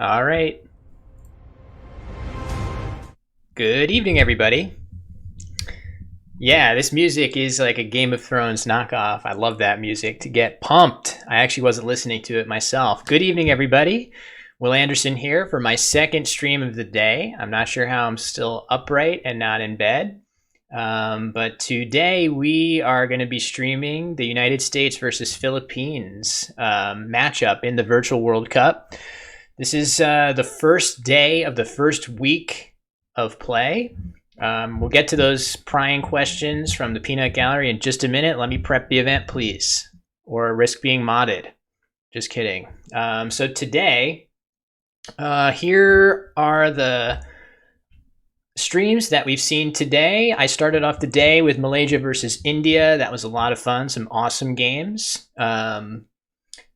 All right. Good evening, everybody. Yeah, this music is like a Game of Thrones knockoff. I love that music to get pumped. I actually wasn't listening to it myself. Good evening, everybody. Will Anderson here for my second stream of the day. I'm not sure how I'm still upright and not in bed. But today we are going to be streaming the United States versus Philippines matchup in the Virtual World Cup. This is the first day of the first week of play. We'll get to those prying questions from the Peanut Gallery in just a minute. Let me prep the event, please, or risk being modded. Just kidding. So today, here are the streams that we've seen today. I started off the day with Malaysia versus India. That was a lot of fun. Some awesome games.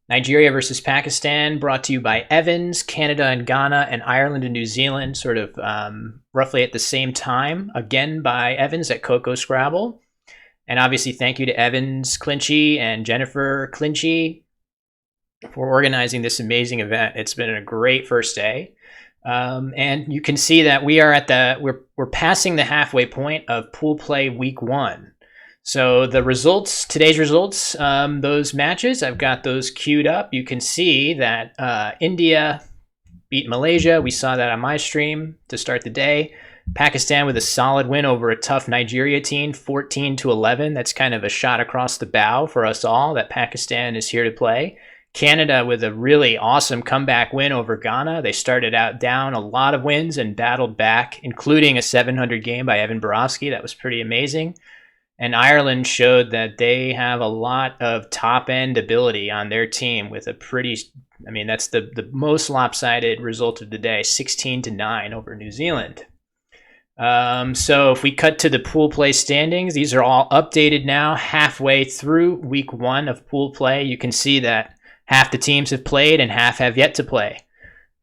Nigeria versus Pakistan, brought to you by Evans, Canada and Ghana, and Ireland and New Zealand, sort of roughly at the same time, again by Evans at Coco Scrabble. And obviously, thank you to Evans Clinchy and Jennifer Clinchy for organizing this amazing event. It's been a great first day. And you can see that we are at we're passing the halfway point of pool play week 1. So the results, today's results, those matches, I've got those queued up. You can see that India beat Malaysia. We saw that on my stream to start the day. Pakistan with a solid win over a tough Nigeria team, 14-11. That's kind of a shot across the bow for us all that Pakistan is here to play. Canada with a really awesome comeback win over Ghana. They started out down a lot of wins and battled back, including a 700 game by Evan Borowski. That was pretty amazing. And Ireland showed that they have a lot of top-end ability on their team with a pretty, that's the most lopsided result of the day, 16-9 over New Zealand. So if we cut to the pool play standings, these are all updated now, halfway through week 1 of pool play. You can see that half the teams have played and half have yet to play.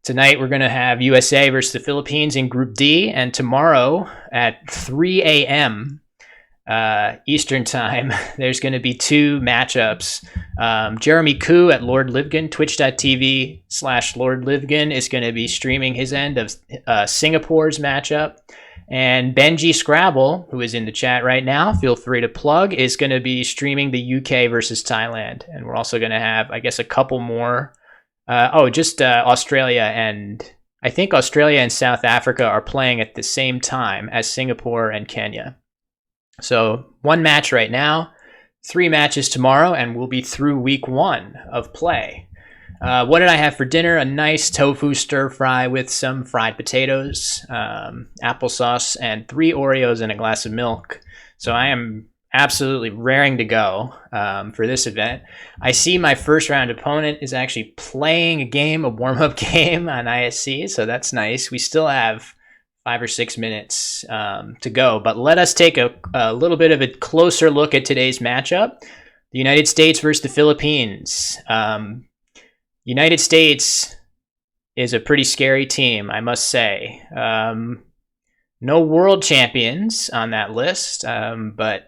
Tonight we're going to have USA versus the Philippines in Group D, and tomorrow at 3 a.m., Eastern time, there's going to be 2 matchups. Jeremy Koo at Lord Livgan, twitch.tv/Lord Livgan, is going to be streaming his end of Singapore's matchup. And Benji Scrabble, who is in the chat right now, feel free to plug, is going to be streaming the UK versus Thailand. And we're also going to have, I guess, a couple more. Australia and I think Australia and South Africa are playing at the same time as Singapore and Kenya. So 1 match right now, 3 matches tomorrow, and we'll be through week 1 of play. What did I have for dinner? A nice tofu stir fry with some fried potatoes, applesauce, and 3 Oreos and a glass of milk. So I am absolutely raring to go for this event. I see my first round opponent is actually playing a warm-up game on ISC, so that's nice. We still have 5 or 6 minutes to go. But let us take a little bit of a closer look at today's matchup. The United States versus the Philippines. United States is a pretty scary team, I must say. No world champions on that list, but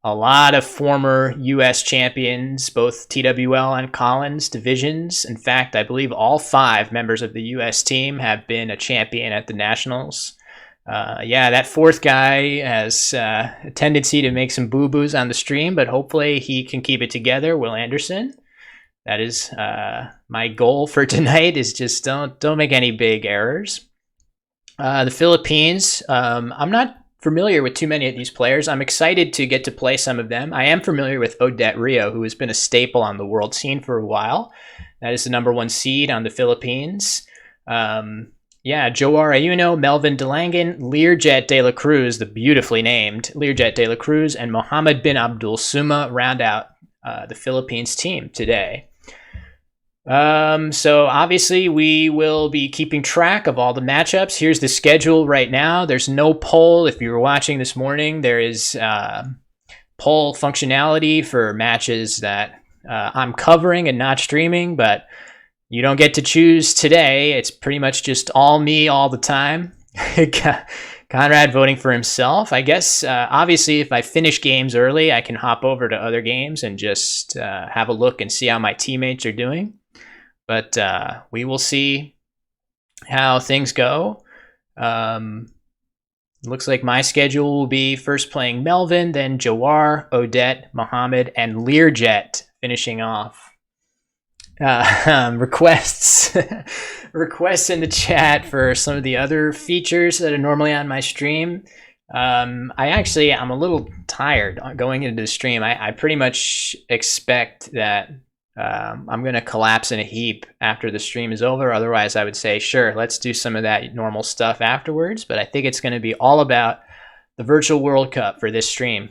a lot of former U.S. champions, both TWL and Collins divisions. In fact, I believe all 5 members of the U.S. team have been a champion at the Nationals. That 4th guy has a tendency to make some boo-boos on the stream, but hopefully he can keep it together, Will Anderson. That is my goal for tonight, is just don't make any big errors. The Philippines, I'm not familiar with too many of these players. I'm excited to get to play some of them. I am familiar with Odette Rio, who has been a staple on the world scene for a while. That is the number 1 seed on the Philippines. Joar Ayuno, Melvin Delangan, Learjet de la Cruz, the beautifully named Learjet de la Cruz, and Mohammed bin Abdul Suma round out the Philippines team today. So obviously we will be keeping track of all the matchups. Here's the schedule right now. There's no poll. If you were watching this morning, there is poll functionality for matches that I'm covering and not streaming, but you don't get to choose today. It's pretty much just all me all the time. Conrad voting for himself. I guess, obviously, if I finish games early, I can hop over to other games and just have a look and see how my teammates are doing. But we will see how things go. Looks like my schedule will be first playing Melvin, then Jawar, Odette, Muhammad, and Learjet finishing off. Requests requests in the chat for some of the other features that are normally on my stream. I'm a little tired going into the stream. I pretty much expect that I'm going to collapse in a heap after the stream is over. Otherwise, I would say, sure, let's do some of that normal stuff afterwards. But I think it's going to be all about the Virtual World Cup for this stream.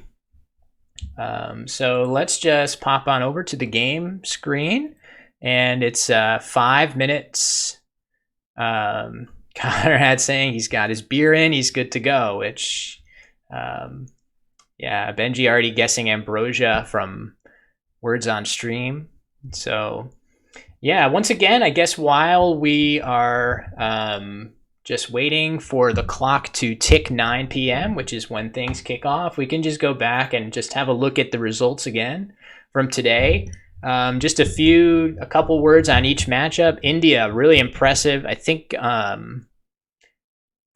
So let's just pop on over to the game screen. And it's 5 minutes. Conrad saying he's got his beer in, he's good to go, which, yeah, Benji already guessing Ambrosia from Words on Stream. So, yeah, once again, I guess while we are just waiting for the clock to tick 9 p.m., which is when things kick off, we can just go back and just have a look at the results again from today. Just a couple words on each matchup. India, really impressive. I think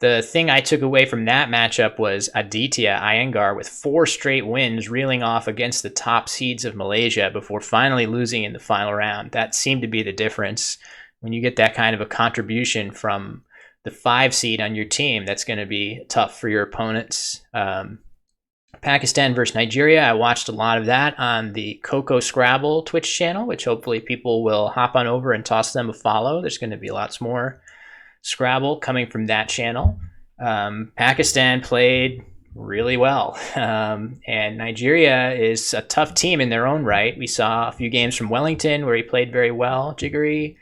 the thing I took away from that matchup was Aditya Iyengar with 4 straight wins, reeling off against the top seeds of Malaysia before finally losing in the final round. That seemed to be the difference. When you get that kind of a contribution from the 5 seed on your team, that's going to be tough for your opponents. Pakistan versus Nigeria. I watched a lot of that on the Coco Scrabble Twitch channel, which hopefully people will hop on over and toss them a follow. There's going to be lots more Scrabble coming from that channel. Pakistan played really well, and Nigeria is a tough team in their own right. We saw a few games from Wellington where he played very well, Jiggery.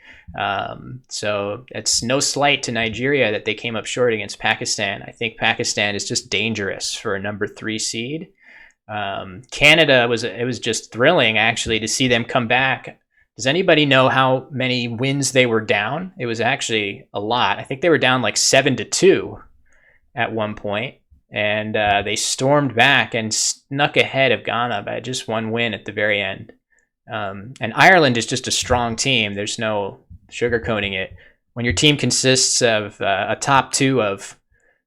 So it's no slight to Nigeria that they came up short against Pakistan. I think Pakistan is just dangerous for a number 3 seed. Canada it was just thrilling actually to see them come back. Does anybody know how many wins they were down? It was actually a lot. I think they were down like 7-2 at one point, and they stormed back and snuck ahead of Ghana by just 1 win at the very end. And Ireland is just a strong team. There's no sugarcoating it. When your team consists of a top 2 of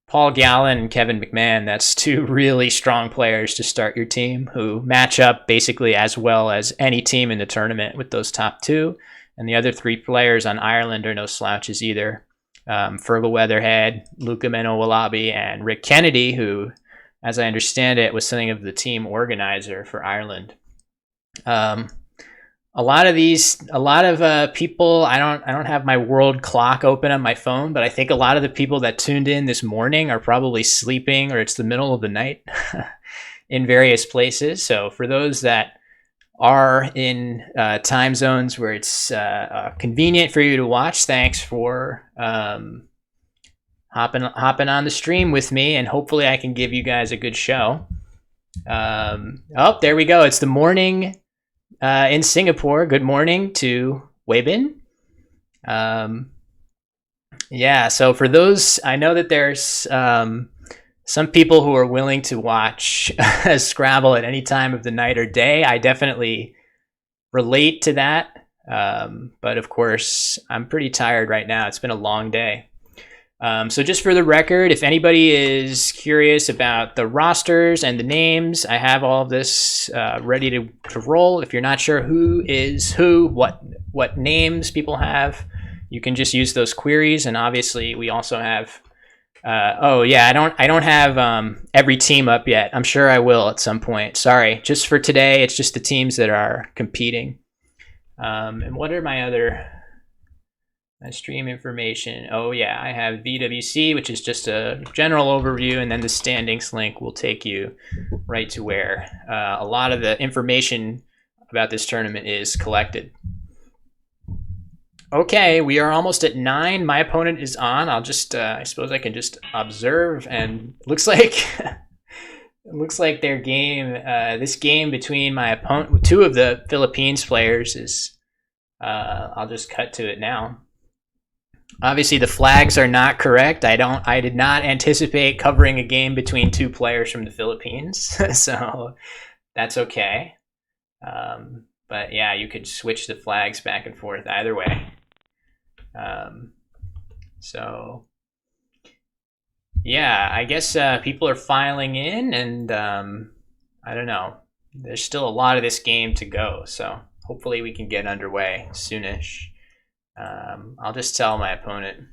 Paul Gallen and Kevin McMahon, that's 2 really strong players to start your team who match up basically as well as any team in the tournament with those top 2. And the other 3 players on Ireland are no slouches either. Fergal Weatherhead, Luka Menowalabi, and Rick Kennedy, who, as I understand it, was something of the team organizer for Ireland. A lot of people. I don't have my world clock open on my phone, but I think a lot of the people that tuned in this morning are probably sleeping, or it's the middle of the night in various places. So for those that are in time zones where it's convenient for you to watch, thanks for hopping on the stream with me, and hopefully I can give you guys a good show. Oh, there we go. It's the morning in Singapore. Good morning to Weibin. Yeah, so for those, I know that there's some people who are willing to watch Scrabble at any time of the night or day. I definitely relate to that. But of course, I'm pretty tired right now. It's been a long day. So just for the record, if anybody is curious about the rosters and the names, I have all of this ready to roll. If you're not sure who is who, what names people have, you can just use those queries. And obviously, we also have. Oh yeah, I don't have every team up yet. I'm sure I will at some point. Sorry, just for today, it's just the teams that are competing. And what are my stream information? Oh yeah, I have VWC, which is just a general overview, and then the standings link will take you right to where a lot of the information about this tournament is collected. Okay, we are almost at 9. My opponent is on. I'll just, I suppose I can just observe, and looks like their game, this game between my opponent, 2 of the Philippines players is, I'll just cut to it now. Obviously, the flags are not correct. I did not anticipate covering a game between 2 players from the Philippines, so that's okay. But yeah, you could switch the flags back and forth either way. So yeah, I guess people are filing in, and I don't know. There's still a lot of this game to go, so hopefully we can get underway soonish. I'll just tell my opponent.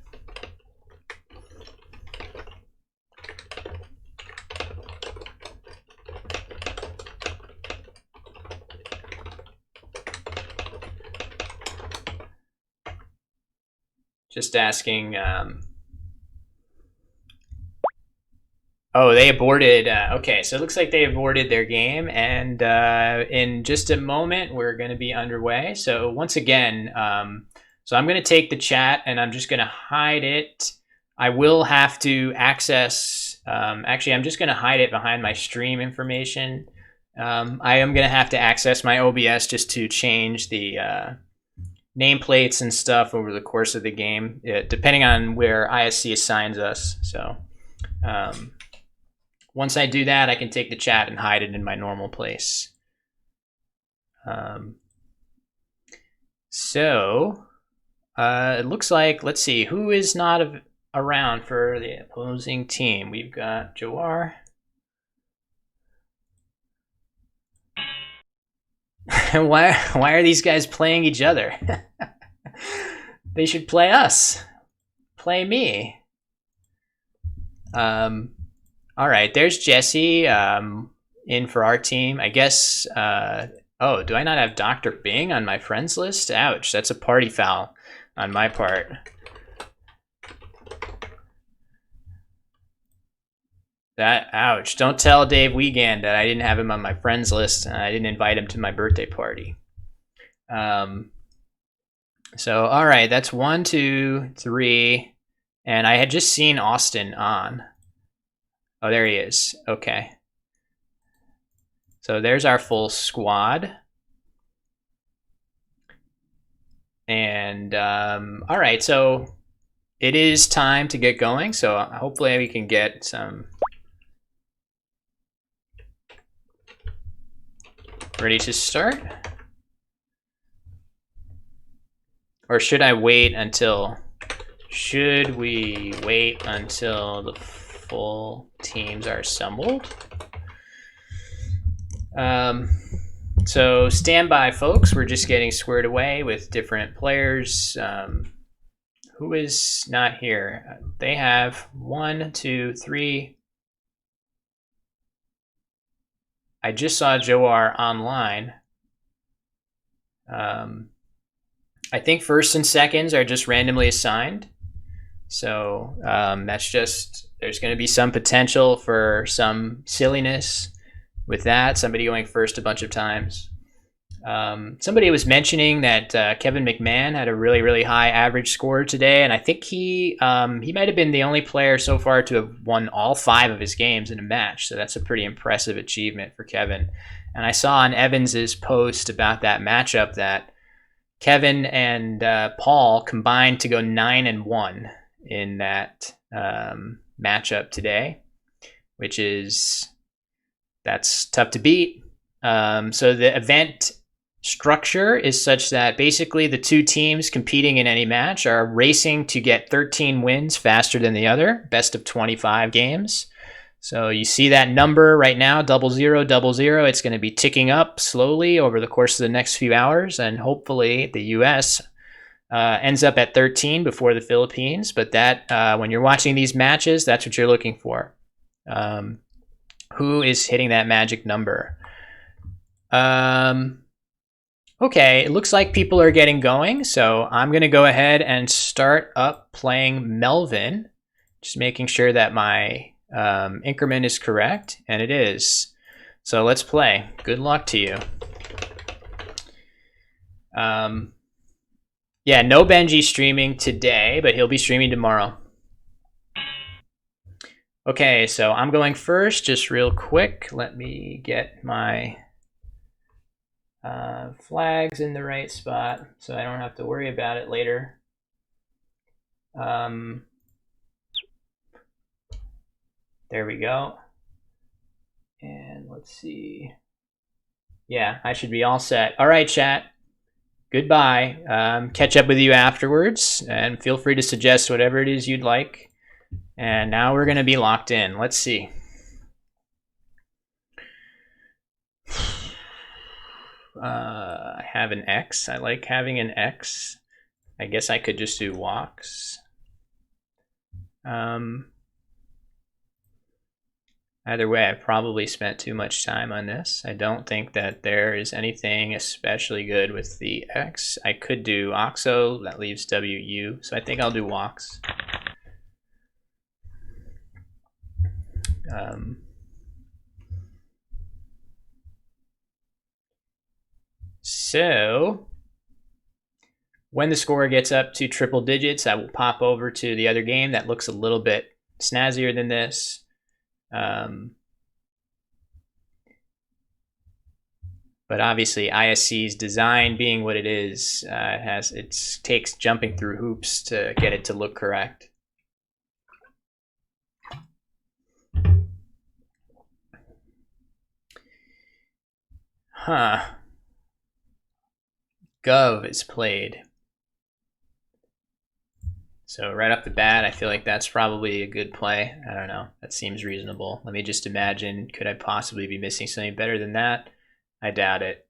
Just asking. Oh, they aborted. Okay, so it looks like they aborted their game, and in just a moment, we're going to be underway. So once again, so I'm going to take the chat, and I'm just going to hide it. I will have to access. Actually, I'm just going to hide it behind my stream information. I am going to have to access my OBS just to change the nameplates and stuff over the course of the game, depending on where ISC assigns us. So. Once I do that, I can take the chat and hide it in my normal place. So it looks like, let's see, who is not around for the opposing team? We've got Jawar. why are these guys playing each other? They should play us. Play me. All right, there's Jesse in for our team. I guess, oh, do I not have Dr. Bing on my friends list? Ouch, that's a party foul on my part. Ouch. Don't tell Dave Wiegand that I didn't have him on my friends list and I didn't invite him to my birthday party. So, all right, that's 1, 2, 3. And I had just seen Austin on. Oh, there he is. Okay. So there's our full squad. And all right, so it is time to get going. So hopefully we can get some ready to start. Or should I wait until? Should we wait until the full teams are assembled? So stand by, folks. We're just getting squared away with different players. Who is not here? They have 1, 2, 3. I just saw Jawar online. I think first and seconds are just randomly assigned. So that's just, there's going to be some potential for some silliness with that. Somebody going first a bunch of times. Somebody was mentioning that Kevin McMahon had a really, really high average score today, and I think he might have been the only player so far to have won all 5 of his games in a match. So that's a pretty impressive achievement for Kevin. And I saw on Evans's post about that matchup that Kevin and Paul combined to go 9-1 in that matchup today, which is, that's tough to beat. So the event structure is such that basically the 2 teams competing in any match are racing to get 13 wins faster than the other, best of 25 games. So you see that number right now, 0000. It's going to be ticking up slowly over the course of the next few hours, and hopefully the U.S. Ends up at 13 before the Philippines. But that when you're watching these matches, that's what you're looking for. Who is hitting that magic number? Okay, it looks like people are getting going, so I'm going to go ahead and start up playing Melvin, just making sure that my increment is correct, and it is. So let's play. Good luck to you. Yeah, no Benji streaming today, but he'll be streaming tomorrow. Okay, so I'm going first, just real quick. Let me get my flags in the right spot so I don't have to worry about it later. There we go. And let's see. Yeah, I should be all set. All right, chat. goodbye. Catch up with you afterwards, and feel free to suggest whatever it is you'd like. And now we're going to be locked in. Let's see. I have an X. I like having an X. I guess I could just do walks. Either way, I probably spent too much time on this. I don't think that there is anything especially good with the X. I could do OXO, that leaves WU, so I think I'll do walks. So when the score gets up to triple digits, I will pop over to the other game that looks a little bit snazzier than this. But obviously ISC's design being what it is, it takes jumping through hoops to get it to look correct. Huh. Gov is played. So right off the bat, I feel like that's probably a good play. I don't know. That seems reasonable. Let me just imagine, could I possibly be missing something better than that? I doubt it.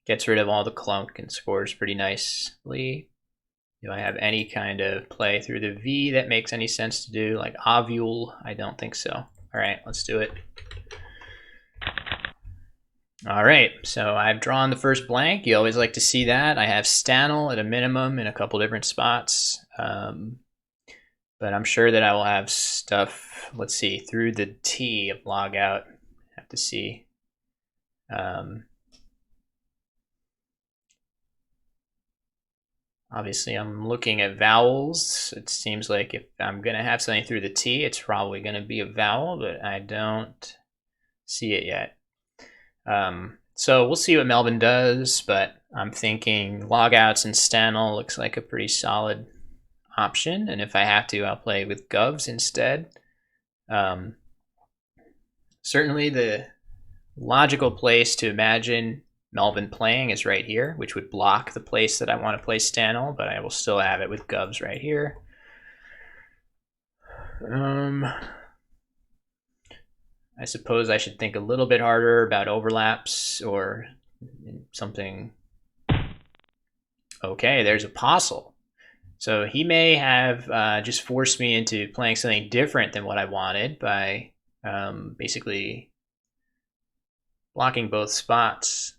Gets rid of all the clunk and scores pretty nicely. Do I have any kind of play through the V that makes any sense to do? Like ovule? I don't think so. All right, let's do it. All right, so I've drawn the first blank. You always like to see that. I have Stanel at a minimum in a couple different spots. But I'm sure that I will have stuff, let's see, through the T of logout. Have to see. Obviously, I'm looking at vowels. It seems like if I'm going to have something through the T, it's probably going to be a vowel, but I don't see it yet. So we'll see what Melvin does, but I'm thinking logouts and Stanel looks like a pretty solid option, and if I have to, I'll play with govs instead. Certainly the logical place to imagine Melvin playing is right here, which would block the place that I want to play Stanel, but I will still have it with govs right here. I suppose I should think a little bit harder about overlaps or something. Okay, there's Apostle. So he may have just forced me into playing something different than what I wanted by basically blocking both spots.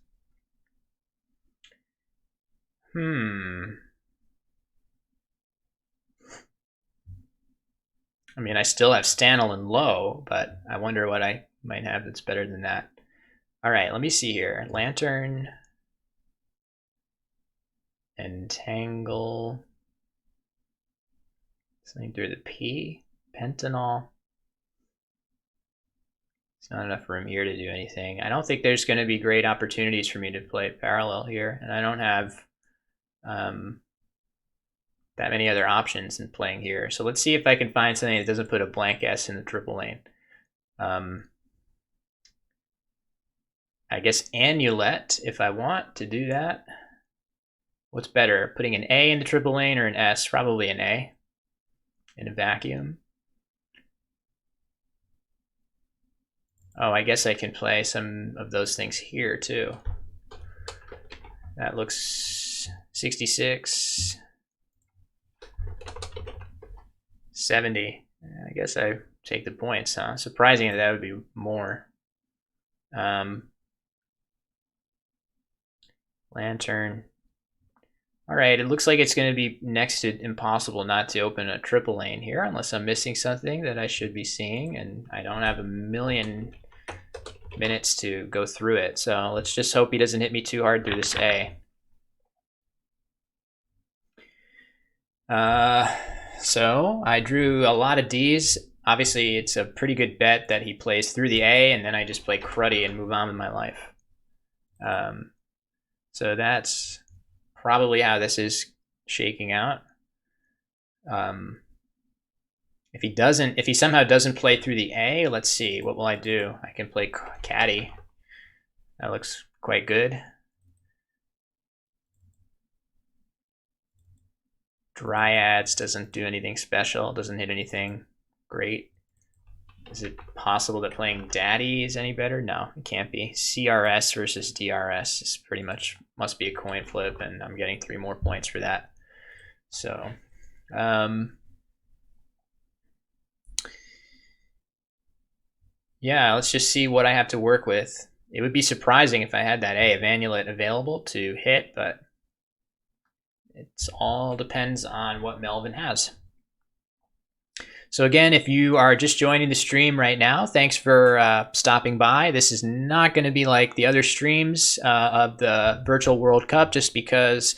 I mean, I still have Stanel and low, but I wonder what I might have that's better than that. All right, let me see here. Lantern, entangle, something through the P, pentanol. There's not enough room here to do anything. I don't think there's going to be great opportunities for me to play parallel here, and I don't have that many other options in playing here. So let's see if I can find something that doesn't put a blank S in the triple lane. I guess Amulet, if I want to do that. What's better, putting an A in the triple lane or an S? Probably an A in a vacuum. Oh, I guess I can play some of those things here too. That looks 66. 70. I guess I take the points, huh? Surprising that would be more. Lantern. All right, it looks like it's going to be next to impossible not to open a triple lane here unless I'm missing something that I should be seeing, and I don't have a million minutes to go through it. So let's just hope he doesn't hit me too hard through this A. So I drew a lot of Ds. Obviously, it's a pretty good bet that he plays through the A, and then I just play cruddy and move on with my life. So that's probably how this is shaking out. If he somehow doesn't play through the A, let's see, what will I do? I can play caddy. That looks quite good. Dryads doesn't do anything special, doesn't hit anything great. Is it possible that playing Daddy is any better? No, it can't be. CRS versus DRS is pretty much, must be a coin flip, and I'm getting 3 more points for that. So, yeah, let's just see what I have to work with. It would be surprising if I had that Evanulet available to hit, but it's all depends on what Melvin has. So again, if you are just joining the stream right now, thanks for stopping by. This is not going to be like the other streams of the Virtual World Cup, just because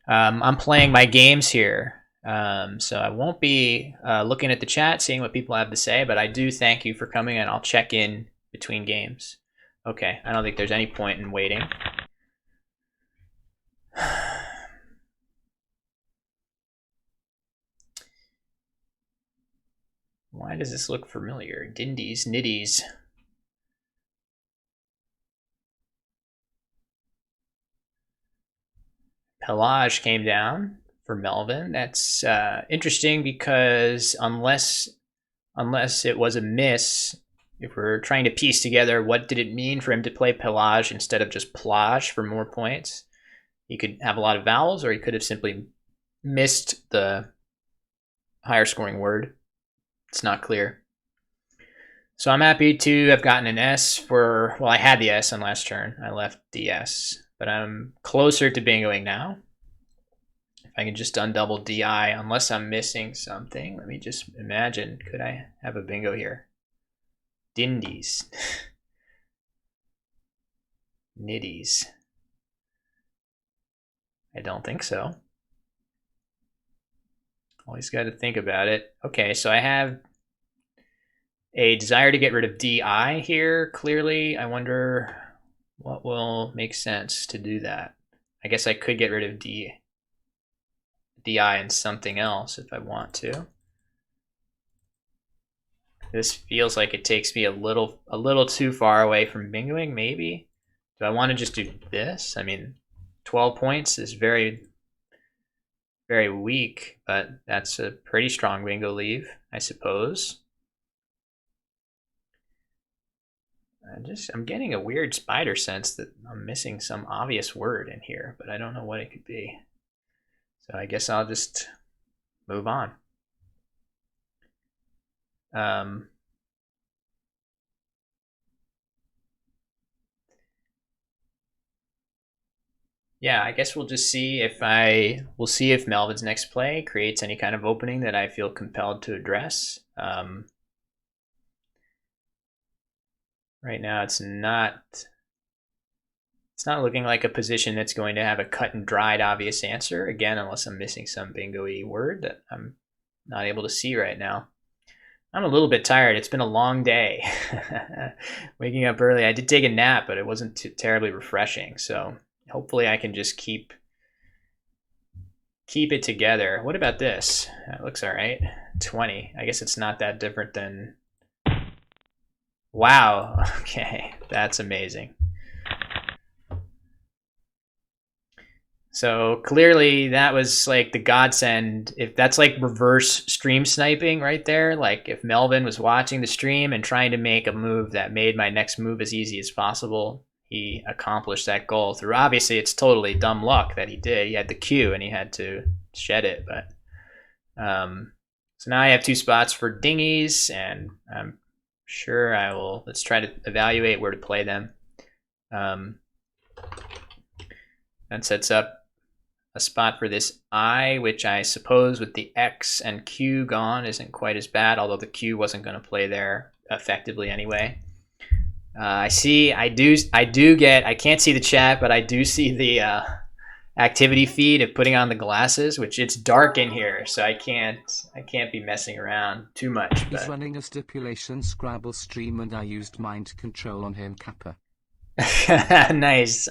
I'm playing my games here. So I won't be looking at the chat, seeing what people have to say, but I do thank you for coming, and I'll check in between games. Okay, I don't think there's any point in waiting. Why does this look familiar? Dindies, niddies. Pelage came down for Melvin. That's interesting because unless it was a miss, if we're trying to piece together what did it mean for him to play Pelage instead of just Plage for more points, he could have a lot of vowels, or he could have simply missed the higher scoring word. It's not clear. So I'm happy to have gotten an S for, well, I had the S on last turn. I left the S, but I'm closer to bingoing now. If I can just undouble DI, unless I'm missing something. Let me just imagine, could I have a bingo here? Dindies. Niddies. I don't think so. Always got to think about it. Okay, so I have a desire to get rid of DI here, clearly. I wonder what will make sense to do that. I guess I could get rid of DI and something else if I want to. This feels like it takes me a little too far away from bingoing, maybe. Do I want to just do this? I mean, 12 points is very, very weak, but that's a pretty strong bingo leave, I suppose. I'm getting a weird spider sense that I'm missing some obvious word in here, but I don't know what it could be. So I guess I'll just move on. Yeah, I guess we'll just see if we'll see if Melvin's next play creates any kind of opening that I feel compelled to address. Right now, it's not looking like a position that's going to have a cut and dried obvious answer. Again, unless I'm missing some bingo-y word that I'm not able to see right now. I'm a little bit tired. It's been a long day. Waking up early. I did take a nap, but it wasn't too terribly refreshing. So hopefully I can just keep it together. What about this? That looks all right. 20. I guess it's not that different than... Wow. Okay, that's amazing. So clearly that was like the godsend. If that's like reverse stream sniping right there, like if Melvin was watching the stream and trying to make a move that made my next move as easy as possible, he accomplished that goal through, obviously it's totally dumb luck that he did. He had the cue and he had to shed it, but so now I have 2 spots for dinghies, and I'm sure I will, let's try to evaluate where to play them. That sets up a spot for this I, which I suppose with the X and Q gone isn't quite as bad, although the Q wasn't going to play there effectively anyway. I see, I do get, I can't see the chat, but I do see the activity feed of putting on the glasses, which it's dark in here, so I can't be messing around too much. He's running a stipulation Scrabble stream, and I used mind control on him, Kappa. Nice.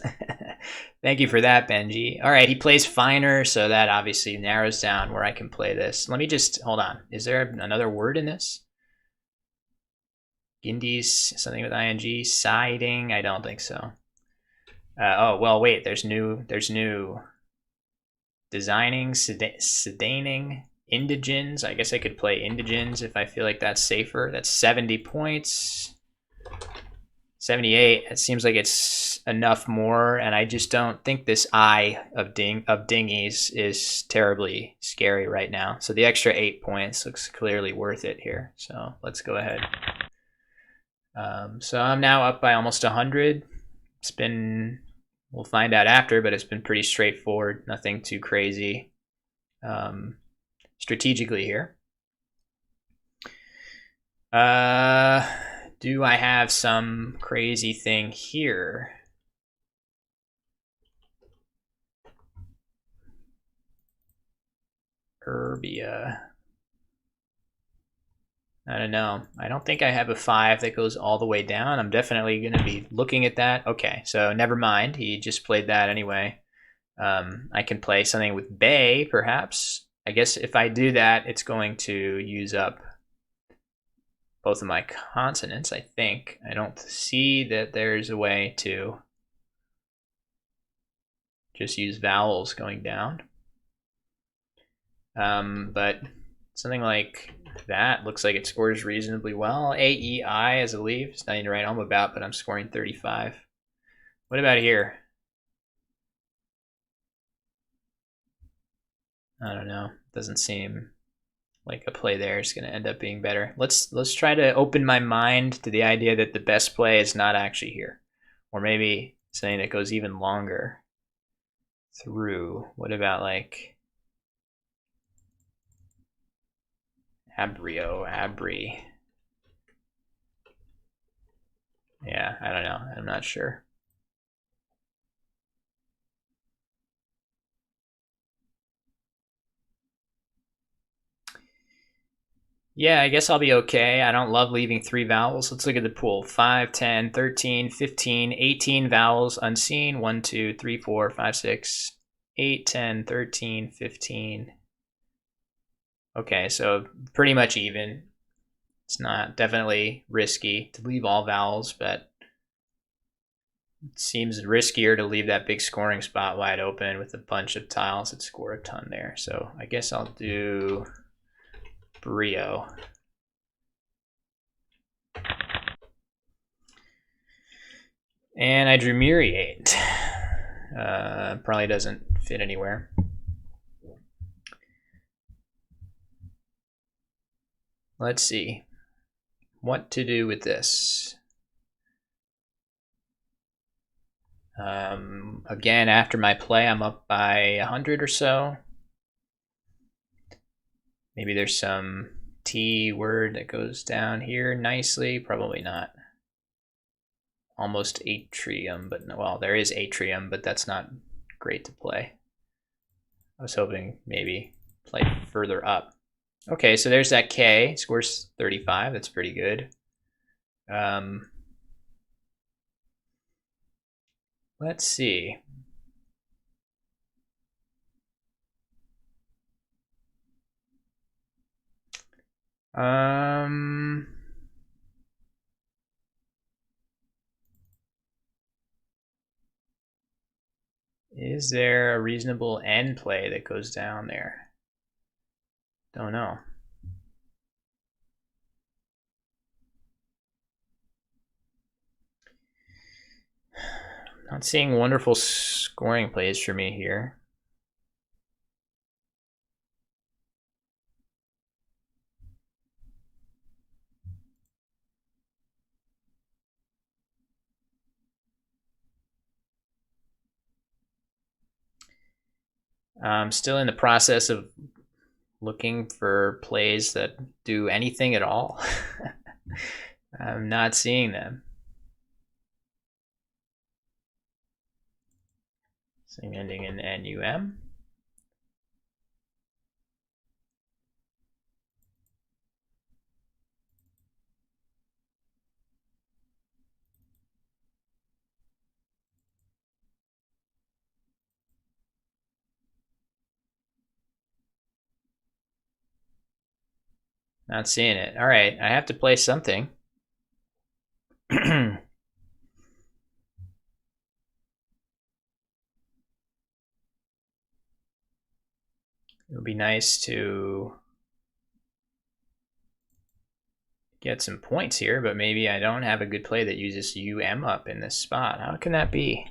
Thank you for that, Benji. All right, he plays finer, so that obviously narrows down where I can play this. Let me just, hold on. Is there another word in this? Gindies, something with ing, siding? I don't think so. Oh, well, wait, there's new designing, sedating, indigens. I guess I could play indigens if I feel like that's safer. That's 70 points. 78. It seems like it's enough more, and I just don't think this eye of dinghies is terribly scary right now. So the extra 8 points looks clearly worth it here. So let's go ahead. So I'm now up by almost 100. It's been, we'll find out after, but it's been pretty straightforward. Nothing too crazy strategically here. Do I have some crazy thing here? Urbia. I don't know. I don't think I have a 5 that goes all the way down. I'm definitely going to be looking at that. Okay, so never mind. He just played that anyway. I can play something with Bay, perhaps. I guess if I do that, it's going to use up both of my consonants, I think. I don't see that there's a way to just use vowels going down. But something like that looks like it scores reasonably well. A, E, I as a leave. It's nothing to write home about, but I'm scoring 35. What about here? I don't know. Doesn't seem like a play there is going to end up being better. Let's try to open my mind to the idea that the best play is not actually here, or maybe something that goes even longer through. What about like Abri? Yeah, I don't know. I'm not sure. Yeah, I guess I'll be okay. I don't love leaving 3 vowels. Let's look at the pool. 5, 10, 13, 15, 18 vowels unseen. 1, 2, 3, 4, 5, 6, 8, 10, 13, 15. Okay, so pretty much even. It's not definitely risky to leave all vowels, but it seems riskier to leave that big scoring spot wide open with a bunch of tiles that score a ton there. So I guess I'll do Brio. And I drew Muriate. Probably doesn't fit anywhere. Let's see what to do with this. Again, after my play, I'm up by 100 or so. Maybe there's some T word that goes down here nicely. Probably not. Almost atrium, but no, well, there is atrium, but that's not great to play. I was hoping maybe play further up. Okay, so there's that K. Scores 35. That's pretty good. Let's see. Is there a reasonable end play that goes down there? Don't know. Not seeing wonderful scoring plays for me here. I'm still in the process of looking for plays that do anything at all. I'm not seeing them. Something ending in NUM. Not seeing it. All right, I have to play something. It would be nice to get some points here, but maybe I don't have a good play that uses UM up in this spot. How can that be?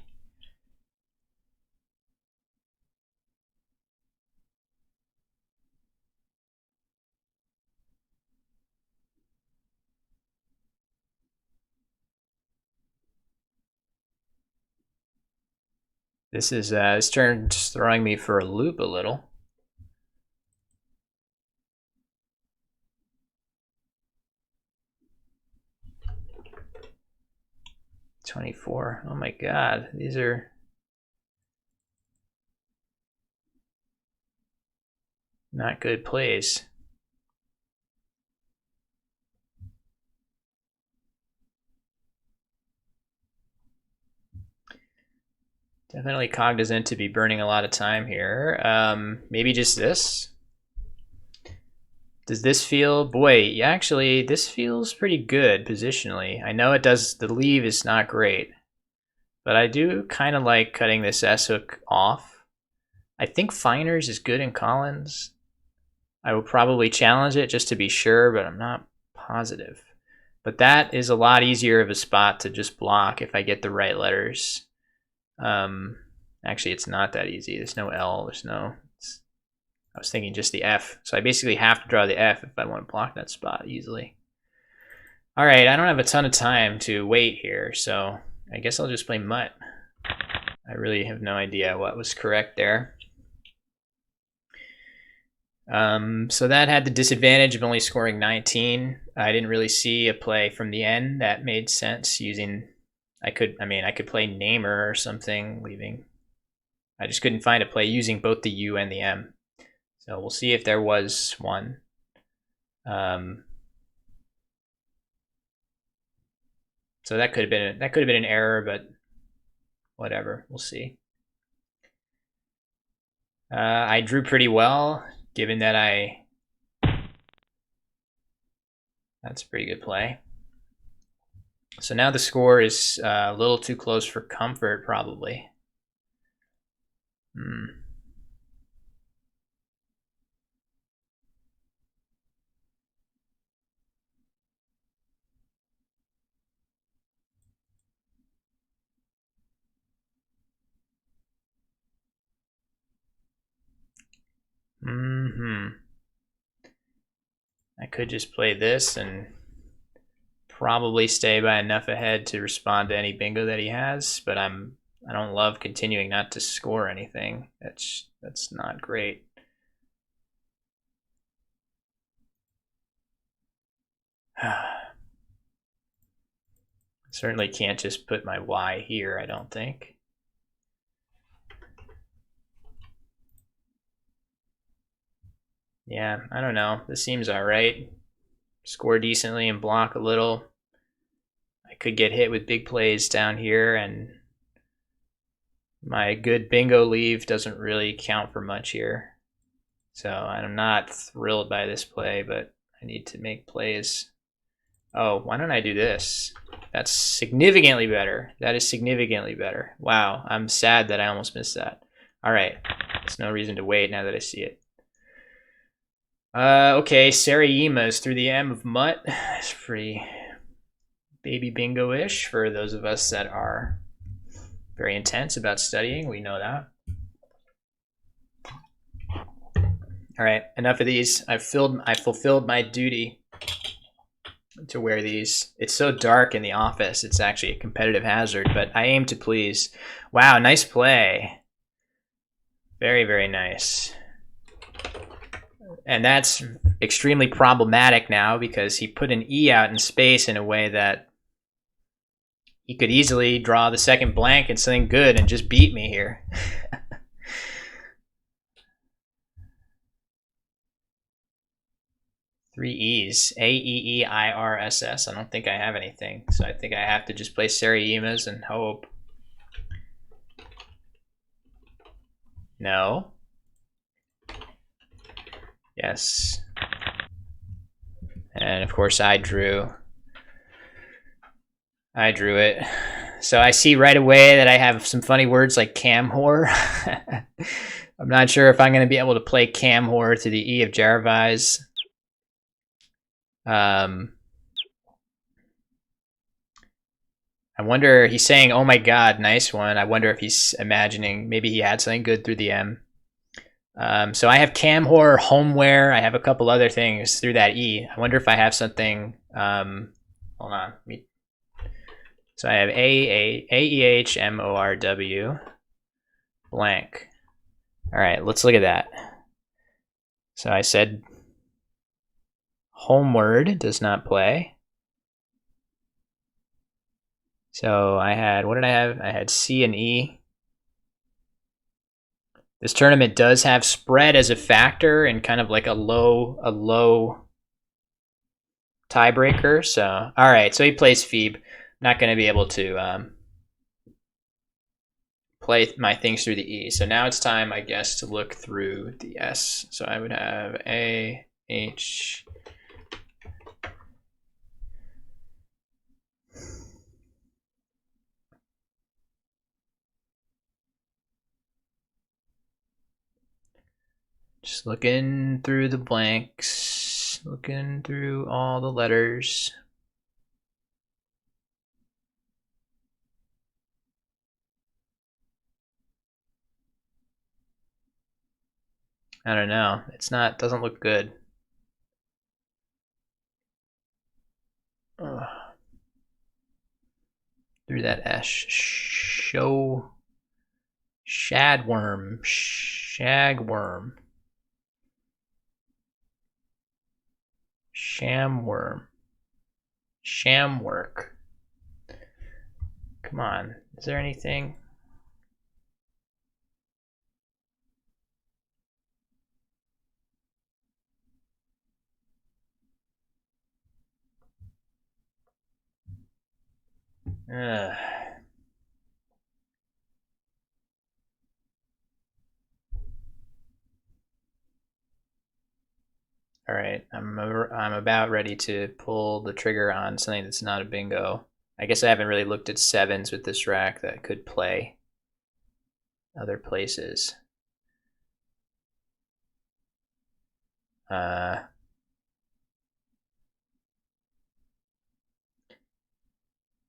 This turn's throwing me for a loop a little. $24. Oh my god, these are not good plays. Definitely cognizant to be burning a lot of time here. Maybe just this. Does this feel, boy, actually, this feels pretty good positionally. I know it does, the leave is not great, but I do kind of like cutting this S hook off. I think Feiners is good in Collins. I will probably challenge it just to be sure, but I'm not positive. But that is a lot easier of a spot to just block if I get the right letters. Actually, it's not that easy. There's no L, there's no... I was thinking just the F. So I basically have to draw the F if I want to block that spot easily. All right, I don't have a ton of time to wait here, so I guess I'll just play mutt. I really have no idea what was correct there. So that had the disadvantage of only scoring 19. I didn't really see a play from the end that made sense using... I could play Namer or something, leaving... I just couldn't find a play using both the U and the M. So we'll see if there was one. So that could have been an error, but whatever. We'll see. I drew pretty well, given that that's a pretty good play. So now the score is a little too close for comfort, probably. I could just play this and probably stay by enough ahead to respond to any bingo that he has, but I don't love continuing not to score anything. That's not great. Certainly can't just put my Y here, I don't think. Yeah, I don't know. This seems all right. Score decently and block a little. I could get hit with big plays down here, and my good bingo leave doesn't really count for much here. So I'm not thrilled by this play, but I need to make plays. Oh, why don't I do this? That's significantly better. That is significantly better. Wow, I'm sad that I almost missed that. All right, there's no reason to wait now that I see it. Okay, Saraimas through the M of mutt. It's pretty baby bingo-ish for those of us that are very intense about studying. We know that. All right, enough of these. I fulfilled my duty to wear these. It's so dark in the office. It's actually a competitive hazard, but I aim to please. Wow, nice play. Very, very nice. And that's extremely problematic now because he put an E out in space in a way that he could easily draw the second blank and something good and just beat me here. Three E's. A-E-E-I-R-S-S. I don't think I have anything. So I think I have to just play Saraimas and hope. No. Yes. And of course I drew it. So I see right away that I have some funny words like cam whore. I'm not sure if I'm going to be able to play Camhor to the E of Jaravise. I wonder, he's saying, oh my god, nice one. I wonder if he's imagining maybe he had something good through the M. So I have Camhor, Homeware. I have a couple other things through that E. I wonder if I have something. Hold on. So I have AEHMORW blank. All right, let's look at that. So I said Homeward does not play. So I had, what did I have? I had C and E. This tournament does have spread as a factor and kind of like a low tiebreaker. So, all right, so he plays Phoebe. Not going to be able to play my things through the E. So now it's time, I guess, to look through the S. So I would have A, H, just looking through the blanks, looking through all the letters. I don't know. It's not, doesn't look good. Ugh. Through that S. Show. Shadworm. Shagworm. Shamworm. Shamwork. Come on. Is there anything? Ugh. All right, I'm about ready to pull the trigger on something that's not a bingo. I guess I haven't really looked at sevens with this rack that could play other places.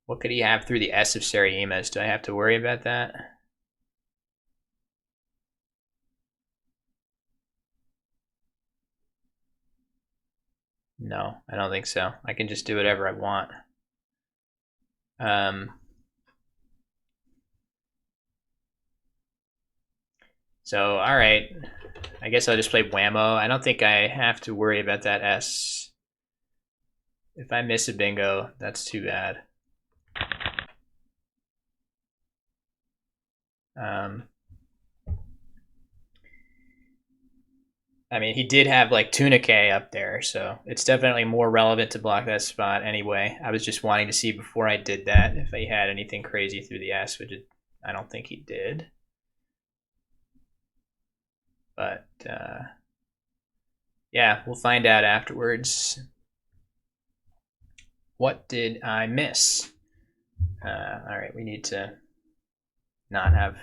What could he have through the S of Seriamas? Do I have to worry about that? No, I don't think so. I can just do whatever I want. So, all right. I guess I'll just play Whammo. I don't think I have to worry about that S. If I miss a bingo, that's too bad. I mean, he did have like Tunicae up there, so it's definitely more relevant to block that spot anyway. I was just wanting to see before I did that if he had anything crazy through the S, which I don't think he did. But yeah, we'll find out afterwards. What did I miss? All right, we need to not have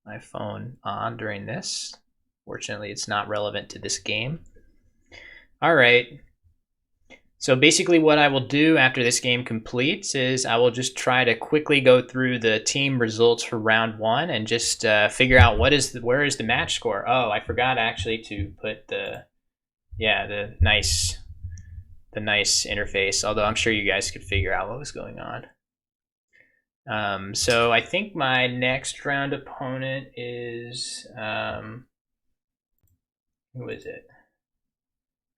my phone on during this. Fortunately, it's not relevant to this game. All right. So basically what I will do after this game completes is I will just try to quickly go through the team results for round one and just figure out where is the match score. Oh, I forgot actually to put the nice interface, although I'm sure you guys could figure out what was going on. So I think my next round opponent is who is it?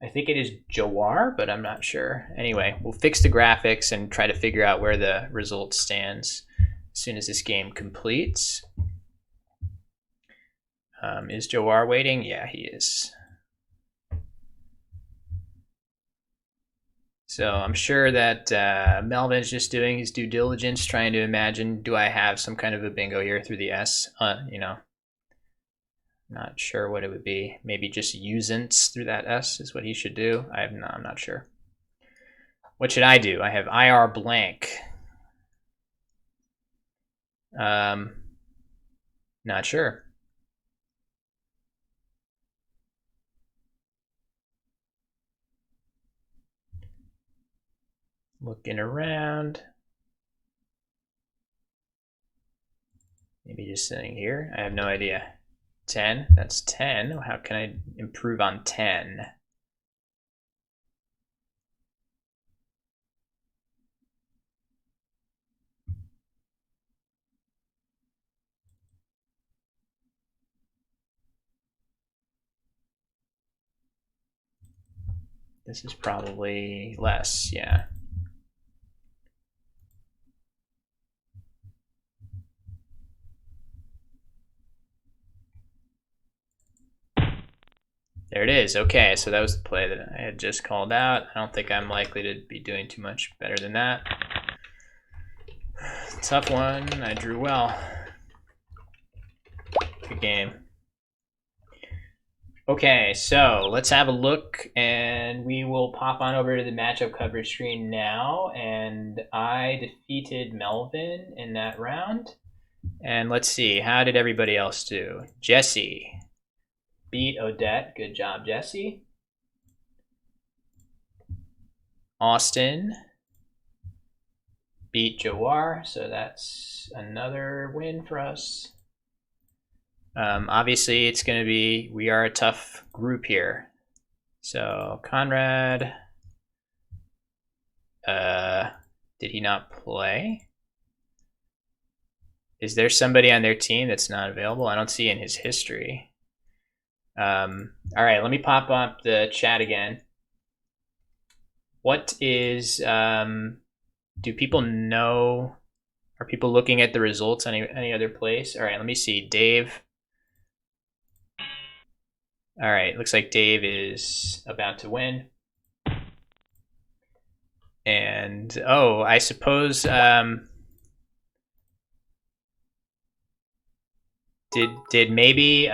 I think it is Jawar, but I'm not sure. Anyway, we'll fix the graphics and try to figure out where the result stands as soon as this game completes. Is Jawar waiting? Yeah, he is. So I'm sure that Melvin is just doing his due diligence, trying to imagine, do I have some kind of a bingo here through the S? Not sure what it would be. Maybe just usance through that S is what he should do. I'm not sure. What should I do? I have IR blank. Not sure. Looking around. Maybe just sitting here. I have no idea. 10. That's 10. How can I improve on 10? This is probably less, yeah. There it is. Okay, so that was the play that I had just called out. I don't think I'm likely to be doing too much better than that. Tough one. I drew well. Good game. Okay, so let's have a look, and we will pop on over to the matchup coverage screen now. And I defeated Melvin in that round. And let's see, how did everybody else do? Jesse beat Odette. Good job, Jesse. Austin beat Jawar, so that's another win for us. Obviously, it's going to be, we are a tough group here. So Conrad, did he not play? Is there somebody on their team that's not available? I don't see in his history. All right, let me pop up the chat again. What is, do people know, are people looking at the results any other place? All right, let me see, Dave. All right, looks like Dave is about to win. And, oh, I suppose, did maybe,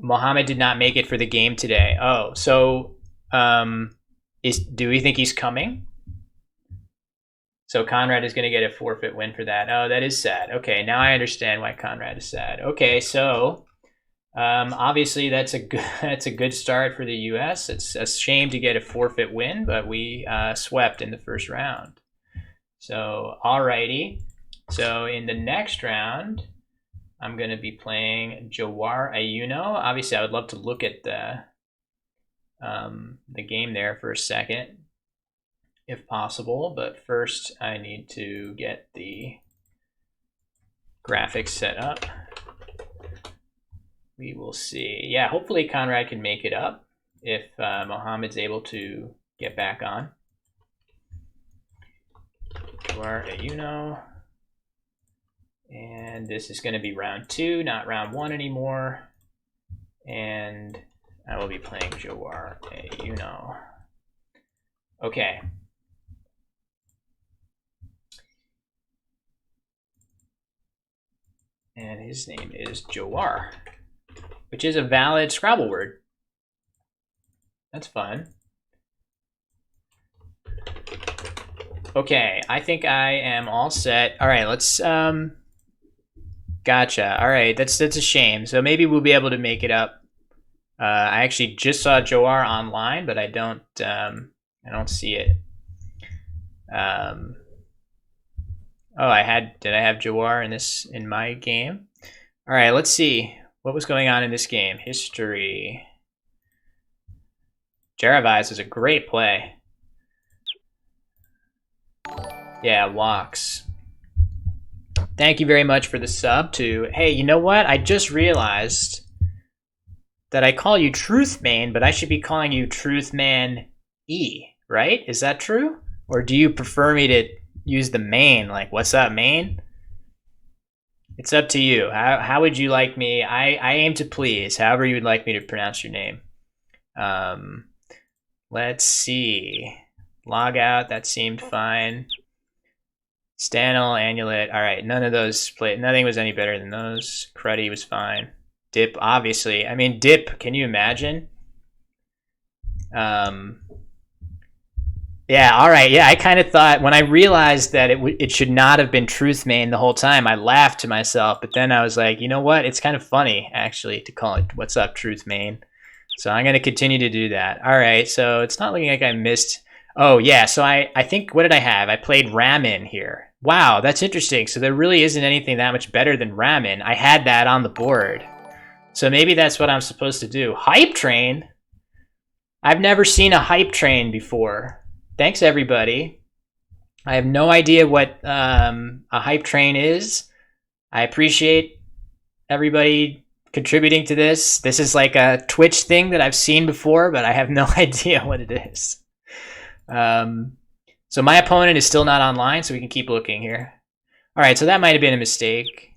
Mohammed did not make it for the game today. Oh, so, do we think he's coming? So Conrad is going to get a forfeit win for that. Oh, that is sad. Okay, now I understand why Conrad is sad. Okay, so obviously that's a good start for the U.S. It's a shame to get a forfeit win, but we swept in the first round. So alrighty. So in the next round, I'm going to be playing Jawar Ayuno. Obviously, I would love to look at the game there for a second, if possible, but first I need to get the graphics set up. We will see. Yeah, hopefully Conrad can make it up if Mohammed's able to get back on. Jawar Ayuno. And this is going to be round 2, not round 1 anymore. And I will be playing Jawar Ayuno. Okay. And his name is Jawar, which is a valid Scrabble word. That's fun. Okay, I think I am all set. All right, let's gotcha. All right, that's a shame. So maybe we'll be able to make it up. I actually just saw Jawar online, but I don't see it. Oh, did I have Jawar in my game? All right, let's see what was going on in this game. History. Jaravise is a great play. Yeah, walks. Thank you very much for the sub to, hey, you know what? I just realized that I call you Truthman, but I should be calling you Truthman E, right? Is that true? Or do you prefer me to use the main, like, what's up, main? It's up to you. How would you like me? I aim to please, however you would like me to pronounce your name. Let's see. Log out, that seemed fine. Stanel, Annulet, all right, none of those played. Nothing was any better than those. Cruddy was fine. Dip, obviously. I mean, Dip, can you imagine? Yeah, all right. Yeah, I kind of thought when I realized that it should not have been Truthmane the whole time, I laughed to myself. But then I was like, you know what? It's kind of funny actually to call it "What's up, Truthmane." So I'm going to continue to do that. All right. So it's not looking like I missed. Oh yeah. So I think what did I have? I played Ramen here. Wow, that's interesting. So there really isn't anything that much better than Ramen. I had that on the board. So maybe that's what I'm supposed to do. Hype Train. I've never seen a hype train before. Thanks, everybody. I have no idea what a hype train is. I appreciate everybody contributing to this. This is like a Twitch thing that I've seen before, but I have no idea what it is. So my opponent is still not online, so we can keep looking here. All right, so that might have been a mistake.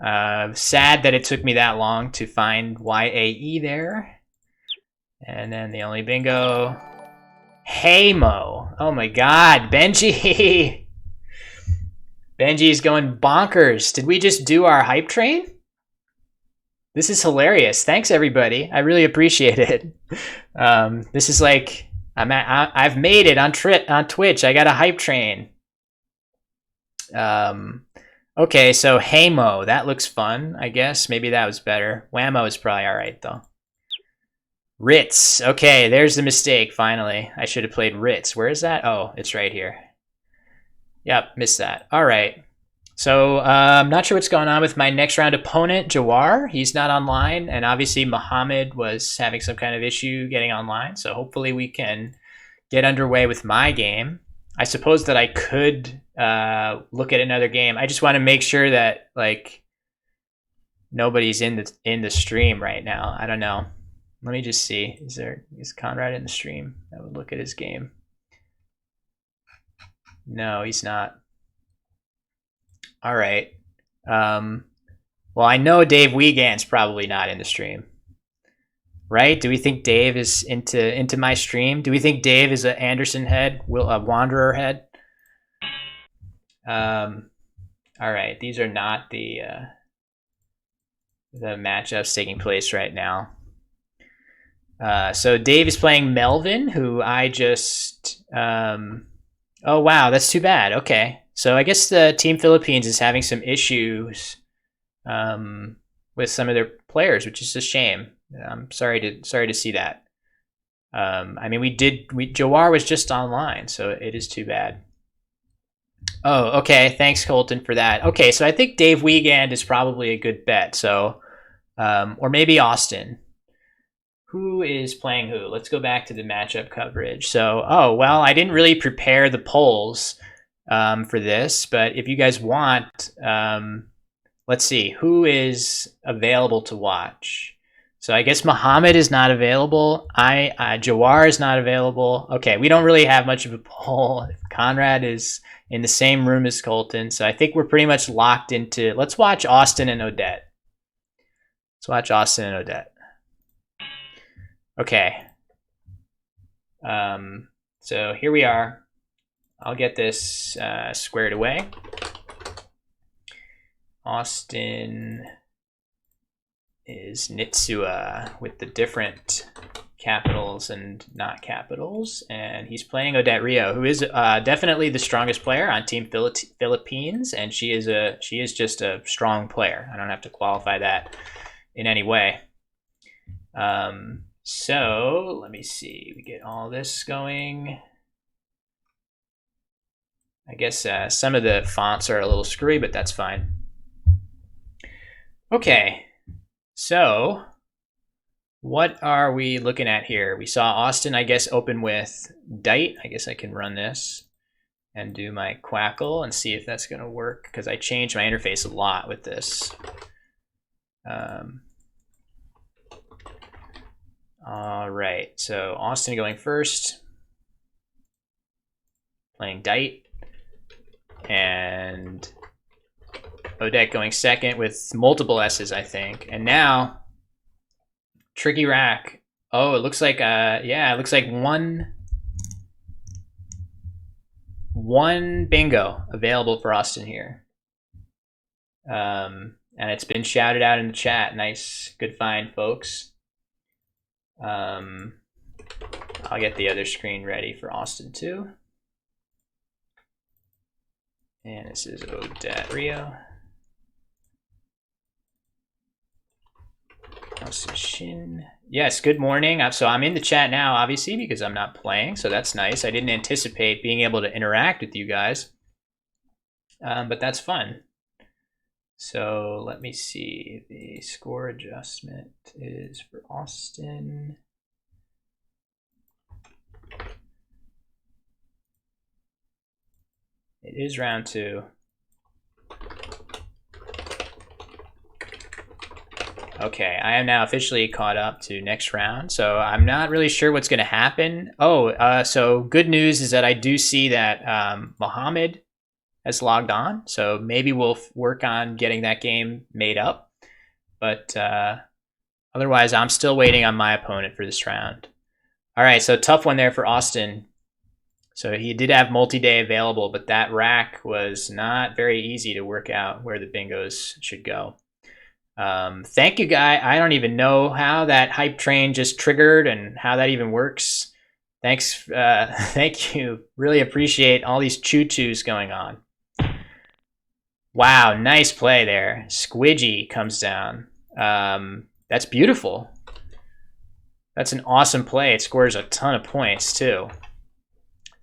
Sad that it took me that long to find YAE there. And then the only bingo. Heymo. Oh my god, Benji. Benji's going bonkers. Did we just do our hype train? This is hilarious. Thanks, everybody. I really appreciate it. This is like, I've made it on Twitch. I got a hype train. Okay, so Heymo. That looks fun, I guess. Maybe that was better. Whammo is probably all right, though. Ritz. Okay, there's the mistake, finally. I should have played Ritz. Where is that? Oh, it's right here. Yep, missed that. All right. So I'm not sure what's going on with my next round opponent, Jawar. He's not online, and obviously Muhammad was having some kind of issue getting online, so hopefully we can get underway with my game. I suppose that I could look at another game. I just want to make sure that, like, nobody's in the stream right now. I don't know. Let me just see. Is Conrad in the stream? I would look at his game. No, he's not. All right. Well, I know Dave Wiegand's probably not in the stream, right? Do we think Dave is into my stream? Do we think Dave is an Anderson head, a Wanderer head? All right. These are not the matchups taking place right now. So Dave is playing Melvin, who I just... oh, wow, that's too bad. Okay. So I guess the Team Philippines is having some issues with some of their players, which is a shame. I'm sorry to see that. I mean, Jawar was just online, so it is too bad. Oh, okay. Thanks, Colton, for that. Okay, so I think Dave Wiegand is probably a good bet. So, or maybe Austin. Who is playing who? Let's go back to the matchup coverage. So, oh, well, I didn't really prepare the polls for this, but if you guys want, let's see, who is available to watch? So I guess Muhammad is not available. Jawar is not available. Okay, we don't really have much of a poll. Conrad is in the same room as Colton, so I think we're pretty much locked into, let's watch Austin and Odette. Let's watch Austin and Odette. Okay. So here we are. I'll get this squared away. Austin is Nitsua with the different capitals and not capitals, and he's playing Odette Rio, who is definitely the strongest player on Team Philippines, and she is just a strong player. I don't have to qualify that in any way. So let me see. We get all this going. I guess some of the fonts are a little screwy, but that's fine. Okay, so what are we looking at here? We saw Austin, I guess, open with Dite. I guess I can run this and do my Quackle and see if that's going to work, because I changed my interface a lot with this. All right, so Austin going first, playing Dite, and Odette going second with multiple S's, I think. And now, Tricky Rack. Oh, it looks like, yeah, it looks like one bingo available for Austin here. And it's been shouted out in the chat. Nice, good find, folks. I'll get the other screen ready for Austin too. And this is Odette Rio. Shin. Yes, good morning. So I'm in the chat now, obviously, because I'm not playing, so that's nice. I didn't anticipate being able to interact with you guys, but that's fun. So let me see. The score adjustment is for Austin. It is round 2. Okay, I am now officially caught up to next round, so I'm not really sure what's going to happen. So good news is that I do see that Mohammed has logged on, so maybe we'll work on getting that game made up. But otherwise, I'm still waiting on my opponent for this round. All right, so tough one there for Austin. So he did have multi-day available, but that rack was not very easy to work out where the bingos should go. Thank you, Guy. I don't even know how that hype train just triggered and how that even works. Thanks. Thank you. Really appreciate all these choo-choos going on. Wow, nice play there. Squidgy comes down. That's beautiful. That's an awesome play. It scores a ton of points, too.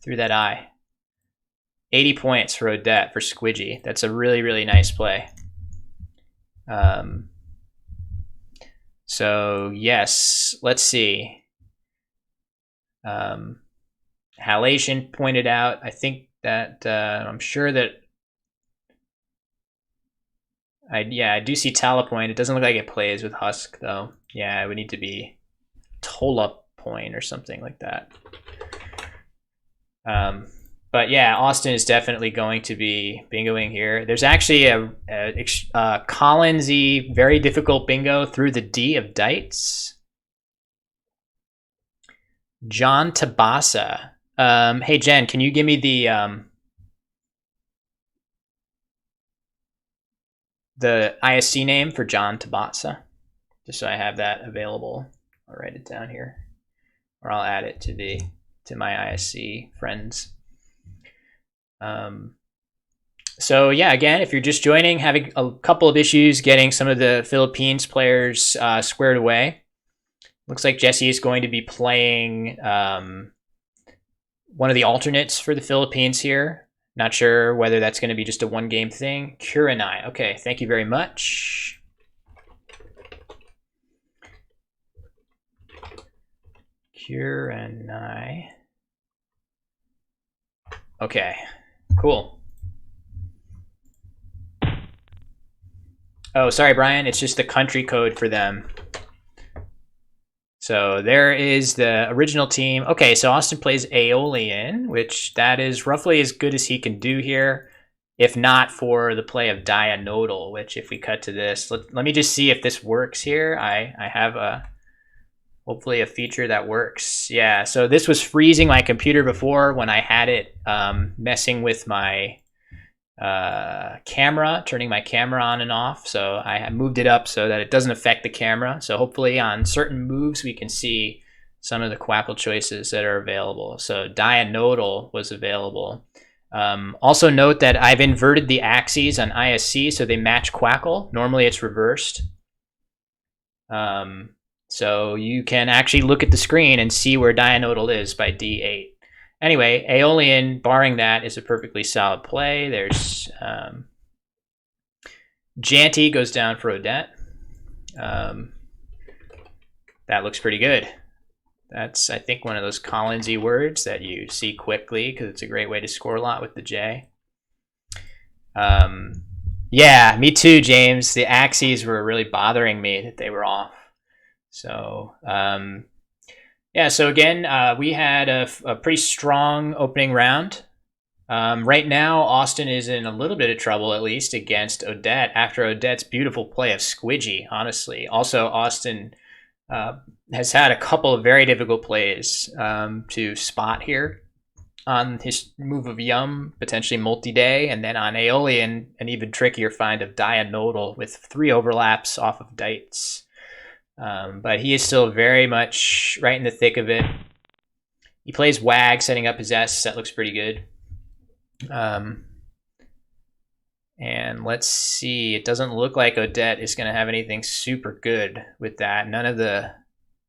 Through that eye. 80 points for Odette for Squidgy. That's a really, really nice play. So yes, let's see. Halation pointed out, I think that I'm sure that I do see Talapoint. It doesn't look like it plays with Husk though. Yeah, it would need to be Tola Point or something like that. But yeah, Austin is definitely going to be bingoing here. There's actually a Collinsy very difficult bingo through the D of Dites. John Tabasa. Hey Jen, can you give me the ISC name for John Tabasa? Just so I have that available. I'll write it down here, or I'll add it to my ISC friends. So yeah, again, if you're just joining, having a couple of issues getting some of the Philippines players squared away. Looks like Jesse is going to be playing one of the alternates for the Philippines here. Not sure whether that's going to be just a one-game thing. Kuranai. Okay, thank you very much. Kuranai. Okay, cool. Oh, sorry, Brian. It's just the country code for them. So there is the original team. Okay, so Austin plays Aeolian, which that is roughly as good as he can do here, if not for the play of Dianodal, which if we cut to this, let me just see if this works here. I have hopefully a feature that works. Yeah, so this was freezing my computer before when I had it messing with my camera, turning my camera on and off. So I moved it up so that it doesn't affect the camera. So hopefully on certain moves we can see some of the Quackle choices that are available. So Dianodal was available. Also note that I've inverted the axes on ISC so they match Quackle. Normally it's reversed. So you can actually look at the screen and see where Dianodal is by D8. Anyway, Aeolian, barring that, is a perfectly solid play. There's Janty goes down for Odette. That looks pretty good. That's, I think, one of those Collinsy words that you see quickly because it's a great way to score a lot with the J. Yeah, me too, James. The axes were really bothering me that they were off. So, yeah, so again, we had a pretty strong opening round. Right now, Austin is in a little bit of trouble, at least, against Odette after Odette's beautiful play of Squidgy, honestly. Also, Austin has had a couple of very difficult plays to spot here on his move of Yum, potentially multi-day, and then on Aeolian, an even trickier find of Dianodal with 3 overlaps off of Dites. But he is still very much right in the thick of it. He plays Wag, setting up his S. That looks pretty good. And let's see, it doesn't look like Odette is going to have anything super good with that. None of the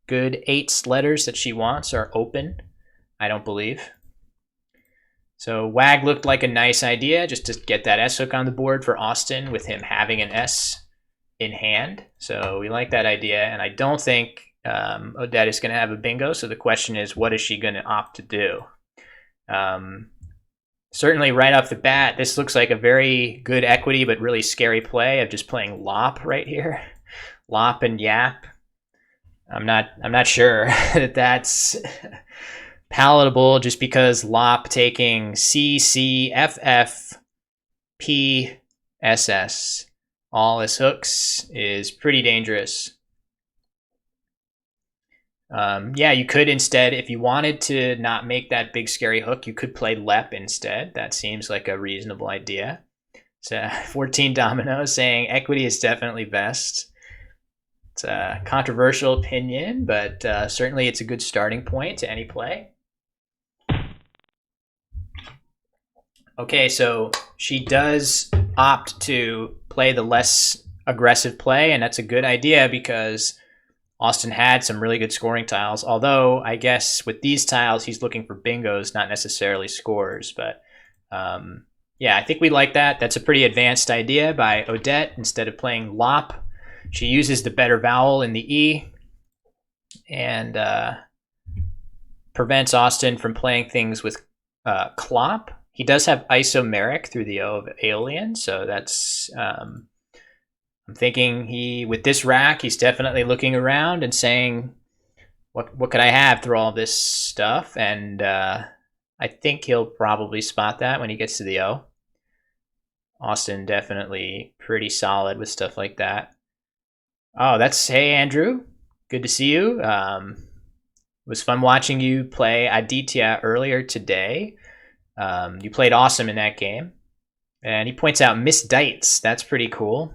good 8 letters that she wants are open, I don't believe. So WAG looked like a nice idea just to get that S hook on the board for Austin with him having an S in hand. So we like that idea, and I don't think Odette is going to have a bingo. So the question is, what is she going to opt to do? Certainly right off the bat, this looks like a very good equity but really scary play of just playing Lop right here. Lop and Yap. I'm not sure that that's palatable, just because Lop taking C, C, F, F, P, S, S, all as hooks is pretty dangerous. Yeah, you could instead, if you wanted to not make that big scary hook, you could play Lep instead. That seems like a reasonable idea. So 14 dominoes saying equity is definitely best. It's a controversial opinion, but certainly it's a good starting point to any play. Okay, so she does opt to play the less aggressive play, and that's a good idea because Austin had some really good scoring tiles, although I guess with these tiles, he's looking for bingos, not necessarily scores. But yeah, I think we like that. That's a pretty advanced idea by Odette. Instead of playing Lop, she uses the better vowel in the E and prevents Austin from playing things with Clop. He does have isomeric through the O of Aeolian, so that's... I'm thinking with this rack, he's definitely looking around and saying, what could I have through all this stuff? And I think he'll probably spot that when he gets to the O. Austin definitely pretty solid with stuff like that. Oh, hey, Andrew. Good to see you. It was fun watching you play Aditya earlier today. You played awesome in that game. And he points out Miss Dites. That's pretty cool.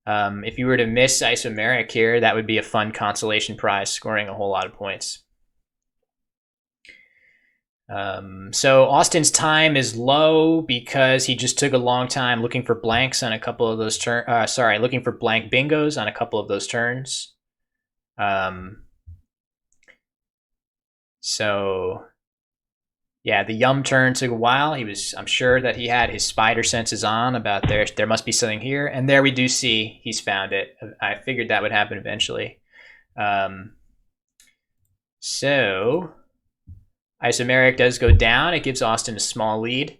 If you were to miss isomeric here, that would be a fun consolation prize, scoring a whole lot of points. So Austin's time is low because he just took a long time looking for blanks on a couple of those turns. Looking for blank bingos on a couple of those turns. So yeah, the Yum turn took a while. I'm sure that he had his spider senses on about there must be something here. And there we do see he's found it. I figured that would happen eventually. So isomeric does go down. It gives Austin a small lead.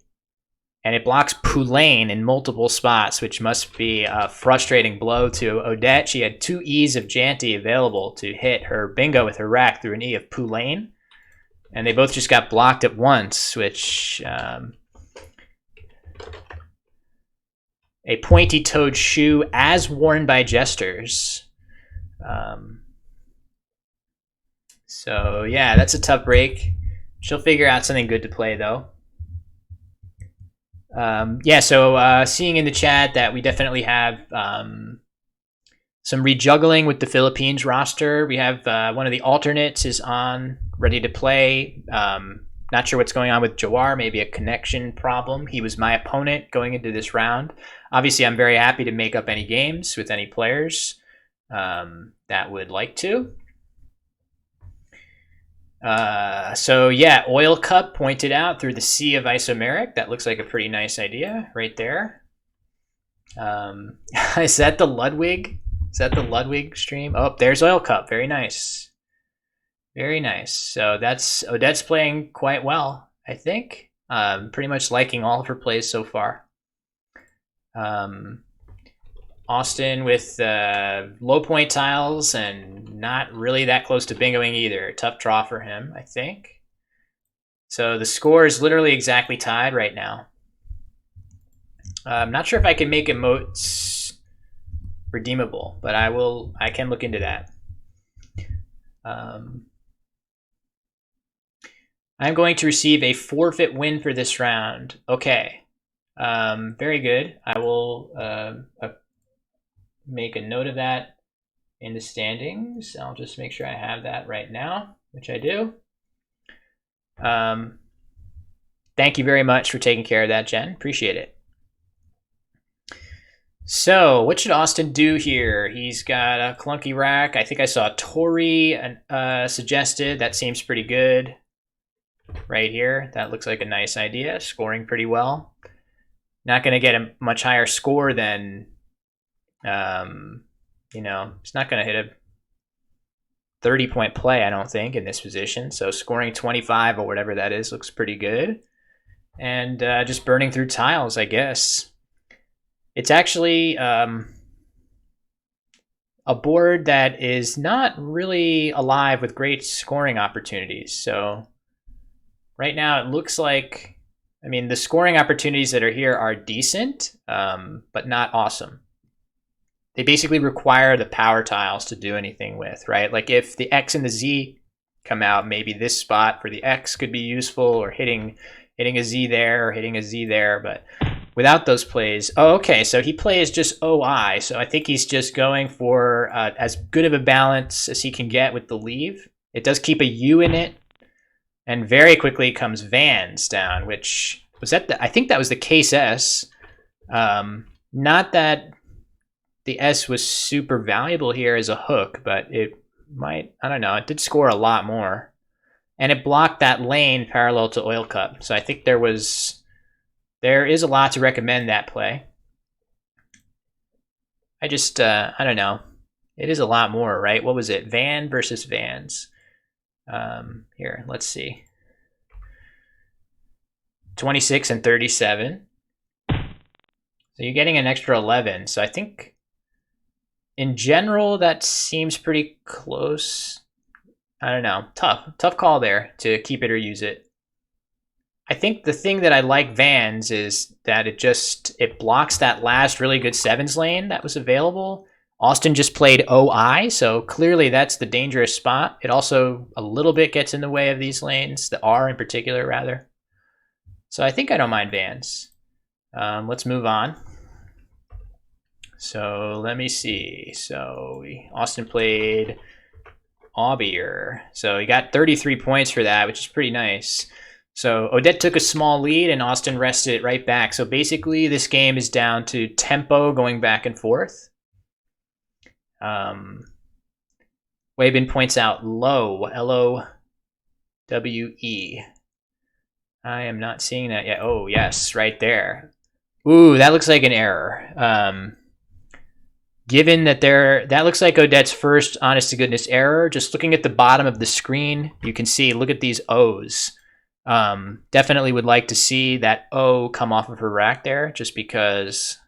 And it blocks Poulain in multiple spots, which must be a frustrating blow to Odette. She had 2 E's of Janty available to hit her bingo with her rack through an E of Poulain. And they both just got blocked at once, which a pointy-toed shoe as worn by jesters. So yeah, that's a tough break. She'll figure out something good to play though. Yeah, so seeing in the chat that we definitely have some rejuggling with the Philippines roster. We have one of the alternates is on, ready to play. Not sure what's going on with Jawar, maybe a connection problem. He was my opponent going into this round. Obviously, I'm very happy to make up any games with any players that would like to. So yeah, Oil Cup pointed out through the sea of isomeric. That looks like a pretty nice idea right there. Is that the Ludwig? Is that the Ludwig stream? Oh, there's Oil Cup. Very nice. Very nice. So Odette's playing quite well, I think. Pretty much liking all of her plays so far. Austin with low point tiles and not really that close to bingoing either. Tough draw for him, I think. So the score is literally exactly tied right now. I'm not sure if I can make emotes redeemable, but I can look into that. I'm going to receive a forfeit win for this round. Okay. Very good. I will make a note of that in the standings. I'll just make sure I have that right now, which I do. Thank you very much for taking care of that, Jen. Appreciate it. So, what should Austin do here? He's got a clunky rack. I think I saw Tori suggested. That seems pretty good right here. That looks like a nice idea. Scoring pretty well. Not going to get a much higher score than, you know, it's not going to hit a 30-point play, I don't think, in this position. So scoring 25 or whatever that is looks pretty good. And just burning through tiles, I guess. It's actually a board that is not really alive with great scoring opportunities. So right now it looks like, I mean, the scoring opportunities that are here are decent, but not awesome. They basically require the power tiles to do anything with, right? Like if the X and the Z come out, maybe this spot for the X could be useful, or hitting a Z there or hitting a Z there, but without those plays. Oh, okay, so he plays just OI, so I think he's just going for as good of a balance as he can get with the leave. It does keep a U in it, and very quickly comes Vans down, which was I think that was the case S. Not that the S was super valuable here as a hook, but it might, I don't know, it did score a lot more. And it blocked that lane parallel to Oil Cup. So I think there is a lot to recommend that play. I just, I don't know. It is a lot more, right? What was it? Van versus Vans. Here, let's see. 26 and 37. So you're getting an extra 11. So I think in general, that seems pretty close. I don't know. Tough call there to keep it or use it. I think the thing that I like Vans is that it blocks that last really good sevens lane that was available. Austin just played OI, so clearly that's the dangerous spot. It also a little bit gets in the way of these lanes, the R in particular, rather. So I think I don't mind Vans. Let's move on. So let me see. So Austin played Aubier. So he got 33 points for that, which is pretty nice. So Odette took a small lead and Austin rested it right back. So basically this game is down to tempo going back and forth. Webin points out low, L-O-W-E. I am not seeing that yet. Oh, yes, right there. Ooh, that looks like an error. Given that that looks like Odette's first honest to goodness error. Just looking at the bottom of the screen, you can see, look at these O's. Definitely would like to see that O come off of her rack there, just because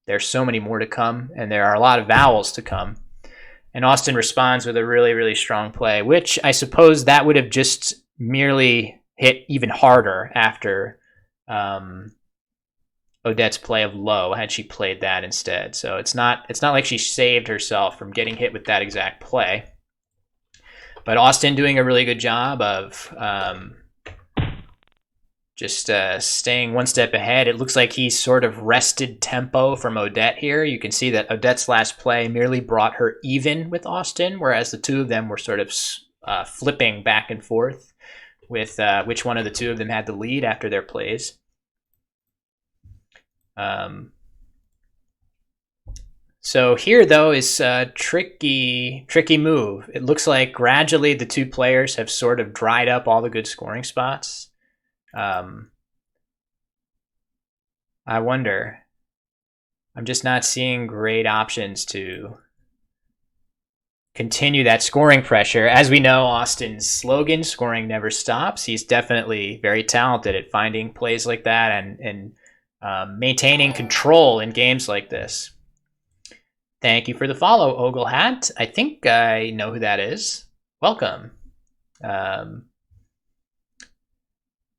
there's so many more to come, and there are a lot of vowels to come. And Austin responds with a really, really strong play, which I suppose that would have just merely hit even harder after Odette's play of low had she played that instead. So it's not like she saved herself from getting hit with that exact play. But Austin doing a really good job of just staying one step ahead. It looks like he sort of wrested tempo from Odette here. You can see that Odette's last play merely brought her even with Austin, whereas the two of them were sort of flipping back and forth with which one of the two of them had the lead after their plays. So here, though, is a tricky move. It looks like gradually the two players have sort of dried up all the good scoring spots. I wonder. I'm just not seeing great options to continue that scoring pressure. As we know, Austin's slogan, scoring never stops. He's definitely very talented at finding plays like that and maintaining control in games like this. Thank you for the follow, Ogle Hat. I think I know who that is. Welcome.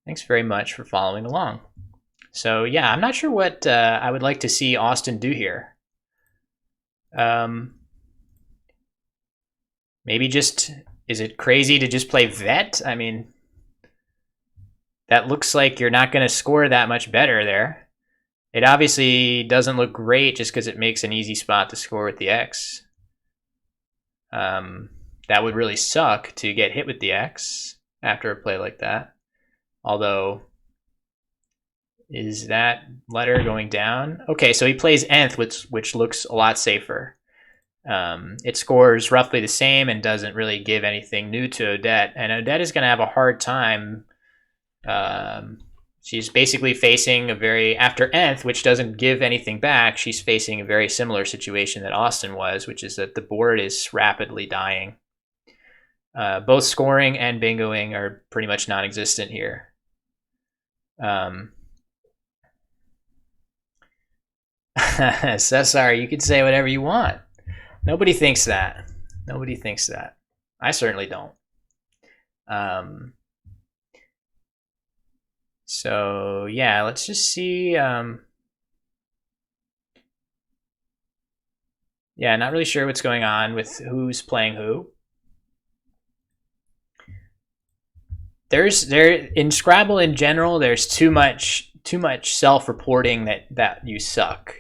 Thanks very much for following along. So yeah, I'm not sure what I would like to see Austin do here. Maybe just, is it crazy to just play vet? I mean, that looks like you're not going to score that much better there. It obviously doesn't look great just because it makes an easy spot to score with the X. That would really suck to get hit with the X after a play like that. Although Is that letter going down? Okay, so he plays nth, which looks a lot safer. It scores roughly the same and doesn't really give anything new to Odette. And Odette is going to have a hard time. She's basically facing a very, after nth, which doesn't give anything back, she's facing a very similar situation that Austin was, which is that the board is rapidly dying. Both scoring and bingoing are pretty much non-existent here. So sorry, you can say whatever you want. Nobody thinks that. Nobody thinks that. I certainly don't. So yeah, let's just see. Yeah, not really sure what's going on with who's playing who. In Scrabble in general, there's too much self-reporting that you suck.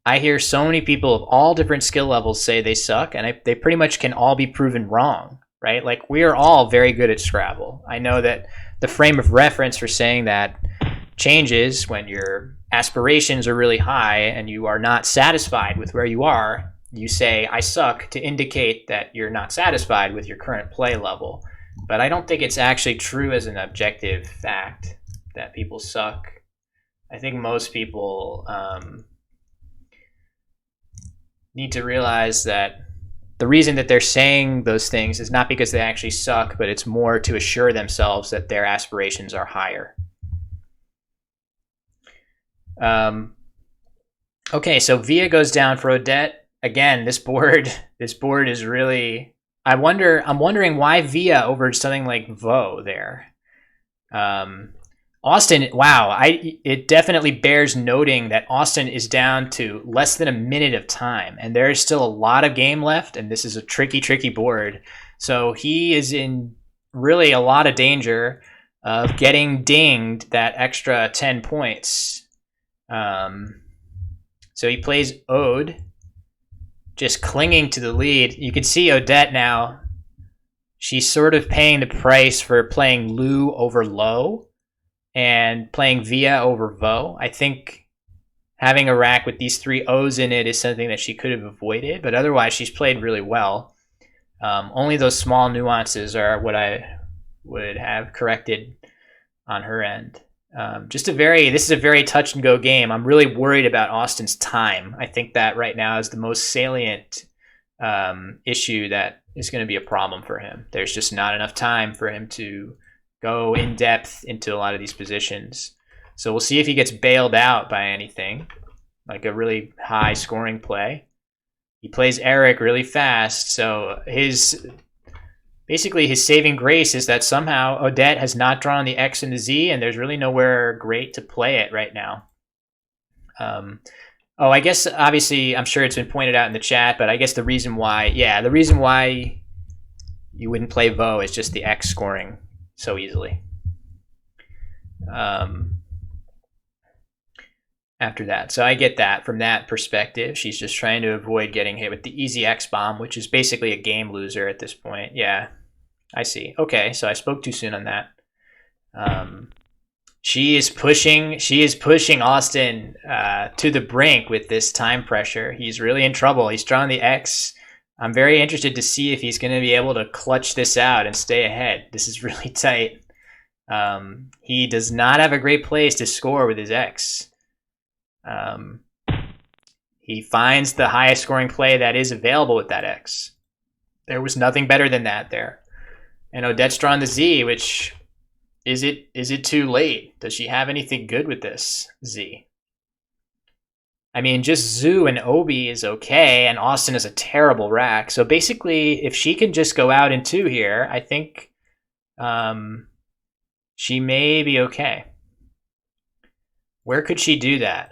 I hear so many people of all different skill levels say they suck, and they pretty much can all be proven wrong, right? Like, we are all very good at Scrabble. I know that the frame of reference for saying that changes when your aspirations are really high and you are not satisfied with where you are. You say, I suck, to indicate that you're not satisfied with your current play level. But I don't think it's actually true as an objective fact that people suck. I think most people need to realize that the reason that they're saying those things is not because they actually suck, but it's more to assure themselves that their aspirations are higher. Okay, so Via goes down for Odette. Again, this board is really... I'm wondering why Via over something like Vo there. Austin, wow, it definitely bears noting that Austin is down to less than a minute of time, and there is still a lot of game left, and this is a tricky board. So he is in really a lot of danger of getting dinged that extra 10 points. So he plays Ode, just clinging to the lead. You can see Odette now. She's sort of paying the price for playing Lou over Low and playing Via over Vo. I think having a rack with these 3 O's in it is something that she could have avoided, but otherwise she's played really well. Only those small nuances are what I would have corrected on her end. This is a very touch and go game. I'm really worried about Austin's time. I think that right now is the most salient issue that is going to be a problem for him. There's just not enough time for him to go in depth into a lot of these positions. So we'll see if he gets bailed out by anything, like a really high scoring play. He plays Eric really fast, so basically his saving grace is that somehow Odette has not drawn the X and the Z, and there's really nowhere great to play it right now. I guess obviously I'm sure it's been pointed out in the chat, but I guess the reason why you wouldn't play Vo is just the X scoring so easily. After that, so I get that from that perspective. She's just trying to avoid getting hit with the easy X bomb, which is basically a game loser at this point. Yeah, I see. Okay, so I spoke too soon on that. She is pushing Austin to the brink with this time pressure. He's really in trouble. He's drawn the X. I'm very interested to see if he's going to be able to clutch this out and stay ahead. This is really tight. He does not have a great place to score with his X. He finds the highest scoring play that is available with that X. There was nothing better than that there. And Odette's drawn the Z, which, is it too late? Does she have anything good with this Z? I mean, just Zoo and Obi is okay, and Austin is a terrible rack. So basically, if she can just go out in 2 here, I think she may be okay. Where could she do that?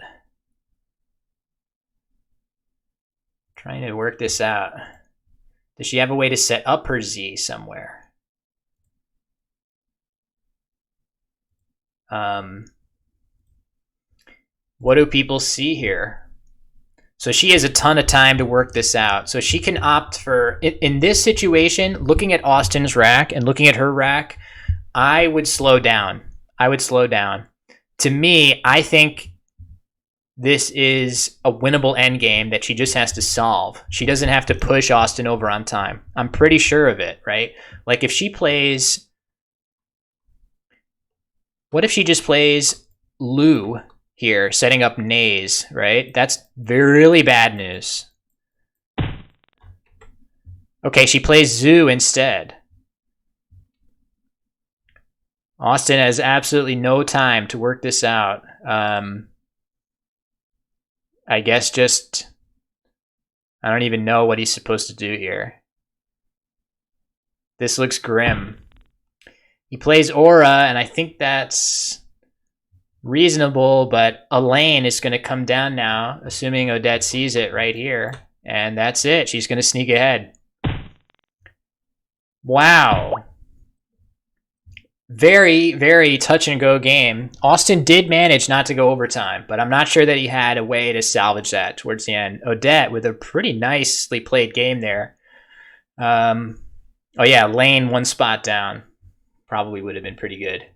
Trying to work this out. Does she have a way to set up her Z somewhere? What do people see here? So she has a ton of time to work this out. So she can opt for, in this situation, looking at Austin's rack and looking at her rack, I would slow down. to me, I think this is a winnable endgame that she just has to solve. She doesn't have to push Austin over on time. I'm pretty sure of it, right? Like if she plays, what if she just plays Lou here, setting up Nays, right? That's really bad news. Okay, she plays Zhu instead. Austin has absolutely no time to work this out. I guess just, I don't even know what he's supposed to do here. This looks grim. He plays Aura, and I think that's reasonable, but Elaine is going to come down now, assuming Odette sees it right here. And that's it. She's going to sneak ahead. Wow. Very, very touch and go game. Austin did manage not to go overtime, but I'm not sure that he had a way to salvage that towards the end. Odette with a pretty nicely played game there. Oh yeah, Lane one spot down. Probably would have been pretty good.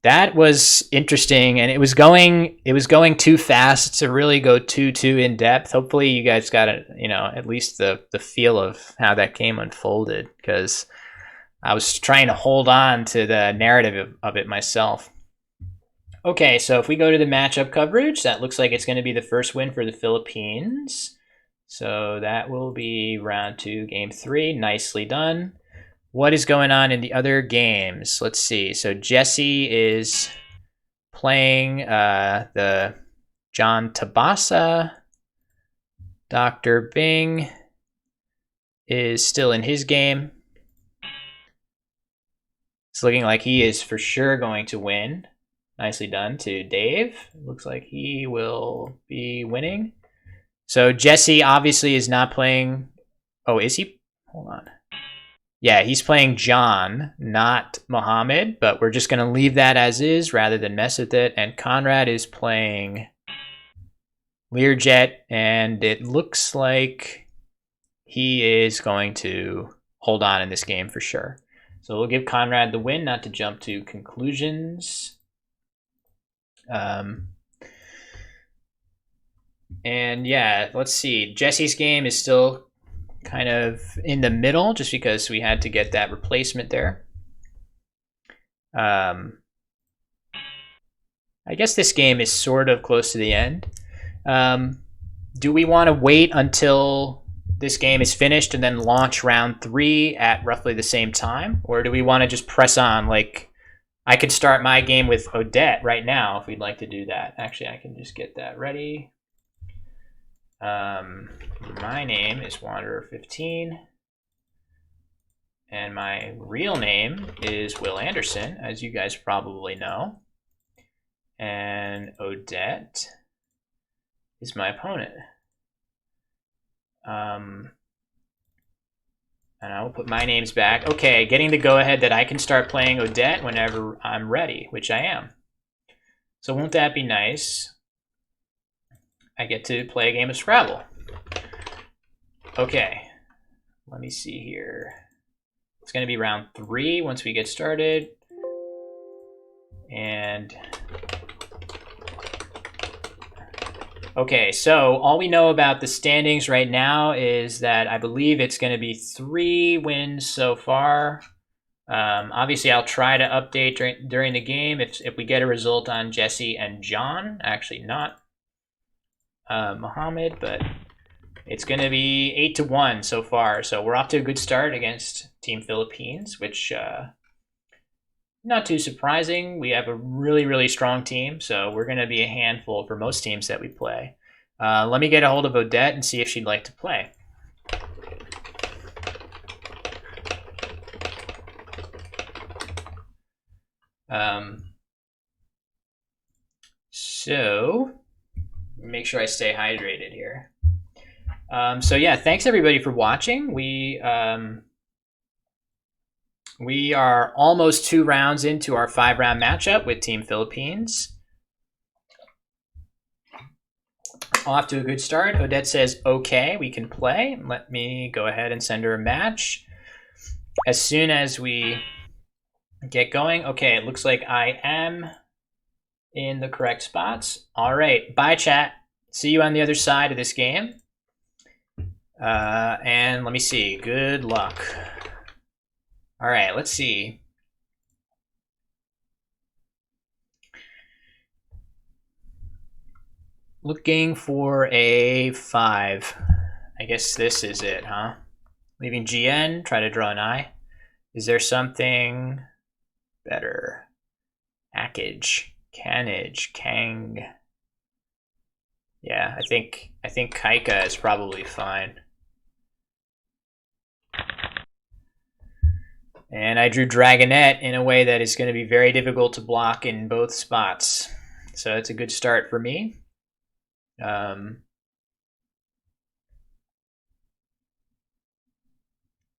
That was interesting, and it was going too fast to really go too in depth. Hopefully you guys got at least the feel of how that game unfolded, because I was trying to hold on to the narrative of it myself. Okay, so if we go to the matchup coverage, that looks like it's going to be the first win for the Philippines. So that will be round 2, game 3. Nicely done. What is going on in the other games? Let's see. So Jesse is playing the John Tabasa. Dr. Bing is still in his game. It's looking like he is for sure going to win. Nicely done to Dave. Looks like he will be winning. So Jesse obviously is not playing. Oh, is he? Hold on. Yeah, he's playing John, not Mohammed, but we're just going to leave that as is rather than mess with it. And Conrad is playing Learjet, and it looks like he is going to hold on in this game for sure. So we'll give Conrad the win, not to jump to conclusions. And yeah, let's see. Jesse's game is still kind of in the middle just because we had to get that replacement there. I guess this game is sort of close to the end. Do we want to wait until this game is finished and then launch round 3 at roughly the same time? Or do we want to just press on? Like, I could start my game with Odette right now if we'd like to do that. Actually, I can just get that ready. My name is Wanderer15. And my real name is Will Anderson, as you guys probably know. And Odette is my opponent. And I will put my names back. Okay, getting the go-ahead that I can start playing Odette whenever I'm ready, which I am. So won't that be nice? I get to play a game of Scrabble. Okay, let me see here. It's going to be round 3 once we get started. And okay, so all we know about the standings right now is that I believe it's going to be 3 wins so far. Obviously, I'll try to update during the game if we get a result on Jesse and John. Actually, not Mohammed, but it's going to be 8-1 so far. So we're off to a good start against Team Philippines, which not too surprising. We have a really, really strong team, so we're going to be a handful for most teams that we play. Let me get a hold of Odette and see if she'd like to play. So make sure I stay hydrated here. So yeah, thanks everybody for watching. We are almost 2 rounds into our 5-round matchup with Team Philippines. Off to a good start. Odette says, okay, we can play. Let me go ahead and send her a match. As soon as we get going, okay, it looks like I am in the correct spots. All right, bye chat. See you on the other side of this game. And let me see. Good luck. All right, let's see. Looking for a 5. I guess this is it, huh? Leaving GN, try to draw an eye. Is there something better? Package, Canage, Kang. Yeah, I think Kaika is probably fine. And I drew Dragonette in a way that is going to be very difficult to block in both spots. So it's a good start for me.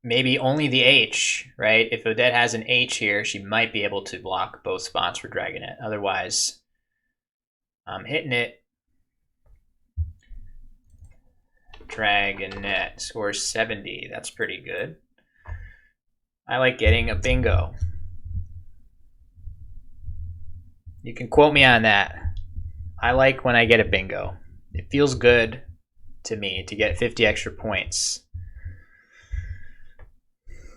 Maybe only the H, right? If Odette has an H here, she might be able to block both spots for Dragonette. Otherwise, I'm hitting it. Dragonette scores 70. That's pretty good. I like getting a bingo. You can quote me on that. I like when I get a bingo. It feels good to me to get 50 extra points.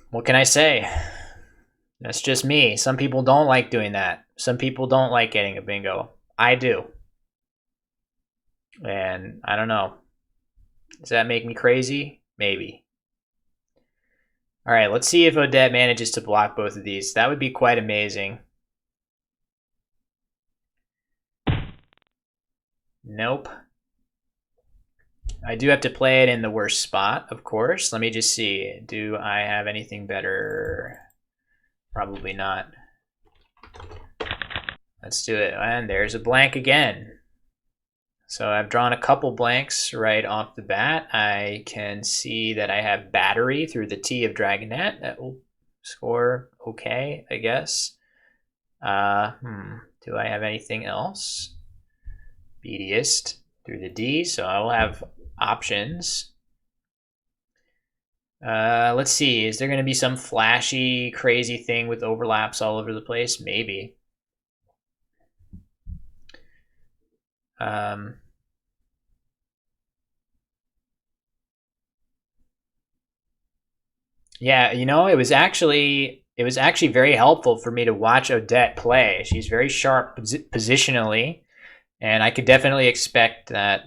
What can I say? That's just me. Some people don't like doing that. Some people don't like getting a bingo. I do. And I don't know. Does that make me crazy? Maybe. All right, let's see if Odette manages to block both of these. That would be quite amazing. Nope. I do have to play it in the worst spot, of course. Let me just see. Do I have anything better? Probably not. Let's do it. And there's a blank again. So I've drawn a couple blanks right off the bat. I can see that I have battery through the T of Dragonette. That will score okay, I guess. Do I have anything else? Beatiest through the D, so I will have options. Let's see. Is there going to be some flashy, crazy thing with overlaps all over the place? Maybe. Yeah, you know, it was actually very helpful for me to watch Odette play. She's very sharp positionally, and I could definitely expect that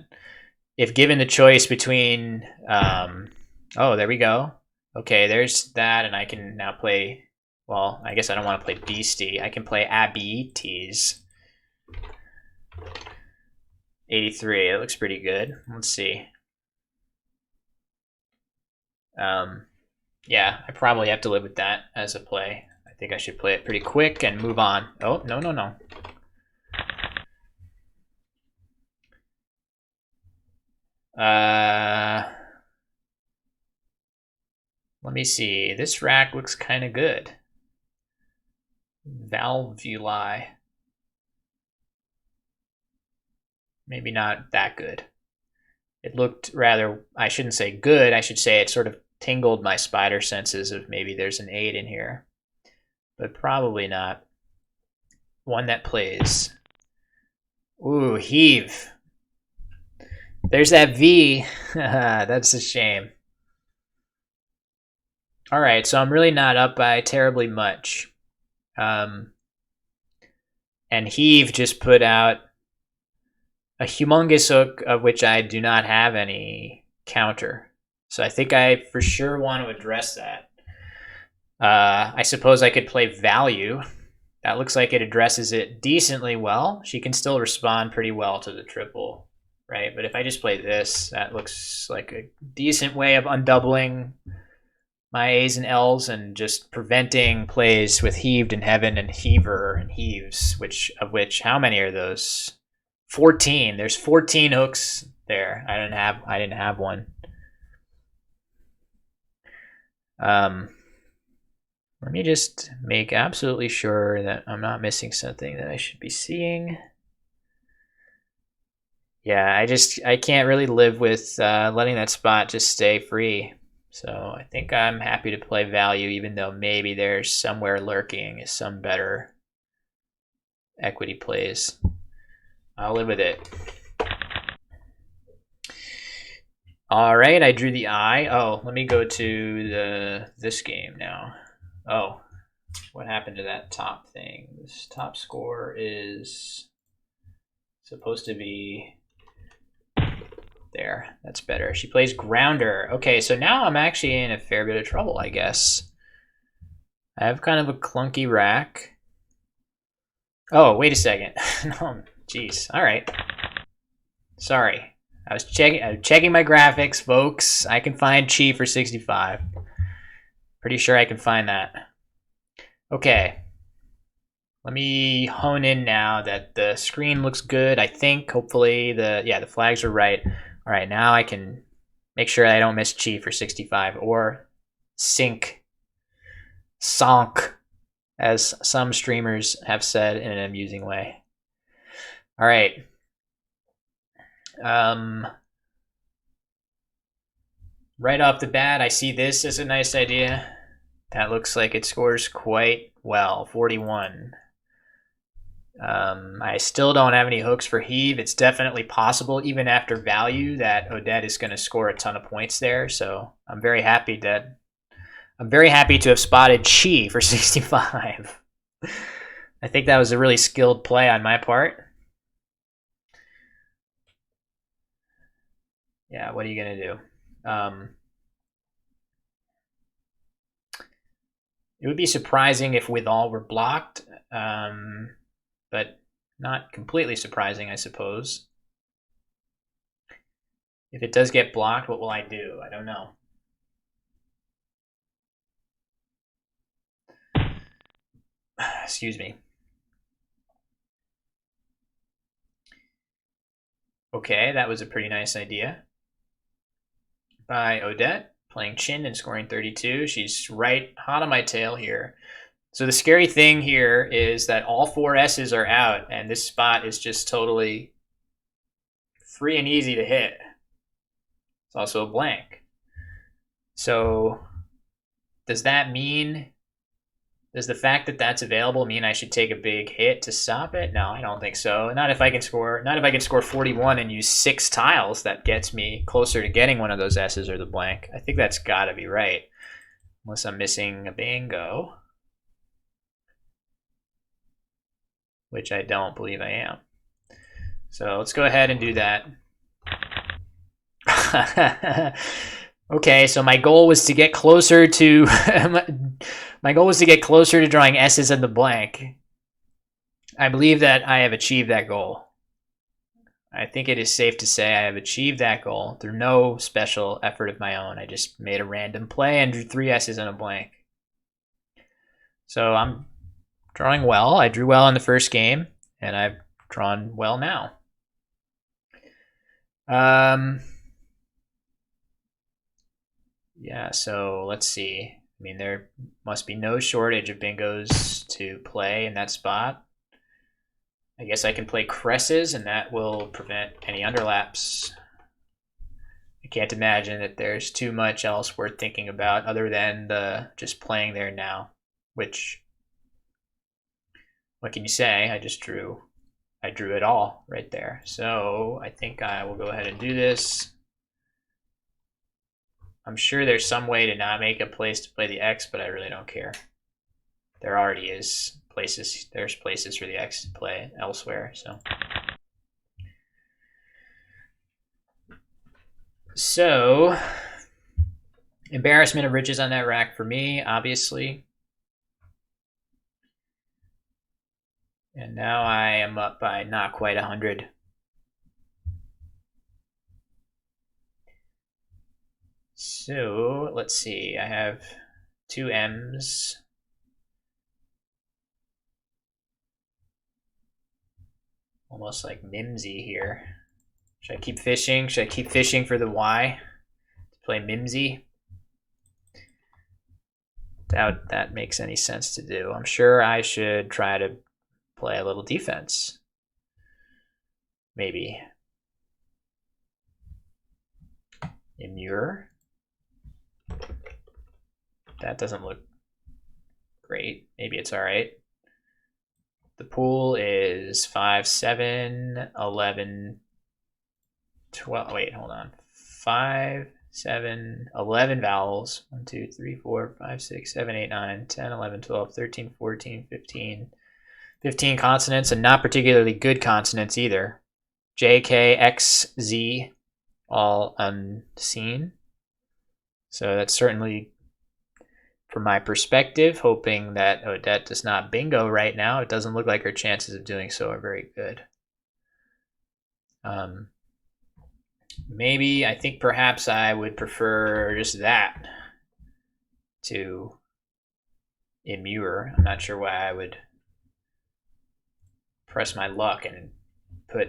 if given the choice between, oh, there we go. Okay, there's that, and I can now play. Well, I guess I don't want to play Beastie. I can play Abites. 83. It looks pretty good. Let's see. Yeah, I probably have to live with that as a play. I think I should play it pretty quick and move on. Oh, no, no, no. Let me see. This rack looks kind of good. Valvuli. Maybe not that good. It looked rather, I shouldn't say good, I should say it sort of tingled my spider senses of maybe there's an 8 in here. But probably not. One that plays. Ooh, heave. There's that V. That's a shame. All right, so I'm really not up by terribly much. And Heave just put out a humongous hook of which I do not have any counter. So I think I for sure want to address that. I suppose I could play Value. That looks like it addresses it decently well. She can still respond pretty well to the triple, right? But if I just play this, that looks like a decent way of undoubling my A's and L's and just preventing plays with Heaved in Heaven and Heaver and Heaves, of which how many are those? 14. There's 14 hooks there. I didn't have one. Let me just make absolutely sure that I'm not missing something that I should be seeing. Yeah, I can't really live with letting that spot just stay free. So I think I'm happy to play Value, even though maybe there's somewhere lurking some better equity plays. I'll live with it. All right, I drew the eye. Oh, let me go to this game now. Oh, what happened to that top thing? This top score is supposed to be there. That's better. She plays grounder. Okay, so now I'm actually in a fair bit of trouble, I guess. I have kind of a clunky rack. Oh, wait a second. No, jeez. All right. Sorry. I was checking my graphics, folks. I can find Chi for 65. Pretty sure I can find that. Okay. Let me hone in now that the screen looks good. I think hopefully the flags are right. All right, now I can make sure I don't miss Chi for 65 or sonk, as some streamers have said in an amusing way. All right. Right off the bat, I see this as a nice idea. That looks like it scores quite well, 41. I still don't have any hooks for heave. It's definitely possible, even after value, that Odette is going to score a ton of points there. So I'm very happy to have spotted Chi for 65. I think that was a really skilled play on my part. Yeah, what are you going to do? It would be surprising if Withal were blocked, but not completely surprising, I suppose. If it does get blocked, what will I do? I don't know. Excuse me. Okay, that was a pretty nice idea by Odette, playing Chin and scoring 32. She's right hot on my tail here. So the scary thing here is that all 4 S's are out, and this spot is just totally free and easy to hit. It's also a blank. So does that mean, does the fact that that's available mean I should take a big hit to stop it? No, I don't think so. Not if I can score 41 and use 6 tiles. That gets me closer to getting one of those S's or the blank. I think that's got to be right. Unless I'm missing a bingo. Which I don't believe I am. So let's go ahead and do that. Okay, so my goal was to get closer to my goal was to get closer to drawing S's in the blank. I believe that I have achieved that goal. I think it is safe to say I have achieved that goal through no special effort of my own. I just made a random play and drew 3 S's in a blank. So I'm drawing well. I drew well in the first game, and I've drawn well now. Yeah, so let's see. I mean, there must be no shortage of bingos to play in that spot. I guess I can play cresses, and that will prevent any underlaps. I can't imagine that there's too much else worth thinking about other than just playing there now, which, what can you say? I drew it all right there. So I think I will go ahead and do this. I'm sure there's some way to not make a place to play the X, but I really don't care. There already is places. There's places for the X to play elsewhere. So embarrassment of riches on that rack for me, obviously. And now I am up by not quite 100. So let's see. I have 2 M's. Almost like Mimsy here. Should I keep fishing? Should I keep fishing for the Y to play Mimsy? Doubt that makes any sense to do. I'm sure I should try to play a little defense. Maybe. Immure. That doesn't look great. Maybe it's all right. The pool is 5, 7, 11, 12. Wait, hold on. 5, 7, 11 vowels. 1, 2, 3, 4, 5, 6, 7, 8, 9, 10, 11, 12, 13, 14, 15. 15 consonants, and not particularly good consonants either. J, K, X, Z, all unseen. So that's certainly, from my perspective, hoping that Odette does not bingo right now. It doesn't look like her chances of doing so are very good. Maybe, I think perhaps I would prefer just that to immure. I'm not sure why I would press my luck and put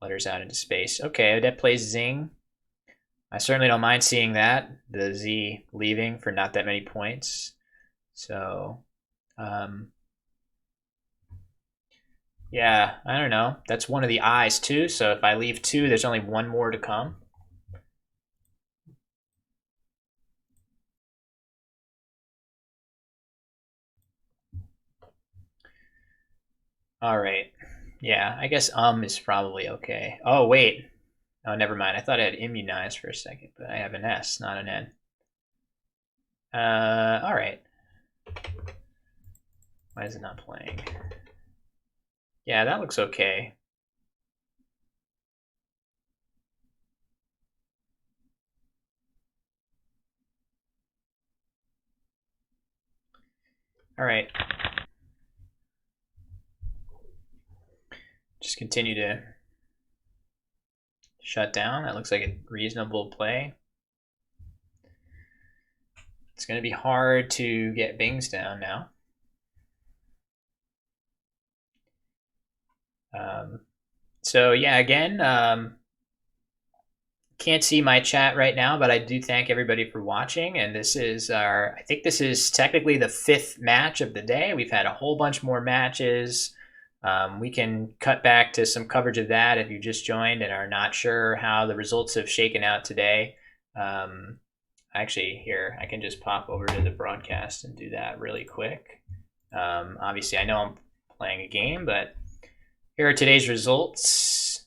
letters out into space. Okay, Odette plays Zing. I certainly don't mind seeing that, the Z leaving for not that many points. So, yeah, I don't know. That's one of the I's too, so if I leave 2, there's only 1 more to come. All right. Yeah, I guess is probably okay. Oh, wait. Oh, never mind. I thought I had immunized for a second, but I have an S, not an N. All right. Why is it not playing? Yeah, that looks okay. All right. Just continue to shut down. That looks like a reasonable play. It's going to be hard to get Bings down now. So yeah, again, can't see my chat right now, but I do thank everybody for watching. And this is I think this is technically the 5th match of the day. We've had a whole bunch more matches. We can cut back to some coverage of that if you just joined and are not sure how the results have shaken out today. Actually, here, I can just pop over to the broadcast and do that really quick. Obviously, I know I'm playing a game, but here are today's results.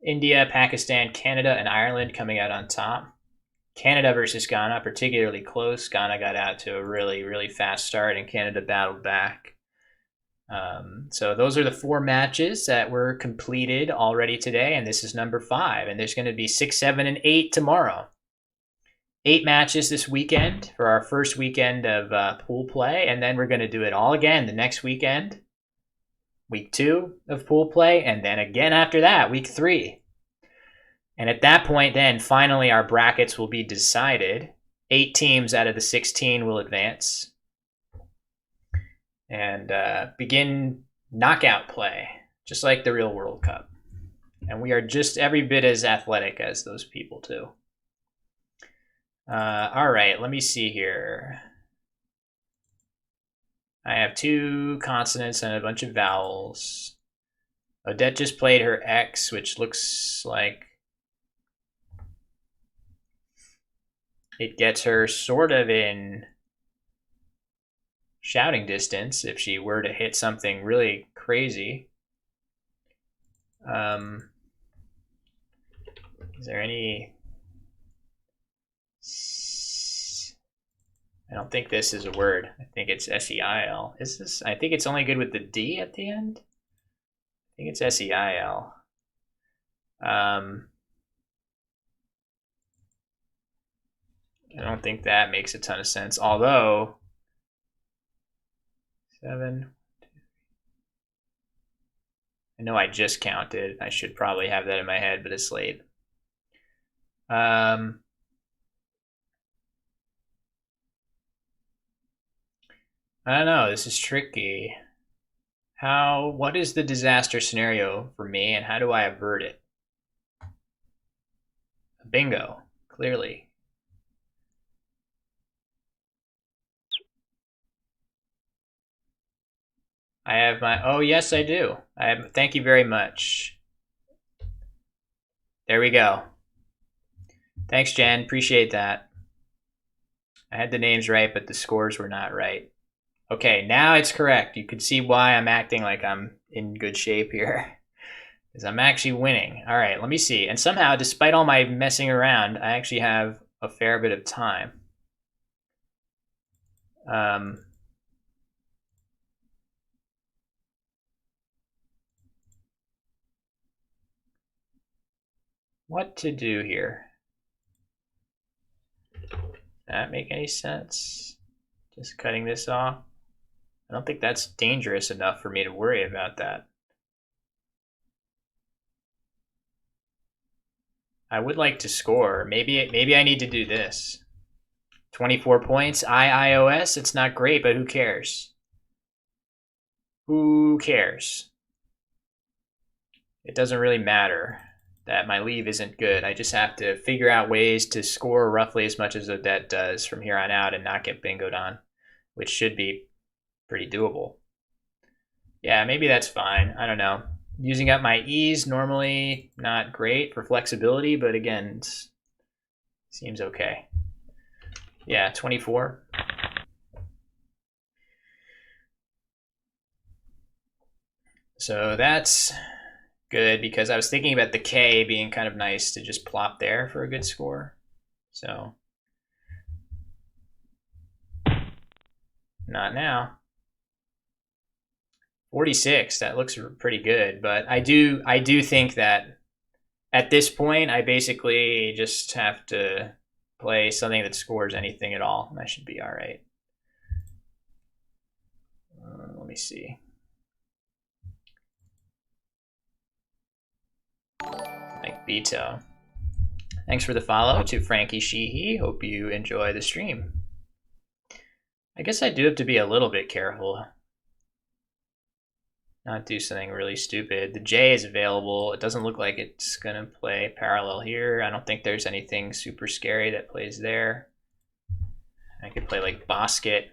India, Pakistan, Canada, and Ireland coming out on top. Canada versus Ghana, particularly close. Ghana got out to a really, really fast start, and Canada battled back. So those are the 4 matches that were completed already today, and this is number 5. And there's going to be 6, 7, and 8 tomorrow. 8 matches this weekend for our first weekend of pool play, and then we're going to do it all again the next weekend. Week 2 of pool play, and then again after that, week 3. And at that point, then, finally, our brackets will be decided. 8 teams out of the 16 will advance. And begin knockout play, just like the real World Cup. And we are just every bit as athletic as those people, too. All right, let me see here. I have 2 consonants and a bunch of vowels. Odette just played her X, which looks like it gets her sort of in shouting distance if she were to hit something really crazy. Is there any... I don't think this is a word. I think it's S-E-I-L. Is this? I think it's only good with the D at the end. I think it's S-E-I-L. I don't think that makes a ton of sense. Although, 7. I know I just counted. I should probably have that in my head, but it's late. I don't know. This is tricky. What is the disaster scenario for me, and how do I avert it? Bingo, clearly. I have my, oh yes, I do. Thank you very much. There we go. Thanks, Jen. Appreciate that. I had the names right, but the scores were not right. Okay, now it's correct. You can see why I'm acting like I'm in good shape here. Because I'm actually winning. All right, let me see. And somehow, despite all my messing around, I actually have a fair bit of time. What to do here? Does that make any sense? Just cutting this off? I don't think that's dangerous enough for me to worry about that. I would like to score. Maybe I need to do this. 24 points. iOS. It's not great, but who cares? Who cares? It doesn't really matter that my leave isn't good. I just have to figure out ways to score roughly as much as Odette does from here on out and not get bingoed on, which should be pretty doable. Yeah, maybe that's fine. I don't know. Using up my E's normally not great for flexibility, but again, it seems okay. Yeah, 24. So that's good because I was thinking about the K being kind of nice to just plop there for a good score. So not now. 46, that looks pretty good, but I do think that at this point I basically just have to play something that scores anything at all, and I should be all right. Let me see. Like Beto. Thanks for the follow to Frankie Sheehy. Hope you enjoy the stream. I guess I do have to be a little bit careful. Not do something really stupid. The J is available. It doesn't look like it's going to play parallel here. I don't think there's anything super scary that plays there. I could play like Bosket.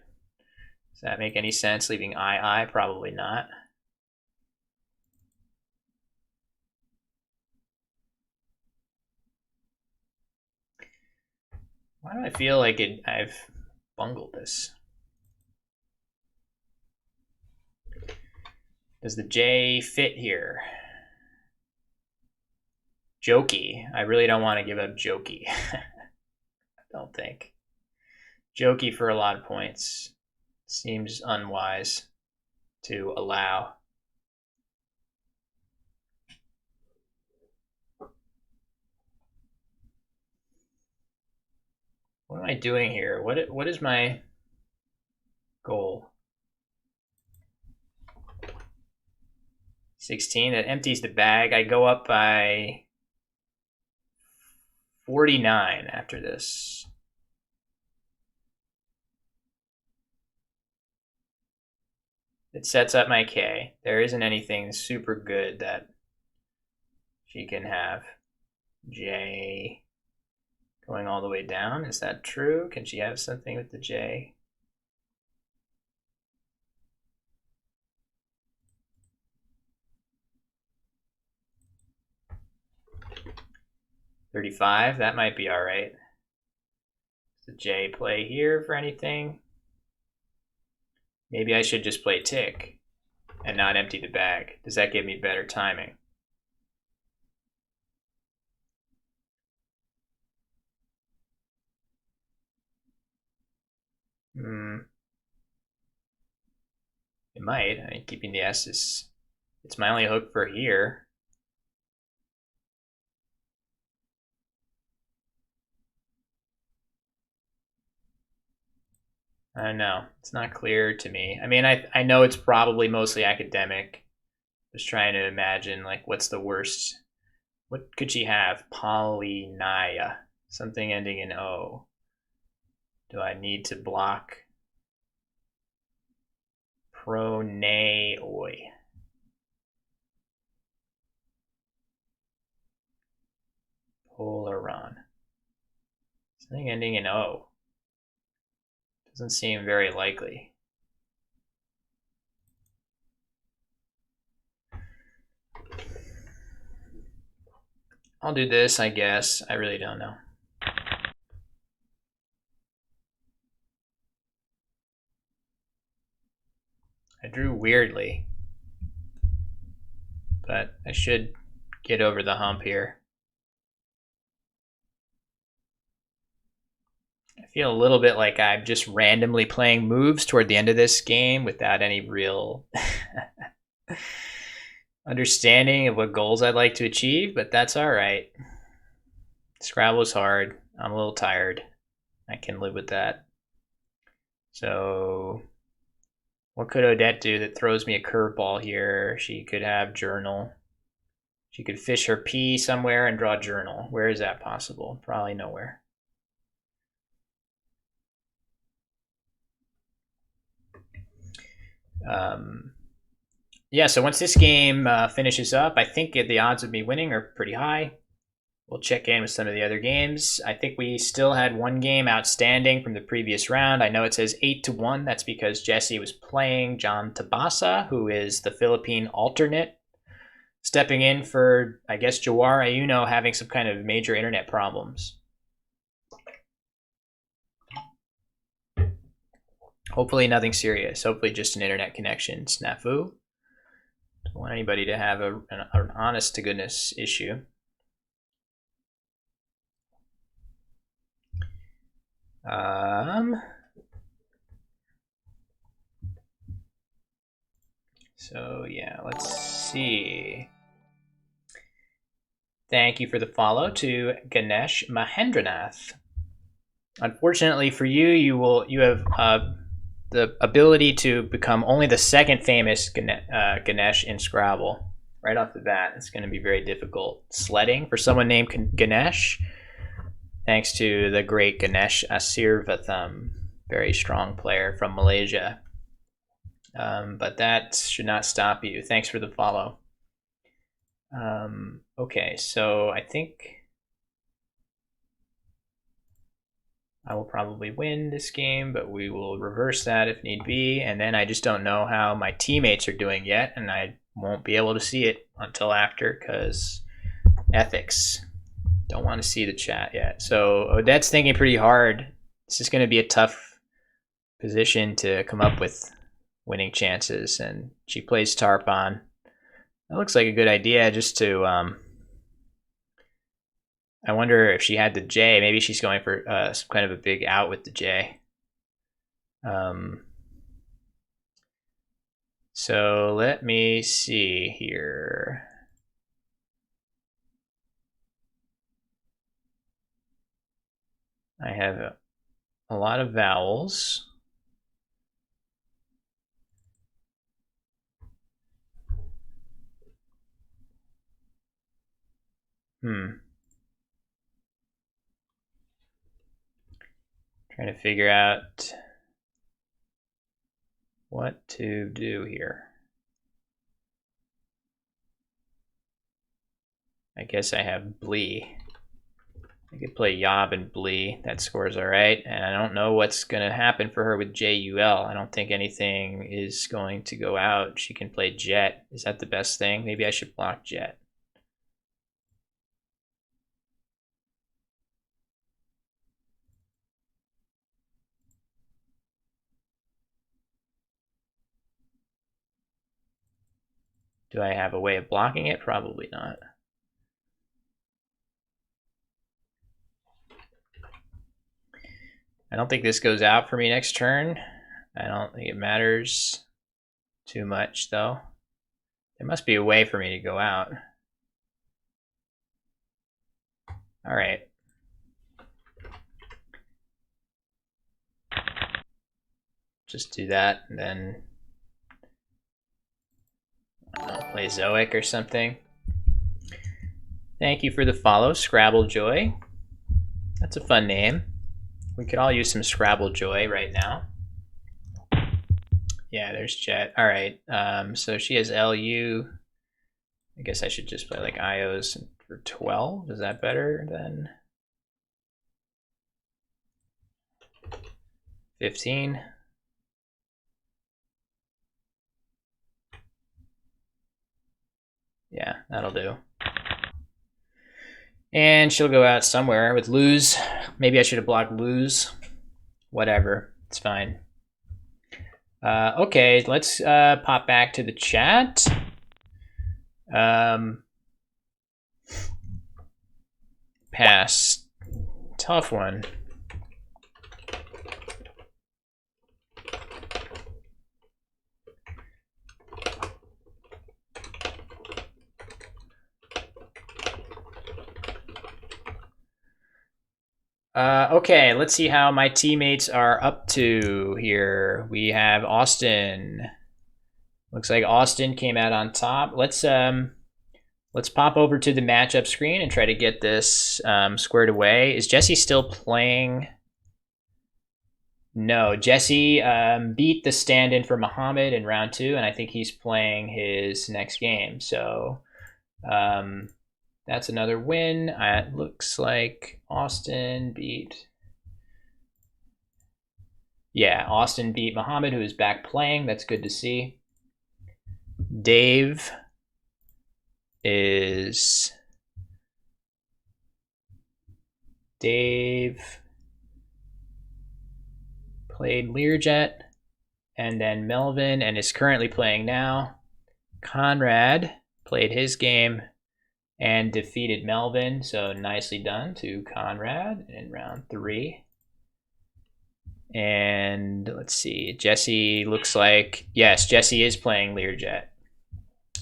Does that make any sense? Leaving II? Probably not. Why do I feel like I've bungled this? Does the J fit here? Jokey. I really don't want to give up Jokey. I don't think. Jokey for a lot of points seems unwise to allow. What am I doing here? What is my goal? 16, that empties the bag. I go up by 49 after this. It sets up my K. There isn't anything super good that she can have. J going all the way down. Is that true? Can she have something with the J? $35, that might be all right. Does the J play here for anything? Maybe I should just play tick and not empty the bag. Does that give me better timing? It might. I mean, keeping the S is, it's my only hook for here. I don't know. It's not clear to me. I mean, I know it's probably mostly academic. Just trying to imagine, like, what's the worst? What could she have? Polynia. Something ending in O. Do I need to block? Proneoi. Polaron. Something ending in O. Doesn't seem very likely. I'll do this, I guess. I really don't know. drew weirdly. But I should get over the hump here. I feel a little bit like I'm just randomly playing moves toward the end of this game without any real understanding of what goals I'd like to achieve, but that's all right. Scrabble is hard. I'm a little tired. I can live with that. So what could Odette do that throws me a curveball here? She could have journal. She could fish her pea somewhere and draw journal. Where is that possible? Probably nowhere. Yeah, so once this game finishes up, I think the odds of me winning are pretty high. We'll check in with some of the other games. I think we still had one game outstanding from the previous round. I know it says 8-1. That's because Jesse was playing John Tabasa, who is the Philippine alternate, stepping in for, I guess, Jawar Ayuno having some kind of major internet problems. Hopefully nothing serious. Hopefully just an internet connection snafu. Don't want anybody to have an honest to goodness issue. So yeah, let's see. Thank you for the follow to Ganesh Mahendranath. Unfortunately for you, you have the ability to become only the second famous Ganesh in Scrabble. Right off the bat, it's going to be very difficult sledding for someone named Ganesh. Thanks to the great Ganesh Asirvatham, very strong player from Malaysia. But that should not stop you. Thanks for the follow. Okay, so I think I will probably win this game, but we will reverse that if need be. And then I just don't know how my teammates are doing yet, and I won't be able to see it until after because ethics. Don't want to see the chat yet. So Odette's thinking pretty hard. This is going to be a tough position to come up with winning chances, and she plays Tarpon. That looks like a good idea just to I wonder if she had the J. Maybe she's going for some kind of a big out with the J. So let me see here. I have a lot of vowels. Trying to figure out what to do here. I guess I have Blee. I could play Yob and Blee. That scores all right. And I don't know what's going to happen for her with JUL. I don't think anything is going to go out. She can play Jet. Is that the best thing? Maybe I should block Jet. Do I have a way of blocking it? Probably not. I don't think this goes out for me next turn. I don't think it matters too much, though. There must be a way for me to go out. All right. Just do that, and then play Zoic or something. Thank you for the follow, Scrabble Joy. That's a fun name. We could all use some Scrabble Joy right now. Yeah, there's Jet. All right. So she has LU. I guess I should just play like IOs for 12. Is that better than 15? Yeah, that'll do. And she'll go out somewhere with lose. Maybe I should have blocked lose. Whatever. It's fine. Okay, let's pop back to the chat. Pass. Tough one. Okay, let's see how my teammates are up to here. We have Austin. Looks like Austin came out on top. Let's pop over to the matchup screen and try to get this squared away. Is Jesse still playing? No, Jesse beat the stand-in for Muhammad in round 2, and I think he's playing his next game. So that's another win. It looks like Austin beat... Yeah, Austin beat Muhammad, who is back playing. That's good to see. Dave played Learjet, and then Melvin, and is currently playing now. Conrad played his game and defeated Melvin, so nicely done to Conrad in round 3. And let's see, Jesse looks like, yes, Jesse is playing Learjet.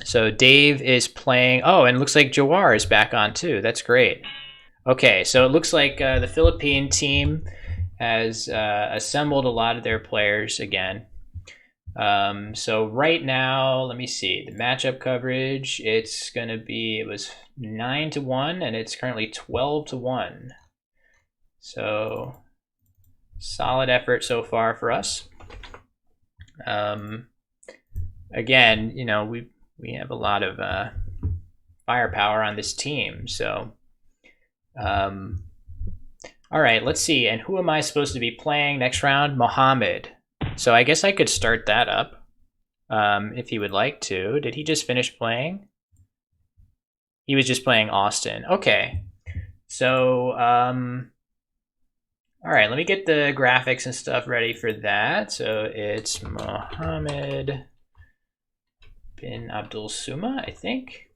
So Dave is playing, oh, and looks like Jawar is back on too. That's great. Okay, so it looks like the Philippine team has assembled a lot of their players again. So right now, let me see, the matchup coverage, it's going to be, it was 9-1, and it's currently 12-1. So solid effort so far for us. Again, you know, we have a lot of firepower on this team. So, all right, let's see. And who am I supposed to be playing next round? Mohammed. So I guess I could start that up if he would like to. Did he just finish playing? He was just playing Austin. Okay. So, all right, let me get the graphics and stuff ready for that. So it's Mohammed bin Abdul Suma, I think.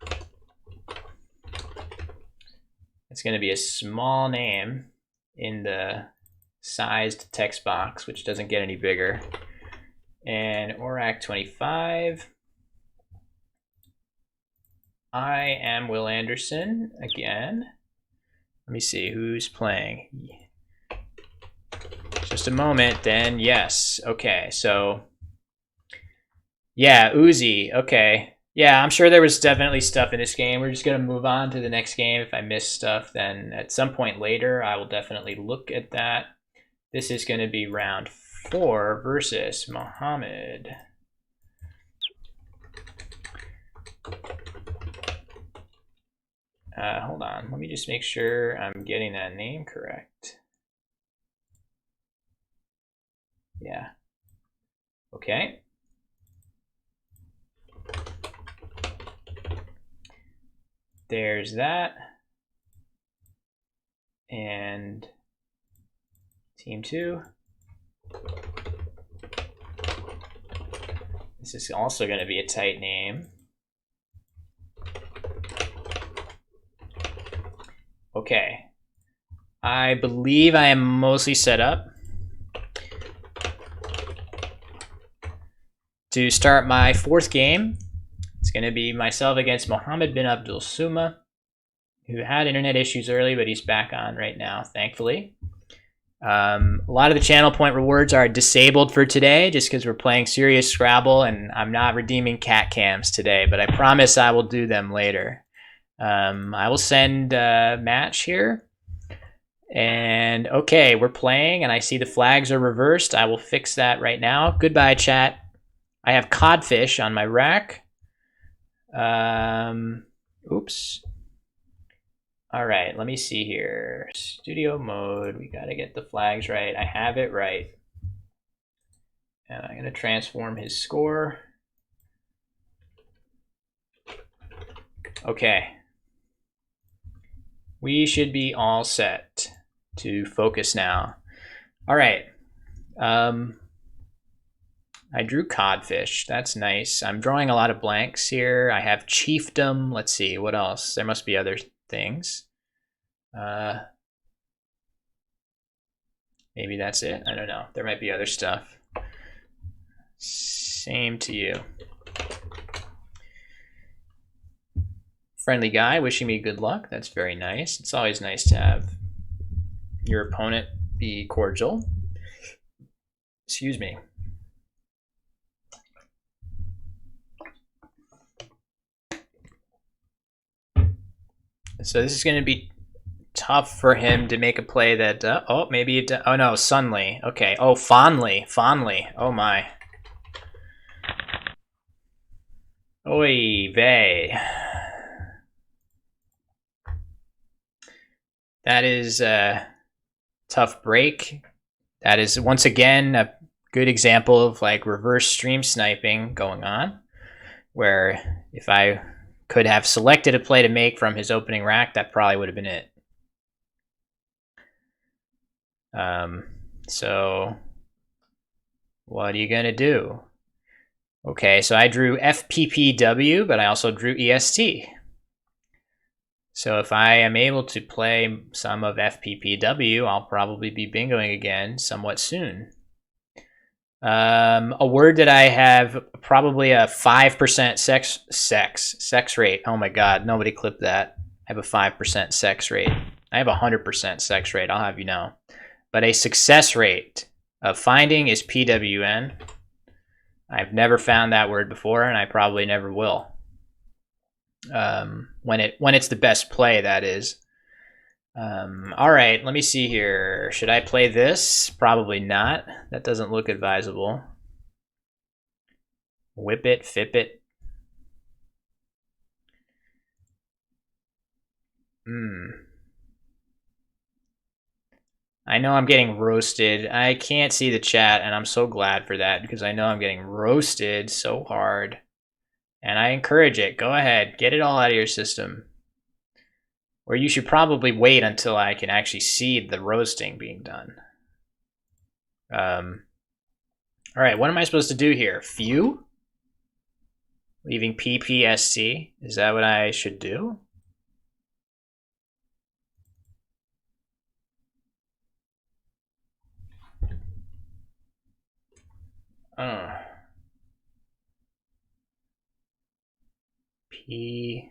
It's going to be a small name in the sized text box, which doesn't get any bigger. And ORAC 25. I am Will Anderson again. Let me see who's playing. Just a moment, then yes. Okay, so yeah, Uzi. Okay. Yeah, I'm sure there was definitely stuff in this game. We're just going to move on to the next game. If I miss stuff, then at some point later, I will definitely look at that. This is going to be round 4 versus Mohammed. Hold on. Let me just make sure I'm getting that name correct. Yeah. Okay. There's that. And team 2. This is also going to be a tight name. Okay. I believe I am mostly set up to start my 4th game. It's going to be myself against Mohammed bin Abdul Suma, who had internet issues early, but he's back on right now, thankfully. A lot of the channel point rewards are disabled for today just because we're playing serious Scrabble, and I'm not redeeming cat cams today, but I promise I will do them later. I will send a match here. And okay, we're playing, and I see the flags are reversed. I will fix that right now. Goodbye, chat. I have codfish on my rack. Oops. All right, let me see here. Studio mode, we gotta get the flags right. I have it right. And I'm gonna transform his score. Okay. We should be all set to focus now. All right. I I drew codfish. That's nice. I'm drawing a lot of blanks here. I have chiefdom. Let's see, what else? There must be other things. Maybe that's it. I don't know. There might be other stuff. Same to you. Friendly guy wishing me good luck. That's very nice. It's always nice to have your opponent be cordial. Excuse me. So this is going to be tough for him to make a play that, oh, maybe it, oh no, Sunley. Okay, oh, Fondly, oh my. Oy vey. That is a tough break. That is, once again, a good example of like reverse stream sniping going on, where if I could have selected a play to make from his opening rack, that probably would have been it. So what are you gonna do? Okay, so I drew FPPW, but I also drew EST. So if I am able to play some of FPPW, I'll probably be bingoing again somewhat soon. A word that I have probably a 5% sex rate. Oh my god, nobody clipped that. I have a 5% sex rate. I have a 100% sex rate, I'll have you know. But a success rate of finding is PWN. I've never found that word before, and I probably never will. When it's the best play, that is. All right, let me see here. Should I play this? Probably not. That doesn't look advisable. Whip it, fip it. I know I'm getting roasted. I can't see the chat, and I'm so glad for that, because I know I'm getting roasted so hard. And I encourage it. Go ahead. Get it all out of your system. Or you should probably wait until I can actually see the roasting being done. All right, what am I supposed to do here? Few? Leaving PPST? Is that what I should do? Oh. P...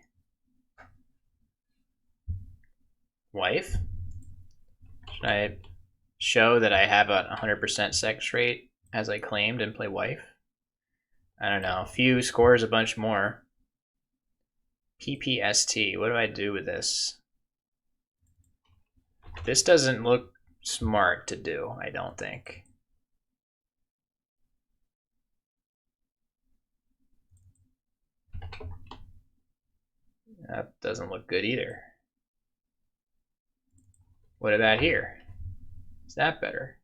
Wife? Should I show that I have a 100% sex rate as I claimed and play wife? I don't know. Few scores a bunch more. PPST. What do I do with this? This doesn't look smart to do, I don't think. That doesn't look good either. What about here? Is that better?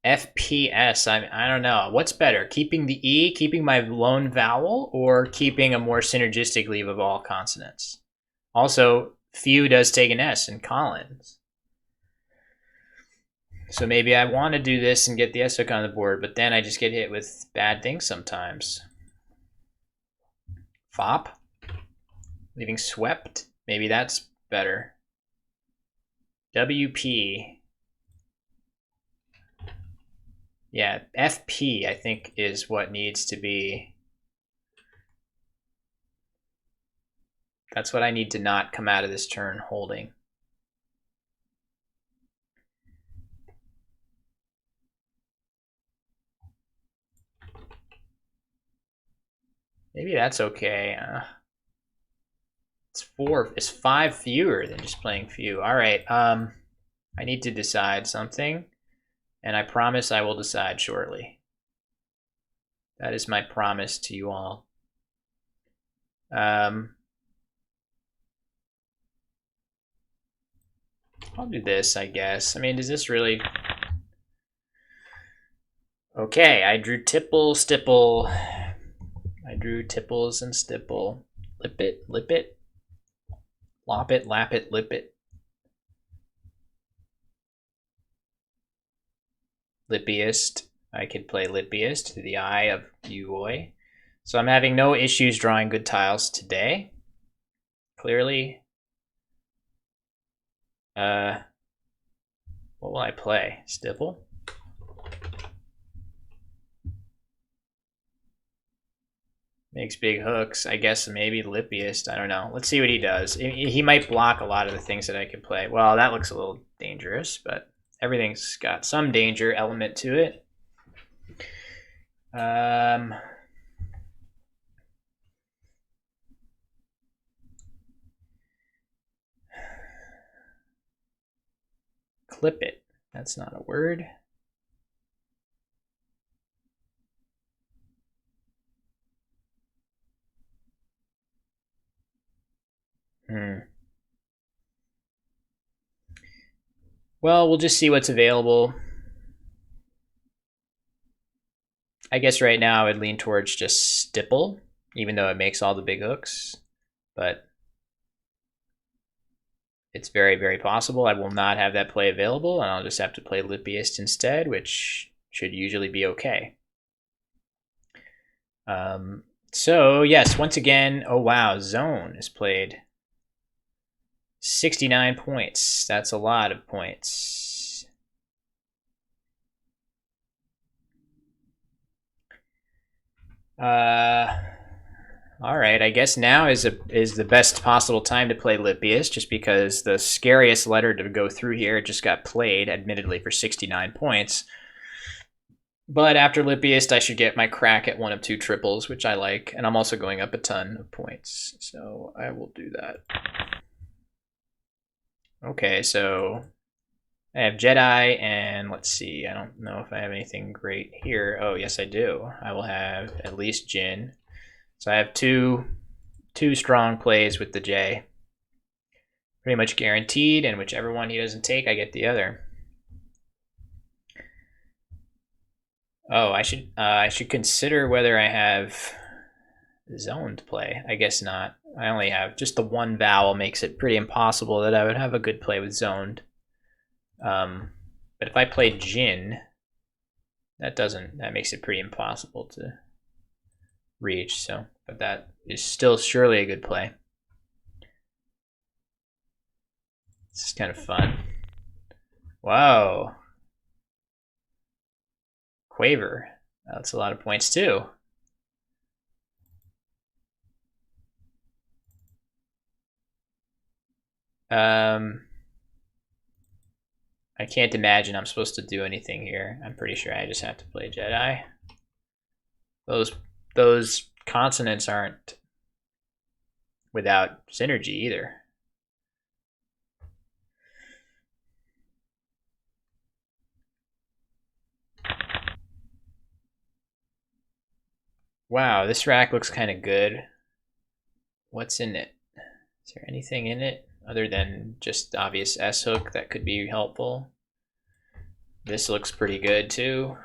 FPS, I don't know. What's better, keeping the E, keeping my lone vowel, or keeping a more synergistic leave of all consonants? Also, few does take an S in Collins. So maybe I want to do this and get the S hook on the board, but then I just get hit with bad things sometimes. Fop? Leaving swept? Maybe that's better. WP. Yeah, FP, I think, is what needs to be. That's what I need to not come out of this turn holding. Maybe that's okay. It's 5 fewer than just playing few. All right, I need to decide something, and I promise I will decide shortly. That is my promise to you all. I'll do this, I guess. I mean, does this really... Okay, I drew tipple, stipple. I drew tipples and stipple. Lip it, lip it. Lop it, lap it, lip it. Lippiest. I could play Lippiest to the eye of Yuyoi. So I'm having no issues drawing good tiles today. Clearly. What will I play? Stipple? Makes big hooks. I guess maybe Lippiest. I don't know. Let's see what he does. He might block a lot of the things that I could play. Well, that looks a little dangerous, but everything's got some danger element to it. Clip it. That's not a word. Well, we'll just see what's available. I guess right now I would lean towards just Stipple, even though it makes all the big hooks. But it's very, very possible I will not have that play available, and I'll just have to play Lippiest instead, which should usually be okay. So, yes, once again, oh wow, Zone is played. 69 points. That's a lot of points. All right, I guess now is the best possible time to play Lippiest, just because the scariest letter to go through here just got played, admittedly for 69 points. But after Lippiest, I should get my crack at one of two triples, which I like, and I'm also going up a ton of points, so I will do that. Okay, so I have Jedi, and let's see, I don't know if I have anything great here. Oh, yes, I do. I will have at least Jin. So I have two strong plays with the J. Pretty much guaranteed, and whichever one he doesn't take, I get the other. Oh, I should consider whether I have zoned play. I guess not. I only have just the one vowel, makes it pretty impossible that I would have a good play with zoned. But if I play Jin, that makes it pretty impossible to reach. So, but that is still surely a good play. This is kind of fun. Wow. Quaver. That's a lot of points too. I can't imagine I'm supposed to do anything here. I'm pretty sure I just have to play Jedi. Those consonants aren't without synergy either. Wow, this rack looks kind of good. What's in it? Is there anything in it other than just the obvious S hook that could be helpful? This looks pretty good too.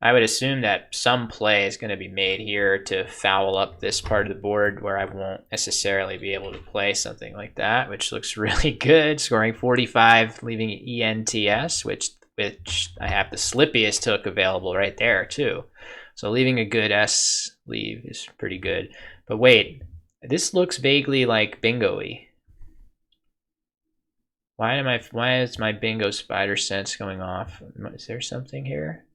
I would assume that some play is going to be made here to foul up this part of the board where I won't necessarily be able to play something like that, which looks really good. Scoring 45, leaving ENTS, which I have the slippiest hook available right there too. So leaving a good S leave is pretty good. But wait, this looks vaguely like bingo-y. Why is my bingo spider sense going off? Is there something here?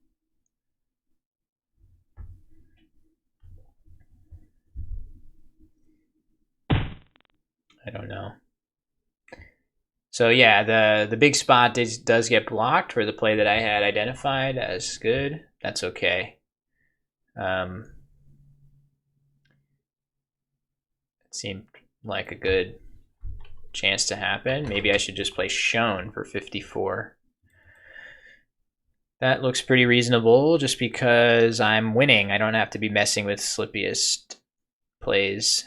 I don't know. So yeah, the big spot does get blocked for the play that I had identified as good. That's okay. It seemed like a good chance to happen. Maybe I should just play Shown for 54. That looks pretty reasonable just because I'm winning. I don't have to be messing with slippiest plays.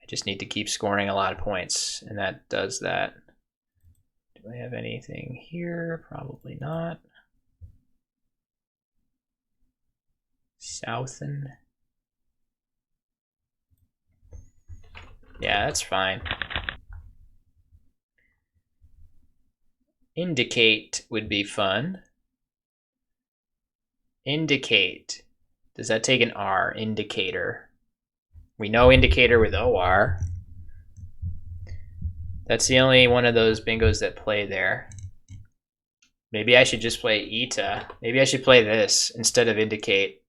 I just need to keep scoring a lot of points, and that does that. Do I have anything here? Probably not. Southen. Yeah, that's fine. Indicate would be fun. Indicate. Does that take an R? Indicator. We know indicator with OR. That's the only one of those bingos that play there. Maybe I should just play ETA. Maybe I should play this instead of indicate.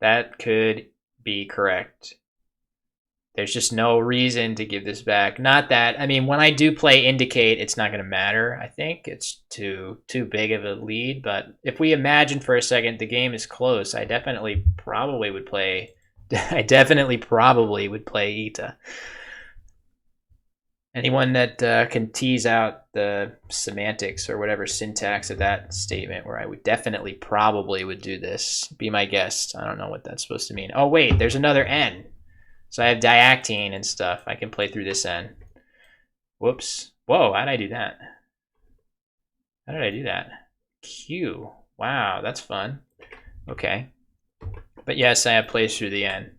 That could be correct. There's just no reason to give this back. Not that, I mean, when I do play indicate, it's not going to matter. I think it's too big of a lead. But if we imagine for a second the game is close, I definitely probably would play. I definitely probably would play ETA. Anyone that can tease out the semantics or whatever syntax of that statement where I would definitely probably would do this, be my guest. I don't know what that's supposed to mean. Oh, wait, there's another N. So I have diactine and stuff. I can play through this N. Whoops. Whoa, how did I do that? How did I do that? Q. Wow, that's fun. Okay. But yes, I have plays through the N.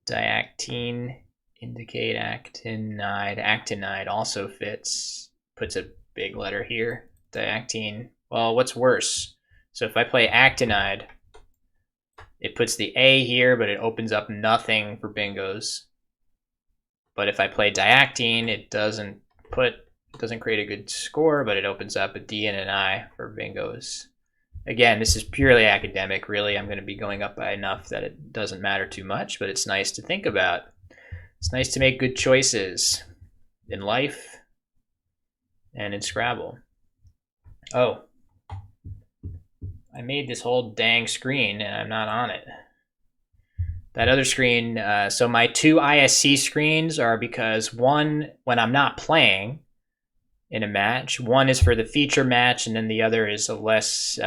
Diactine. Indicate actinide. Actinide also fits. Puts a big letter here. Diactine. Well, what's worse? So if I play actinide, it puts the A here, but it opens up nothing for bingos. But if I play diactine, it doesn't create a good score, but it opens up a D and an I for bingos. Again, this is purely academic, really. I'm going to be going up by enough that it doesn't matter too much, but it's nice to think about. It's nice to make good choices in life and in Scrabble. Oh, I made this whole dang screen and I'm not on it. That other screen, so my two ISC screens are because one, when I'm not playing in a match, one is for the feature match and then the other is a less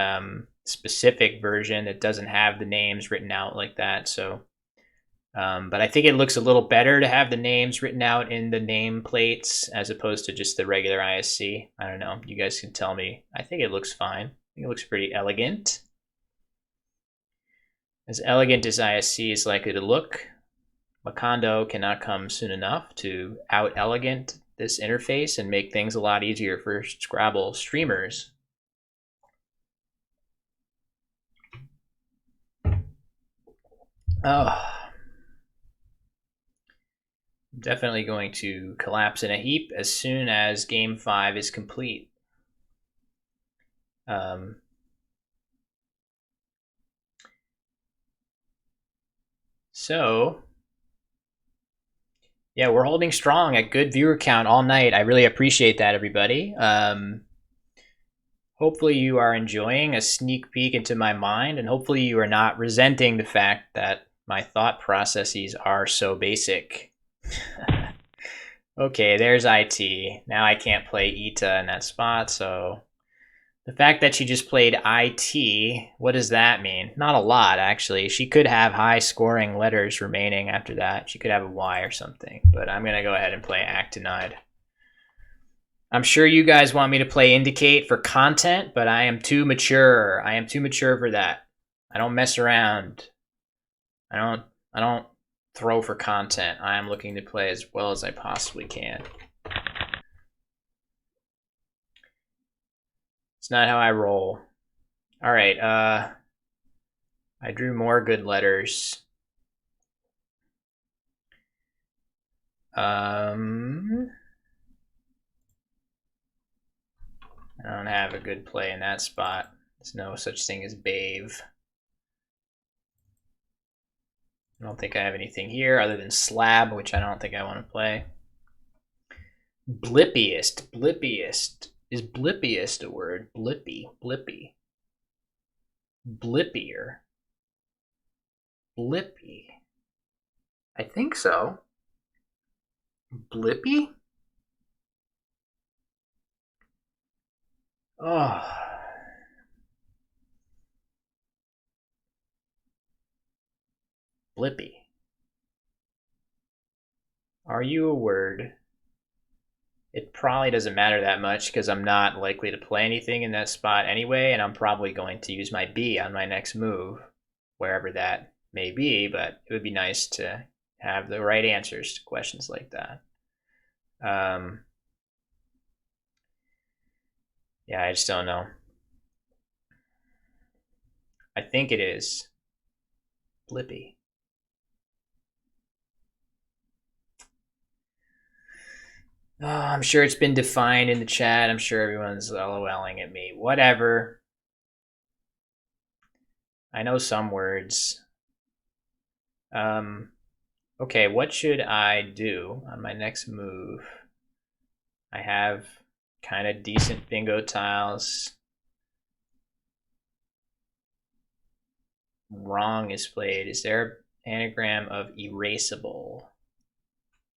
specific version that doesn't have the names written out like that. So, but I think it looks a little better to have the names written out in the name plates as opposed to just the regular ISC. I don't know. You guys can tell me. I think it looks fine. I think it looks pretty elegant. As elegant as ISC is likely to look, Macondo cannot come soon enough to out-elegant this interface and make things a lot easier for Scrabble streamers. Oh. I'm definitely going to collapse in a heap as soon as Game 5 is complete. So, yeah, we're holding strong at good viewer count all night. I really appreciate that, everybody. Hopefully you are enjoying a sneak peek into my mind, and hopefully you are not resenting the fact that my thought processes are so basic. Okay, there's IT. Now I can't play ETA in that spot, so the fact that she just played IT, what does that mean? Not a lot, actually. She could have high scoring letters remaining after that. She could have a Y or something, but I'm going to go ahead and play actinide. I'm sure you guys want me to play indicate for content, but I am too mature. I am too mature for that. I don't mess around. I don't throw for content. I am looking to play as well as I possibly can. It's not how I roll. All right, I drew more good letters. I don't have a good play in that spot. There's no such thing as Bave. I don't think I have anything here other than Slab, which I don't think I want to play. Blippiest. Blippiest. Is blippiest a word? Blippy. Blippy. Blippier. Blippy. I think so. Blippy? Oh. Blippy. Are you a word? It probably doesn't matter that much because I'm not likely to play anything in that spot anyway, and I'm probably going to use my B on my next move, wherever that may be, but it would be nice to have the right answers to questions like that. Yeah, I just don't know. I think it is Blippi. Oh, I'm sure it's been defined in the chat. I'm sure everyone's LOLing at me. Whatever. I know some words. Okay, what should I do on my next move? I have kind of decent bingo tiles. Wrong is played. Is there an anagram of erasable?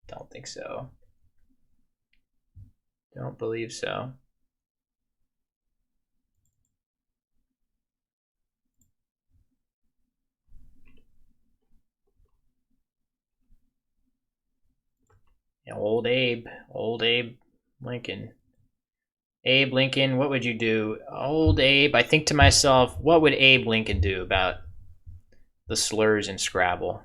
Don't think so. Don't believe so. Old Abe Lincoln. Abe Lincoln, what would you do? Old Abe, I think to myself, what would Abe Lincoln do about the slurs in Scrabble?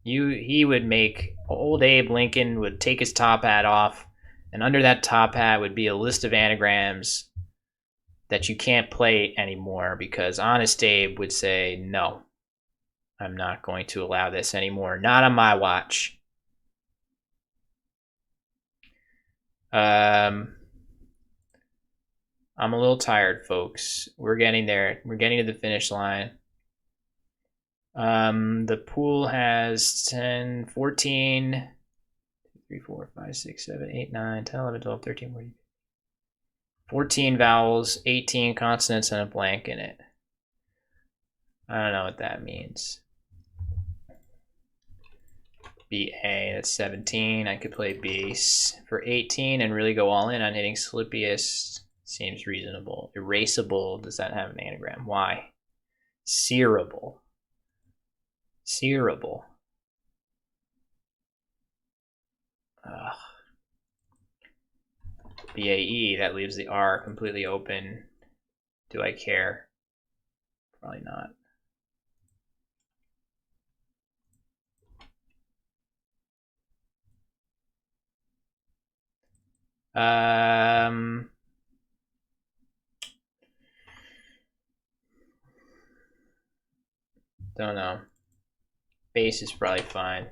He would make old Abe Lincoln would take his top hat off, and under that top hat would be a list of anagrams that you can't play anymore because Honest Abe would say, no, I'm not going to allow this anymore. Not on my watch. I'm a little tired, folks. We're getting there. We're getting to the finish line. The pool has 10, 14, 3, 4, 5, 6, 7, 8, 9, 10, 11, 12, 13, 14, 14 vowels, 18 consonants, and a blank in it. I don't know what that means. BA, that's 17. I could play bass for 18 and really go all in on hitting Slippiest. Seems reasonable. Erasable, does that have an anagram? Why? Searable. Searable. BAE, that leaves the R completely open. Do I care? Probably not. Don't know. Base is probably fine.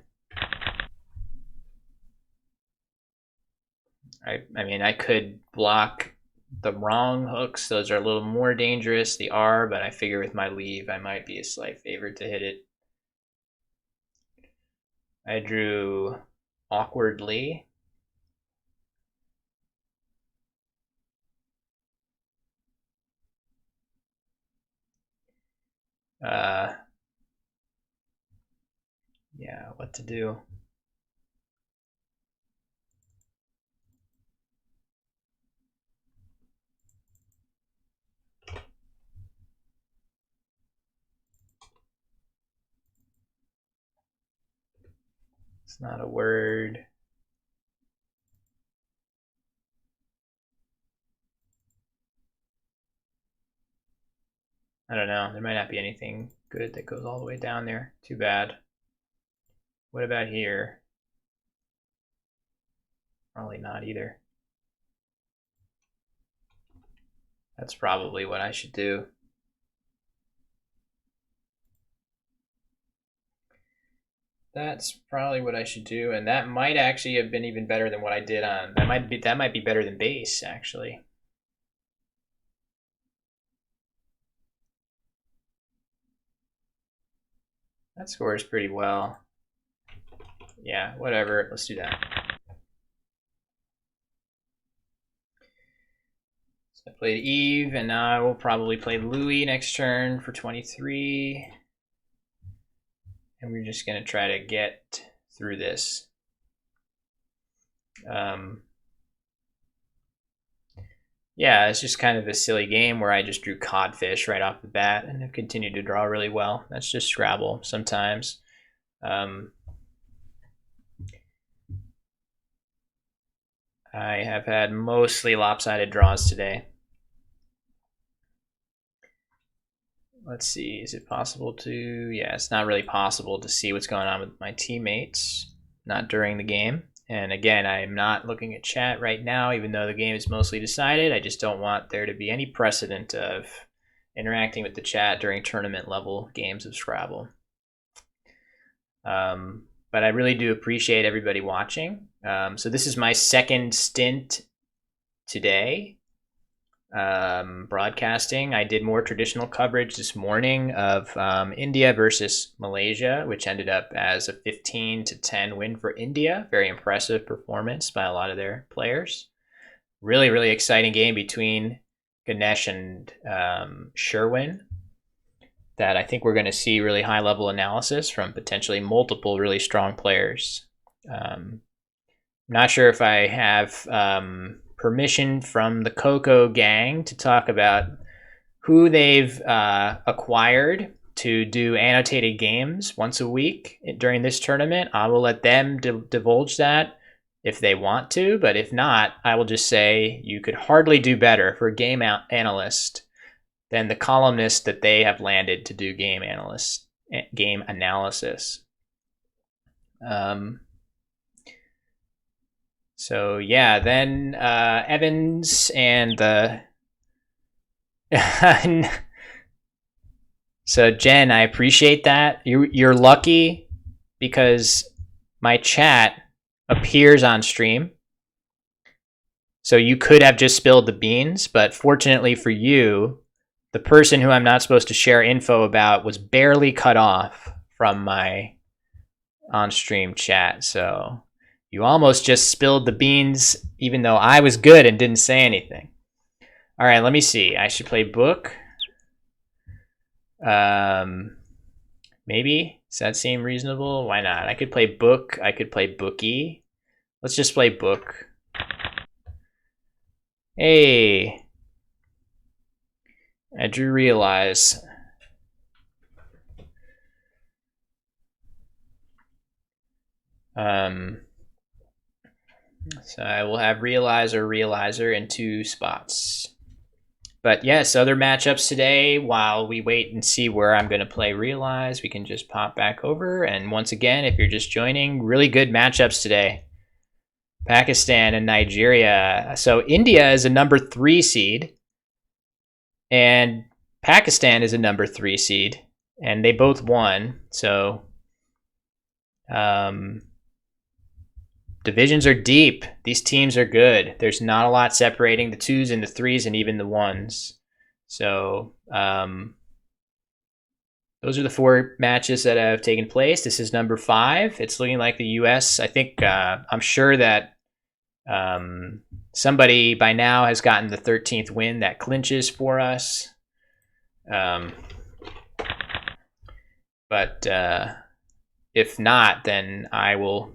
I mean, I could block the wrong hooks. Those are a little more dangerous, the R, but I figure with my leave, I might be a slight favorite to hit it. I drew awkwardly. Yeah, what to do? It's not a word. I don't know. There might not be anything good that goes all the way down there. Too bad. What about here? Probably not either. That's probably what I should do. That's probably what I should do, and that might actually have been even better than what I did on. That might be better than base actually. That scores pretty well. Yeah, whatever. Let's do that. So I played Eve, and now I will probably play Louis next turn for 23. And we're just going to try to get through this. Yeah, it's just kind of a silly game where I just drew Codfish right off the bat and have continued to draw really well. That's just Scrabble sometimes. I have had mostly lopsided draws today. Let's see, is it possible to... Yeah, it's not really possible to see what's going on with my teammates. Not during the game. And again, I'm not looking at chat right now, even though the game is mostly decided. I just don't want there to be any precedent of interacting with the chat during tournament level games of Scrabble. But I really do appreciate everybody watching. So this is my second stint today broadcasting. I did more traditional coverage this morning of India versus Malaysia, which ended up as a 15-10 win for India. Very impressive performance by a lot of their players. Really, really exciting game between Ganesh and Sherwin that I think we're going to see really high level analysis from potentially multiple really strong players. Not sure if I have permission from the Coco gang to talk about who they've acquired to do annotated games once a week during this tournament. I will let them divulge that if they want to, but if not, I will just say you could hardly do better for a game analyst than the columnist that they have landed to do game analysis. So yeah, then Evans and the so Jen, I appreciate that. You're lucky because my chat appears on stream. So you could have just spilled the beans, but fortunately for you, the person who I'm not supposed to share info about was barely cut off from my on-stream chat. So you almost just spilled the beans, even though I was good and didn't say anything. All right, let me see. I should play book. Maybe. Does that seem reasonable? Why not? I could play book. I could play bookie. Let's just play book. Hey. I drew realize. So I will have realize or realizer in 2 spots. But yes, other matchups today. While we wait and see where I'm going to play realize, we can just pop back over. And once again, if you're just joining, really good matchups today. Pakistan and Nigeria. So India is a number 3 seed. And Pakistan is a number 3 seed. And they both won. So divisions are deep. These teams are good. There's not a lot separating the 2s and the 3s and even the 1s. So those are the 4 matches that have taken place. This is number 5. It's looking like the U.S. I think I'm sure that somebody by now has gotten the 13th win that clinches for us. But if not, then I will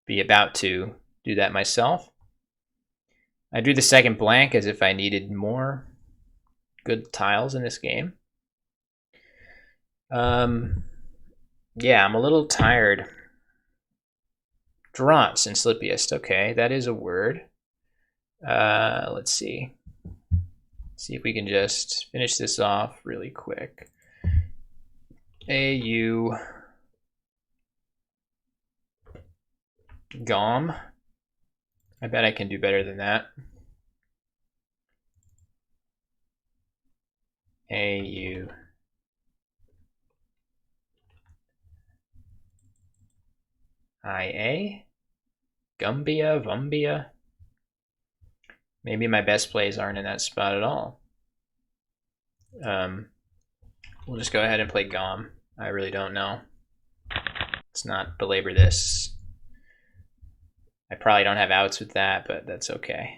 be about to do that myself. I drew the second blank as if I needed more good tiles in this game. Yeah, I'm a little tired. Drunts and slippiest. Okay, that is a word. Let's see. See if we can just finish this off really quick. AU GOM. I bet I can do better than that. AU IA Gumbia Vumbia. Maybe my best plays aren't in that spot at all. We'll just go ahead and play GOM. I really don't know. Let's not belabor this. I probably don't have outs with that, but that's okay.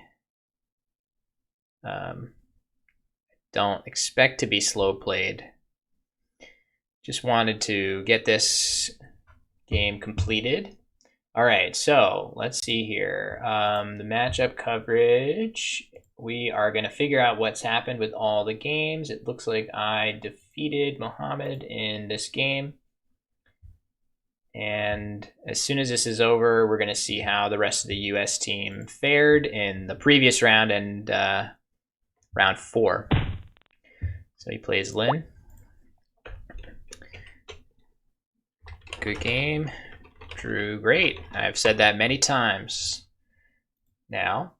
Don't expect to be slow played. Just wanted to get this game completed. All right, so let's see here. The matchup coverage. We are going to figure out what's happened with all the games. It looks like I defeated Mohammed in this game. And as soon as this is over, we're going to see how the rest of the U.S. team fared in the previous round and round 4. So he plays Lin. Good game. Drew, great. I've said that many times now.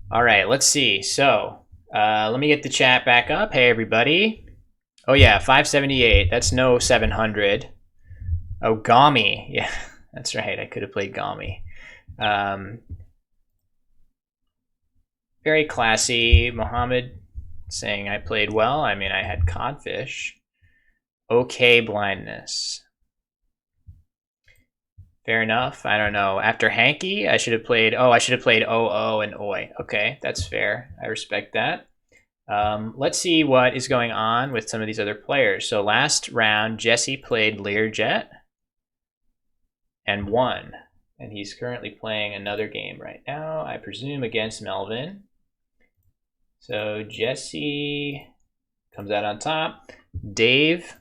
All right, let's see. So let me get the chat back up. Hey, everybody. Oh, yeah, 578. That's no 700. Oh, Gami. Yeah, that's right. I could have played Gami. Very classy. Mohammed saying I played well. I mean, I had Codfish. Okay, blindness. Fair enough. I don't know. After Hanky, I should have played. Oh, I should have played OO and Oi. Okay, that's fair. I respect that. Let's see what is going on with some of these other players. So last round, Jesse played Learjet and won. And he's currently playing another game right now, I presume against Melvin. So Jesse comes out on top. Dave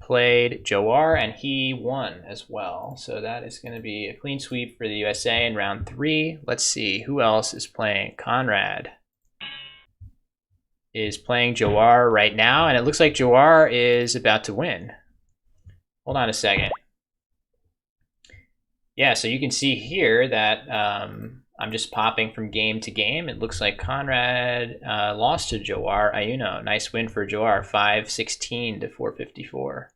played Jawar and he won as well. So that is going to be a clean sweep for the USA in round 3. Let's see who else is playing. Conrad is playing Jawar right now, and it looks like Jawar is about to win. Hold on a second. Yeah, so you can see here that I'm just popping from game to game. It looks like Conrad lost to Jawar Ayuno. Nice win for Jawar, 516 to 454.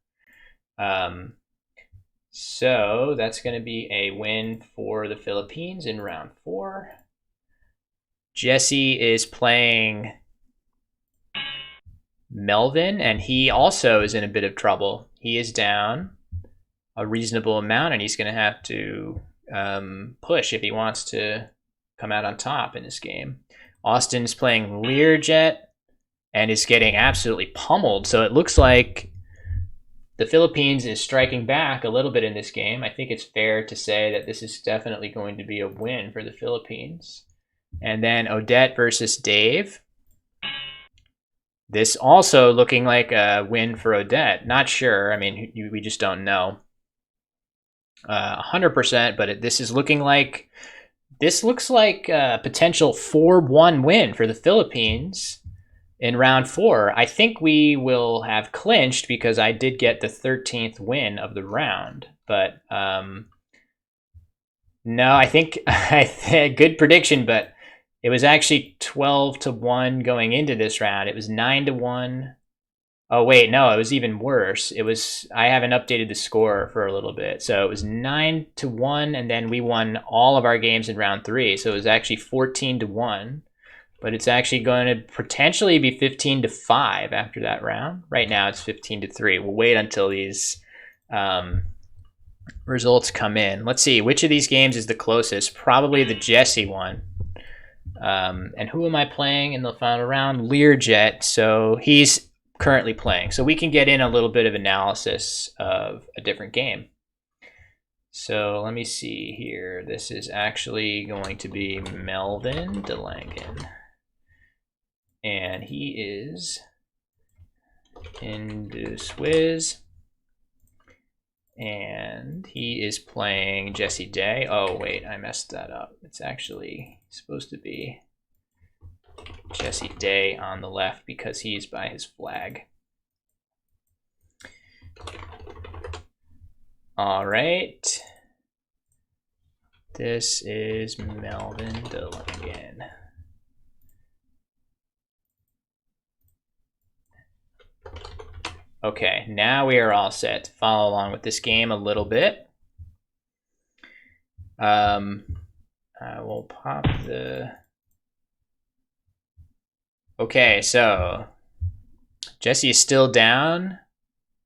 So that's going to be a win for the Philippines in round 4. Jesse is playing Melvin, and he also is in a bit of trouble. He is down a reasonable amount, and he's going to have to push if he wants to come out on top in this game. Austin's playing Learjet and is getting absolutely pummeled. So it looks like the Philippines is striking back a little bit in this game. I think it's fair to say that this is definitely going to be a win for the Philippines. And then Odette versus Dave. This also looking like a win for Odette. Not sure. I mean, we just don't know 100%, but this is looking like, this looks like a potential 4-1 win for the Philippines in round 4. I think we will have clinched because I did get the 13th win of the round. But no, I think good prediction, but it was actually 12-1 going into this round. It was 9-1. Oh wait, no, it was even worse. It was, I haven't updated the score for a little bit. So it was 9-1, and then we won all of our games in round 3. So it was actually 14-1. But it's actually going to potentially be 15-5 after that round. Right now it's 15-3. We'll wait until these results come in. Let's see, which of these games is the closest? Probably the Jesse one. And who am I playing in the final round? Learjet. So he's currently playing. So we can get in a little bit of analysis of a different game. So let me see here. This is actually going to be Melvin DeLangen. And he is into Swizz. And he is playing Jesse Day. Oh, wait, I messed that up. It's actually supposed to be Jesse Day on the left because he's by his flag. All right. This is Melvin DeLangen. Okay, now we are all set to follow along with this game a little bit. I will pop the... Okay, so Jesse is still down.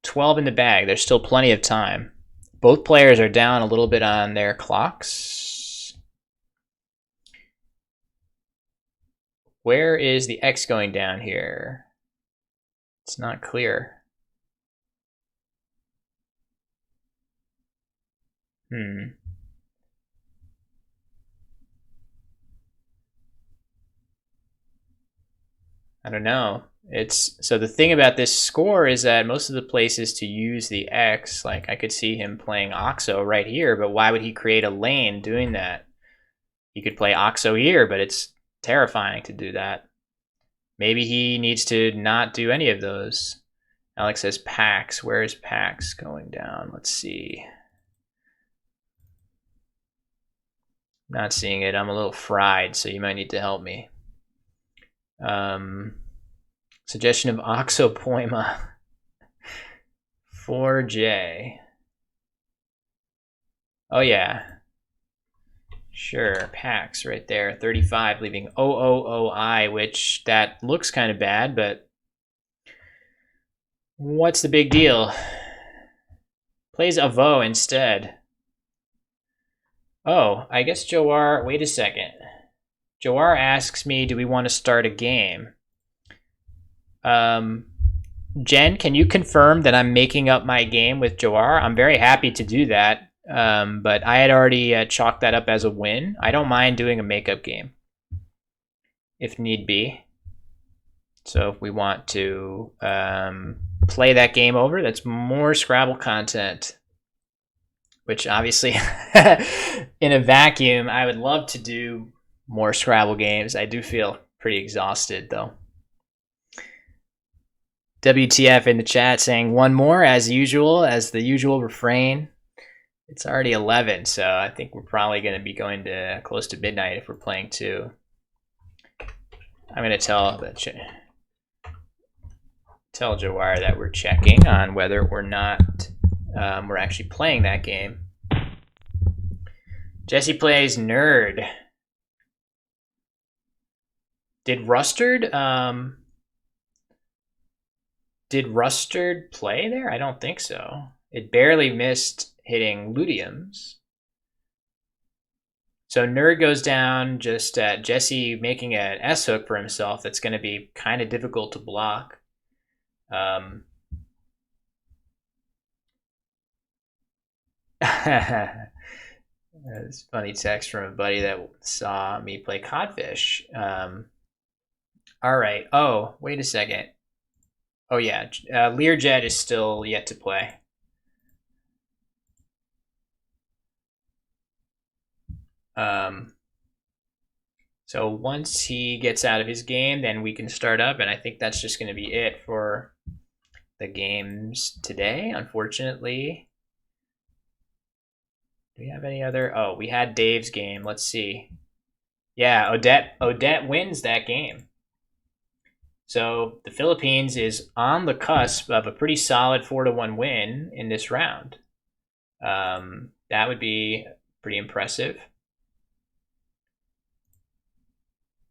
12 in the bag. There's still plenty of time. Both players are down a little bit on their clocks. Where is the X going down here? It's not clear. I don't know. It's so the thing about this score is that most of the places to use the X, like I could see him playing Oxo right here, but why would he create a lane doing that? He could play Oxo here, but it's terrifying to do that. Maybe he needs to not do any of those. Alex says Pax. Where is Pax going down? Let's see. Not seeing it. I'm a little fried, so you might need to help me. Suggestion of Oxopoima. 4J. Oh, yeah. Sure, packs right there. 35, leaving OOOI, which that looks kind of bad, but what's the big deal? Plays Avo instead. Oh, I guess Jawar, wait a second. Jawar asks me, do we want to start a game? Jen, can you confirm that I'm making up my game with Jawar? I'm very happy to do that, but I had already chalked that up as a win. I don't mind doing a makeup game if need be. So if we want to play that game over, that's more Scrabble content, which obviously in a vacuum, I would love to do more Scrabble games. I do feel pretty exhausted though. WTF in the chat saying one more as usual, as the usual refrain. It's already 11, so I think we're probably going to be going to close to midnight if we're playing two. I'm going to tell Jawar that we're checking on whether or not we're actually playing that game. Jesse plays Nerd. Did Rustard play there? I don't think so. It barely missed hitting Ludiums. So Nerd goes down, just Jesse making an S hook for himself that's going to be kind of difficult to block. It's funny text from a buddy that saw me play Codfish. All right. Oh, wait a second. Oh yeah, Learjet is still yet to play. So once he gets out of his game, then we can start up, and I think that's just going to be it for the games today, unfortunately. Do we have any other? Oh, we had Dave's game. Let's see. Yeah, Odette wins that game. So the Philippines is on the cusp of a pretty solid 4-1 win in this round. That would be pretty impressive.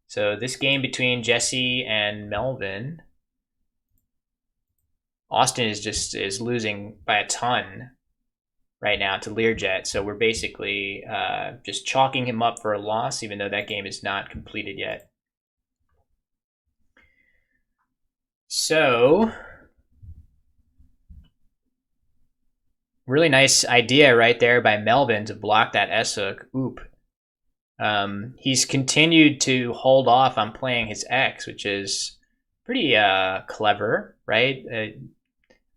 So this game between Jesse and Melvin, Austin is losing by a ton right now to Learjet. So we're basically just chalking him up for a loss, even though that game is not completed yet. So, really nice idea right there by Melvin to block that S hook. Oop. He's continued to hold off on playing his X, which is pretty clever, right?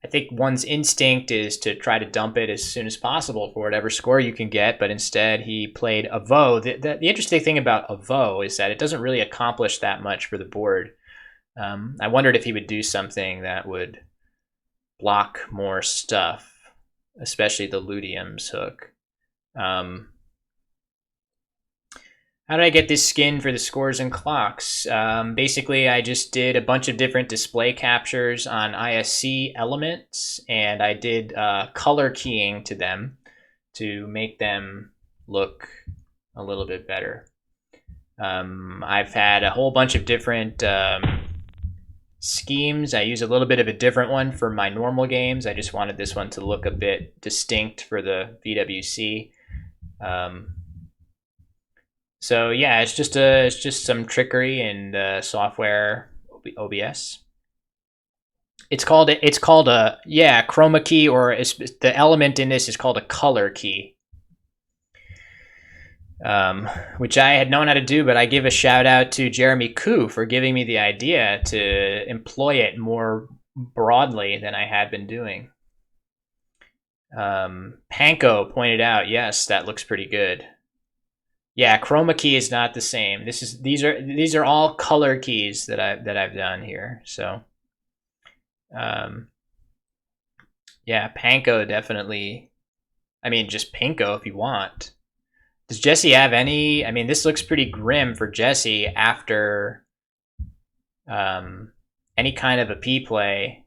I think one's instinct is to try to dump it as soon as possible for whatever score you can get, but instead he played Avo. The interesting thing about Avo is that it doesn't really accomplish that much for the board. I wondered if he would do something that would block more stuff, especially the Ludium's hook. How did I get this skin for the scores and clocks? Basically, I just did a bunch of different display captures on ISC elements, and I did color keying to them to make them look a little bit better. I've had a whole bunch of different schemes. I use a little bit of a different one for my normal games. I just wanted this one to look a bit distinct for the VWC. So yeah, it's just some trickery in the software OBS. It's called a chroma key, or the element in this is called a color key. Which I had known how to do, but I give a shout out to Jeremy Koo for giving me the idea to employ it more broadly than I had been doing. Panko pointed out, yes, that looks pretty good. Yeah, chroma key is not the same. These are all color keys that I've done here. So, yeah, Panko definitely. I mean, just Panko if you want. Does Jesse have any? I mean, this looks pretty grim for Jesse after any kind of a P play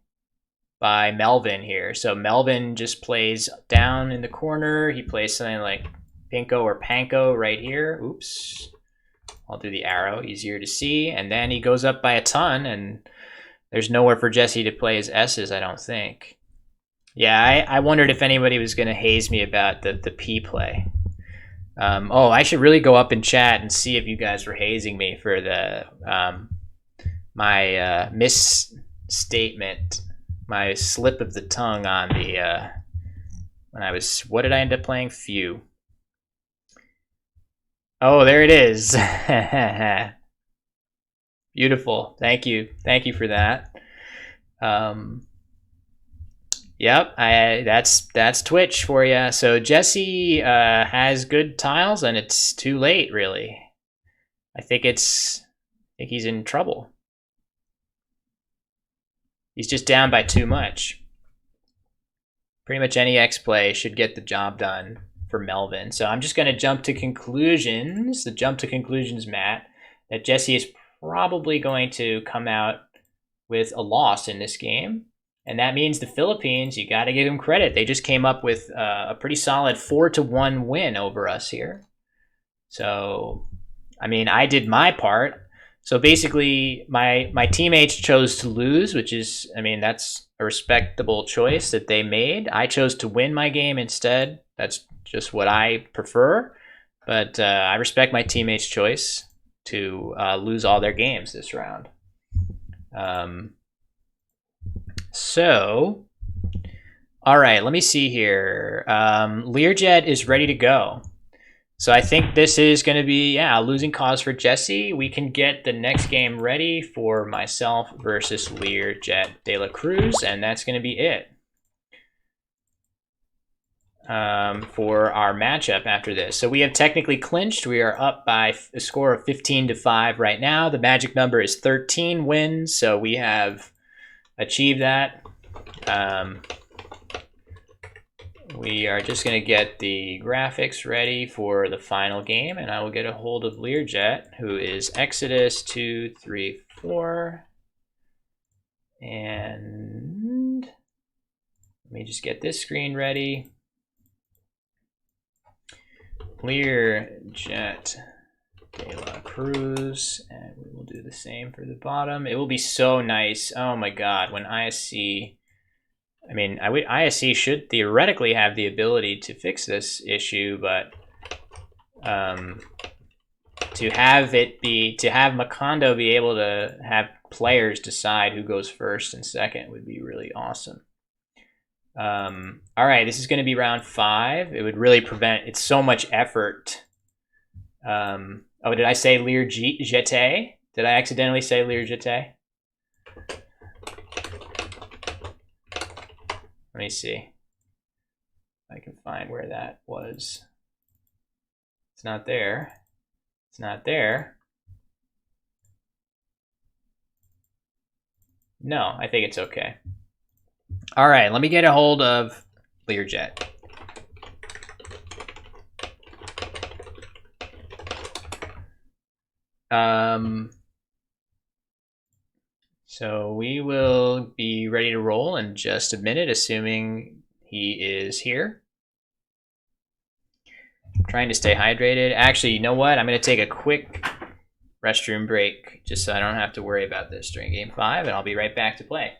by Melvin here. So Melvin just plays down in the corner. He plays something like Pinko or Panko right here. Oops. I'll do the arrow, easier to see. And then he goes up by a ton, and there's nowhere for Jesse to play his S's, I don't think. Yeah, I wondered if anybody was going to haze me about the P play. Oh, I should really go up in chat and see if you guys were hazing me for the my misstatement, my slip of the tongue on the when I was. What did I end up playing? Few. Oh, there it is. Beautiful. Thank you for that. Yep, that's Twitch for you. So Jesse has good tiles, and it's too late, really. I think he's in trouble. He's just down by too much. Pretty much any X play should get the job done for Melvin. So I'm just going to jump to conclusions. The jump to conclusions, Matt, that Jesse is probably going to come out with a loss in this game. And that means the Philippines, you got to give them credit. They just came up with a pretty solid 4-1 win over us here. So, I mean, I did my part. So basically, my teammates chose to lose, which is, I mean, that's a respectable choice that they made. I chose to win my game instead. That's just what I prefer. But I respect my teammates' choice to lose all their games this round. So, all right, let me see here. Learjet is ready to go. So I think this is going to be, a losing cause for Jesse. We can get the next game ready for myself versus Learjet De La Cruz, and that's going to be it for our matchup after this. So we have technically clinched. We are up by a score of 15-5 right now. The magic number is 13 wins, so we have achieved that. We are just going to get the graphics ready for the final game, and I will get a hold of Learjet, who is Exodus 234. And let me just get this screen ready. Learjet De La Cruz, and we will do the same for the bottom. It will be so nice. Oh my god, when ISC... I mean, ISC should theoretically have the ability to fix this issue, but to have Macondo be able to have players decide who goes first and second would be really awesome. All right, this is going to be round 5. It would really prevent. It's so much effort. Oh, did I say Learjet? Did I accidentally say Learjet? Let me see if I can find where that was. It's not there. It's not there. No, I think it's okay. All right, let me get a hold of Learjet. So we will be ready to roll in just a minute, assuming he is here. I'm trying to stay hydrated. Actually, you know what? I'm going to take a quick restroom break just so I don't have to worry about this during Game 5, and I'll be right back to play.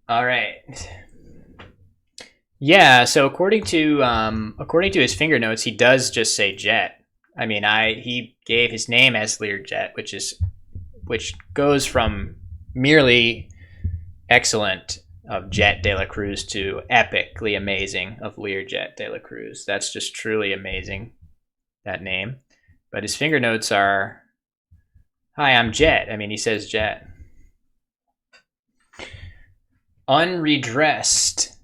All right. Yeah, so according to his finger notes, he does just say Jet. I mean, he gave his name as Learjet, which goes from merely excellent of Jet de la Cruz to epically amazing of Learjet de la Cruz. That's just truly amazing, that name. But his finger notes are, "Hi, I'm Jet." I mean, he says Jet. Unredressed.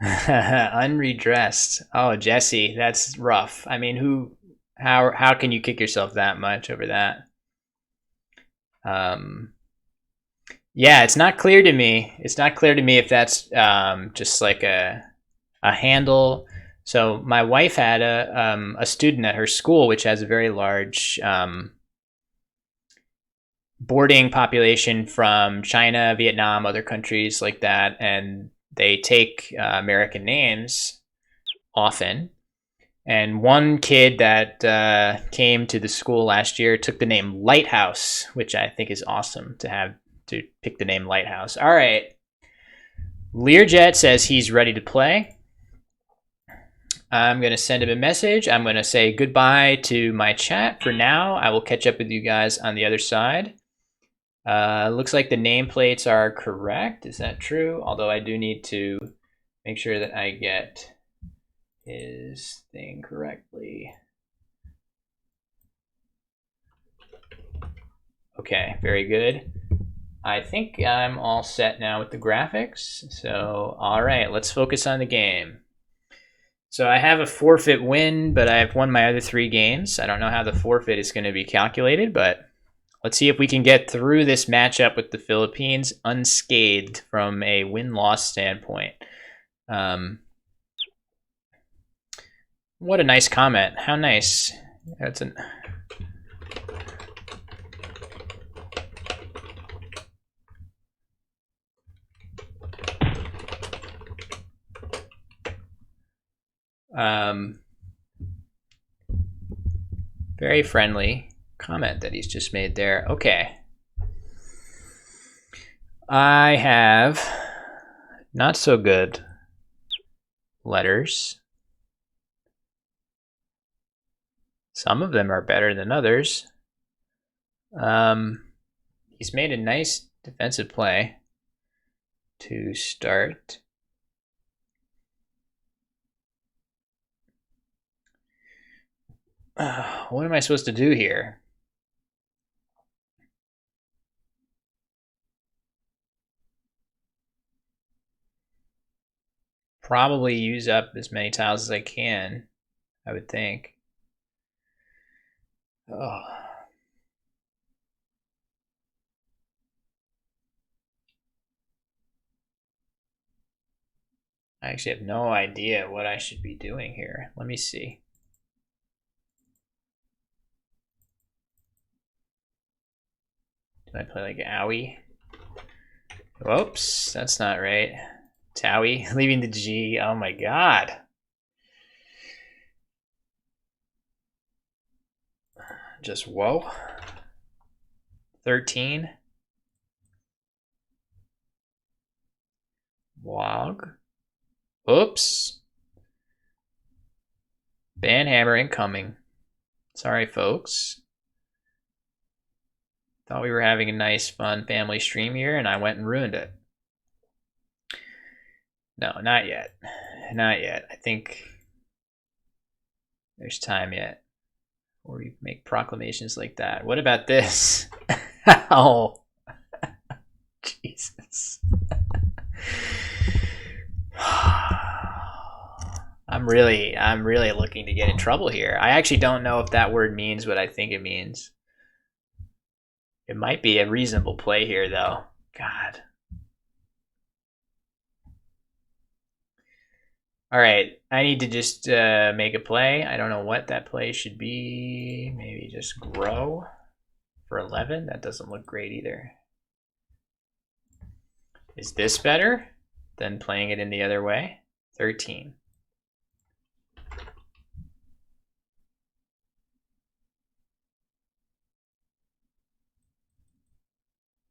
Unredressed. Oh, Jesse, that's rough. I mean, how can you kick yourself that much over that? Um, yeah, it's not clear to me. It's not clear to me if that's just like a handle. So my wife had a student at her school which has a very large boarding population from China, Vietnam, other countries like that, and they take American names often. And one kid that came to the school last year took the name Lighthouse, which I think is awesome to pick the name Lighthouse. All right. Learjet says he's ready to play. I'm going to send him a message. I'm going to say goodbye to my chat for now. I will catch up with you guys on the other side. Looks like the nameplates are correct. Is that true? Although I do need to make sure that I get his thing correctly. Okay, very good. I think I'm all set now with the graphics. So, all right, let's focus on the game. So I have a forfeit win, but I've won my other 3 games. I don't know how the forfeit is going to be calculated, but let's see if we can get through this matchup with the Philippines unscathed from a win-loss standpoint. What a nice comment. How nice. That's an... very friendly comment that he's just made there. Okay. I have not so good letters. Some of them are better than others. He's made a nice defensive play to start. What am I supposed to do here? Probably use up as many tiles as I can, I would think. Oh. I actually have no idea what I should be doing here. Let me see. Did I play like owie? Whoops, that's not right. Towie, leaving the G. Oh my god. Just whoa. 13. Log. Oops. Banhammer incoming. Sorry, folks. Thought we were having a nice, fun family stream here, and I went and ruined it. No, not yet. Not yet. I think there's time yet. Or we make proclamations like that. What about this? Oh, Jesus. I'm really looking to get in trouble here. I actually don't know if that word means what I think it means. It might be a reasonable play here, though. God. All right, I need to just make a play. I don't know what that play should be. Maybe just grow for 11. That doesn't look great either. Is this better than playing it in the other way? 13.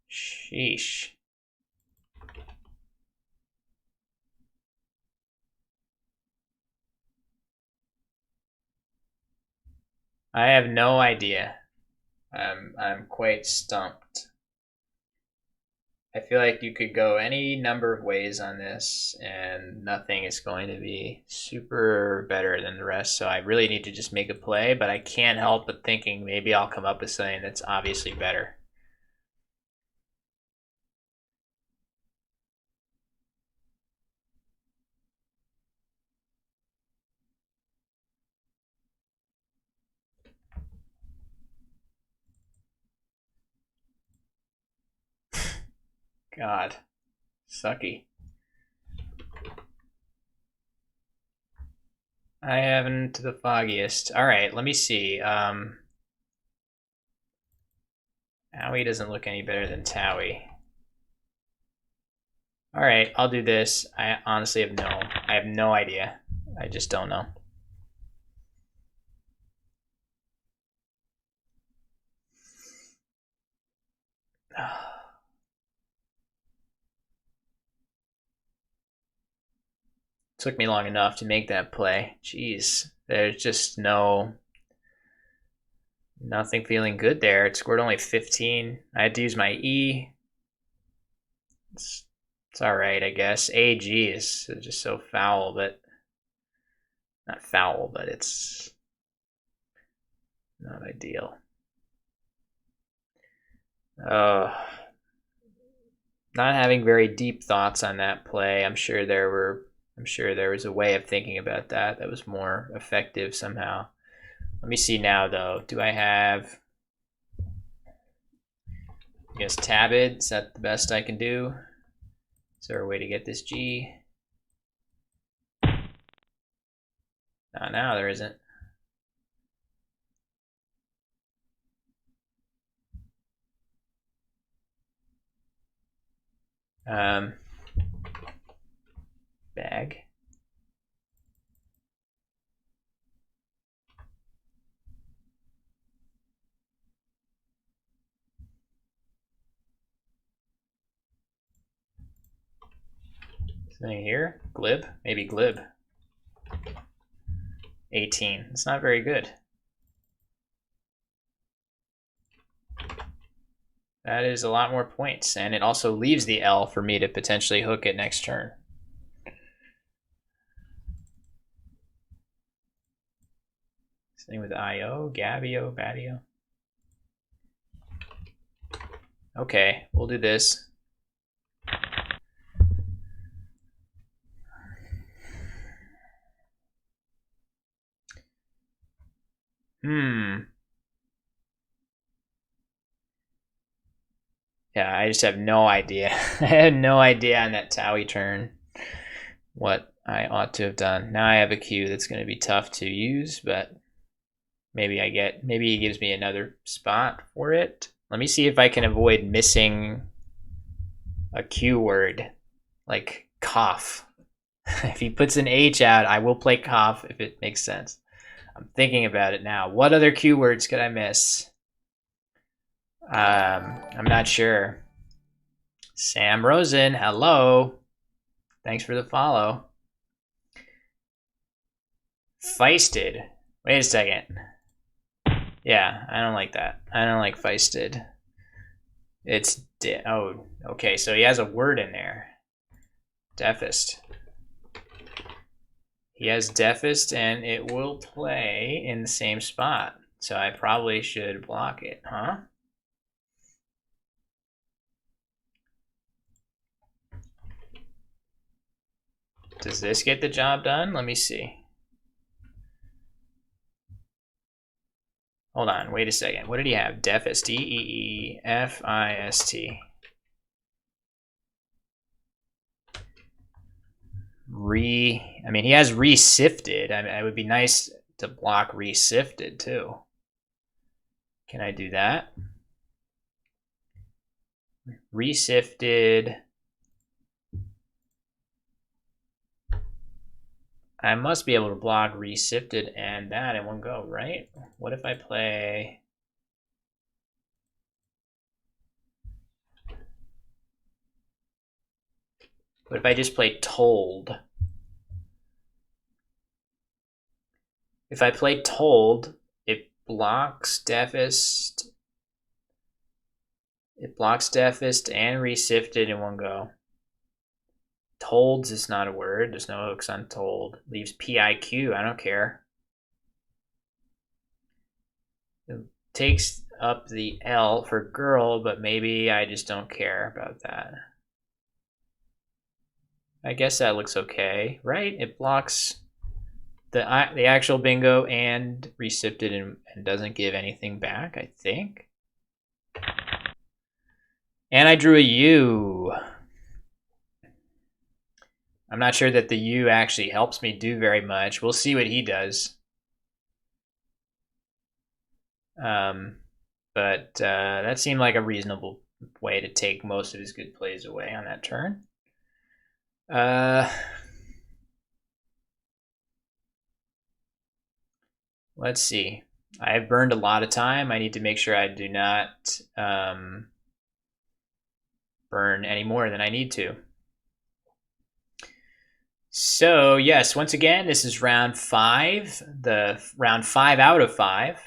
Sheesh. I have no idea. I'm quite stumped. I feel like you could go any number of ways on this, and nothing is going to be super better than the rest. So I really need to just make a play, but I can't help but thinking maybe I'll come up with something that's obviously better. God, sucky. I haven't the foggiest. All right, let me see. Owie doesn't look any better than Towie. All right, I'll do this. I honestly have no idea. I just don't know. Took me long enough to make that play. Jeez, there's just nothing feeling good there. It scored only 15. I had to use my E. It's all right, I guess. AG is just so foul, but not foul, but it's not ideal. Not having very deep thoughts on that play. I'm sure there was a way of thinking about that was more effective somehow. Let me see now, though. Do I have? I guess Tabid. Is that the best I can do? Is there a way to get this G? Not now. There isn't. Bag. Something here? Glib? Maybe glib. 18. It's not very good. That is a lot more points, and it also leaves the L for me to potentially hook it next turn. Same with IO, Gabio, Badio. Okay, we'll do this. Yeah, I just have no idea. I had no idea on that Towie turn what I ought to have done. Now I have a Q that's going to be tough to use, but maybe he gives me another spot for it. Let me see if I can avoid missing a Q word, like cough. If he puts an H out, I will play cough if it makes sense. I'm thinking about it now. What other Q words could I miss? I'm not sure. Sam Rosen, hello. Thanks for the follow. Feisted. Wait a second. Yeah, I don't like that. I don't like feisted. It's oh, okay. So he has a word in there. Defist. He has defist, and it will play in the same spot. So I probably should block it, huh? Does this get the job done? Let me see. Hold on, wait a second. What did he have? Defist, D-E-E-F-I-S-T. I mean, he has resifted. I mean, it would be nice to block resifted too. Can I do that? Resifted. I must be able to block resifted and that in one go, right? What if I play? What if I just play told? If I play told, blocks Deafest. It blocks Deafest and Resifted in one go. Tolds is not a word. There's no hooks on Told. Leaves PIQ. I don't care. It takes up the L for girl, but maybe I just don't care about that. I guess that looks okay, right? It blocks the actual bingo and Resifted and doesn't give anything back, I think. And I drew a U. I'm not sure that the U actually helps me do very much. We'll see what he does. But that seemed like a reasonable way to take most of his good plays away on that turn. Let's see. I have burned a lot of time. I need to make sure I do not burn any more than I need to. So yes, once again, this is round 5, the round 5 out of 5.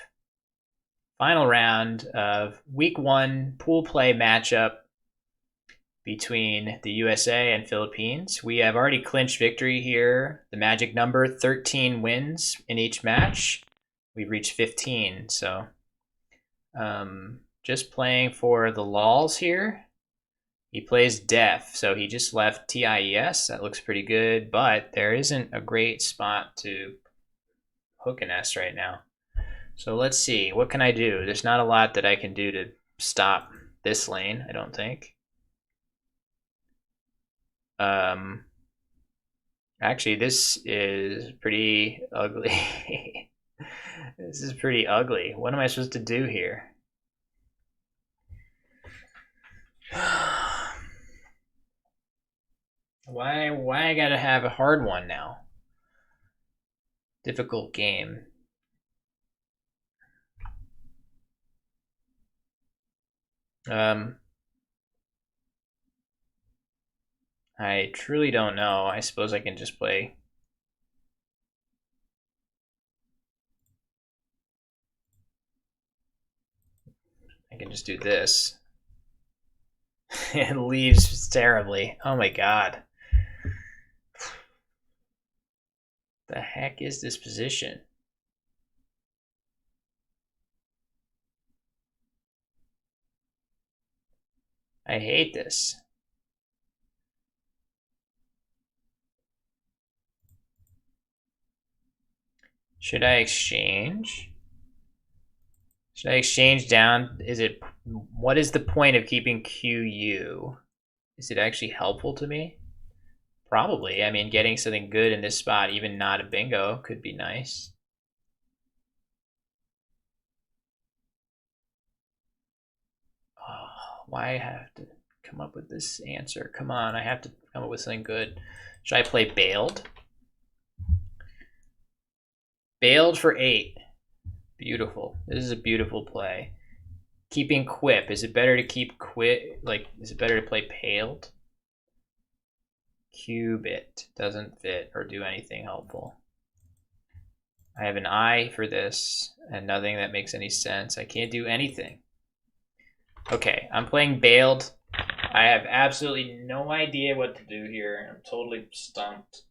Final round of week 1 pool play matchup between the USA and Philippines. We have already clinched victory here. The magic number, 13 wins in each match. We've reached 15, so just playing for the lulz here. He plays Deaf, so he just left TIES. That looks pretty good, but there isn't a great spot to hook an S right now. So let's see. What can I do? There's not a lot that I can do to stop this lane, I don't think. Actually, this is pretty ugly. This is pretty ugly. What am I supposed to do here? Why I gotta have a hard one now? Difficult game. I truly don't know. I suppose I can just play. I can just do this. It leaves terribly. Oh my god. The heck is this position? I hate this. Should I exchange? Should I exchange down? What is the point of keeping QU? Is it actually helpful to me? Probably. I mean, getting something good in this spot, even not a bingo, could be nice. Oh, why I have to come up with this answer? Come on, I have to come up with something good. Should I play Bailed? Bailed for 8. Beautiful. This is a beautiful play. Keeping Quip. Is it better to keep Quip? Like, is it better to play Paled? Qubit doesn't fit or do anything helpful. I have an I for this and nothing that makes any sense. I can't do anything. Okay, I'm playing Bailed. I have absolutely no idea what to do here. I'm totally stumped.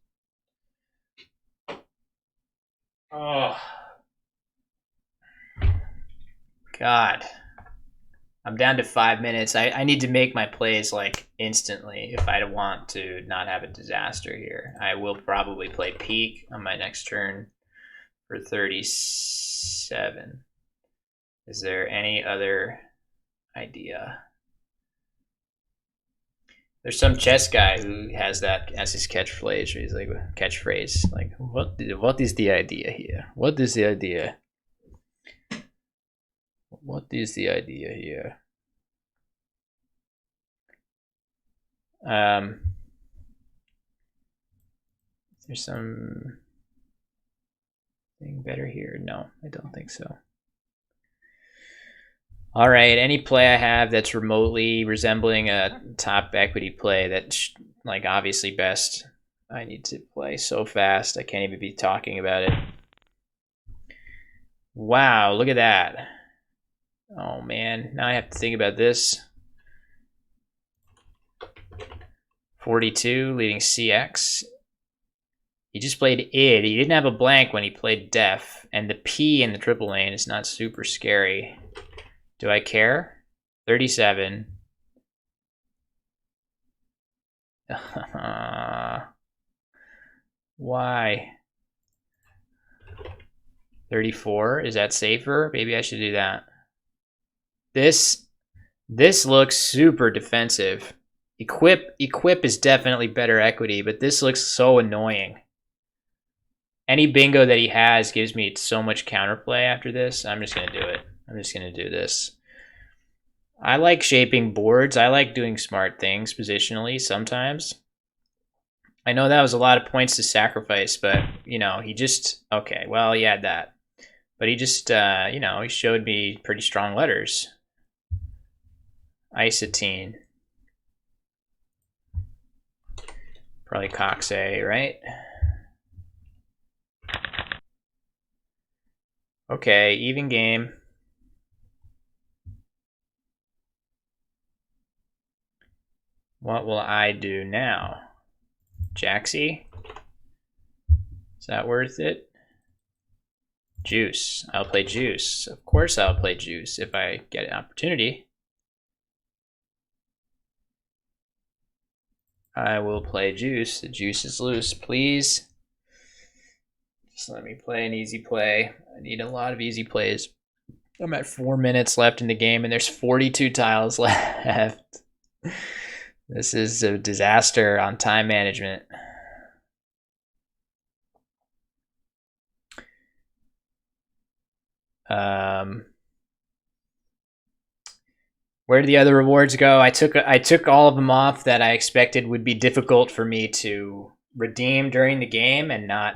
Oh. God. I'm down to 5 minutes. I need to make my plays like instantly if I want to not have a disaster here. I will probably play Peak on my next turn for 37. Is there any other idea? There's some chess guy who has that as his catchphrase. He's like what is the idea here? What is the idea? What is the idea here? There's some thing better here. No, I don't think so. All right, any play I have that's remotely resembling a top equity play that's like obviously best, I need to play so fast I can't even be talking about it. Wow, look at that. Oh man, now I have to think about this. 42 leading CX. He just played id. He didn't have a blank when he played def, and the P in the triple lane is not super scary. Do I care? 37. Why? 34. Is that safer? Maybe I should do that. This looks super defensive. Equip is definitely better equity, but this looks so annoying. Any bingo that he has gives me so much counterplay after this. I'm just gonna do it. I'm just gonna do this. I like shaping boards. I like doing smart things positionally sometimes. I know that was a lot of points to sacrifice, but you know, he just okay. Well, he had that, but he just you know, he showed me pretty strong letters. Isotine, probably Cox A, right? Okay, even game. What will I do now? Jaxie? Is that worth it? Juice. I'll play Juice. Of course I'll play Juice if I get an opportunity. I will play Juice. The Juice is loose, please. Just let me play an easy play. I need a lot of easy plays. I'm at 4 minutes left in the game and there's 42 tiles left. This is a disaster on time management. Where did the other rewards go? I took all of them off that I expected would be difficult for me to redeem during the game and not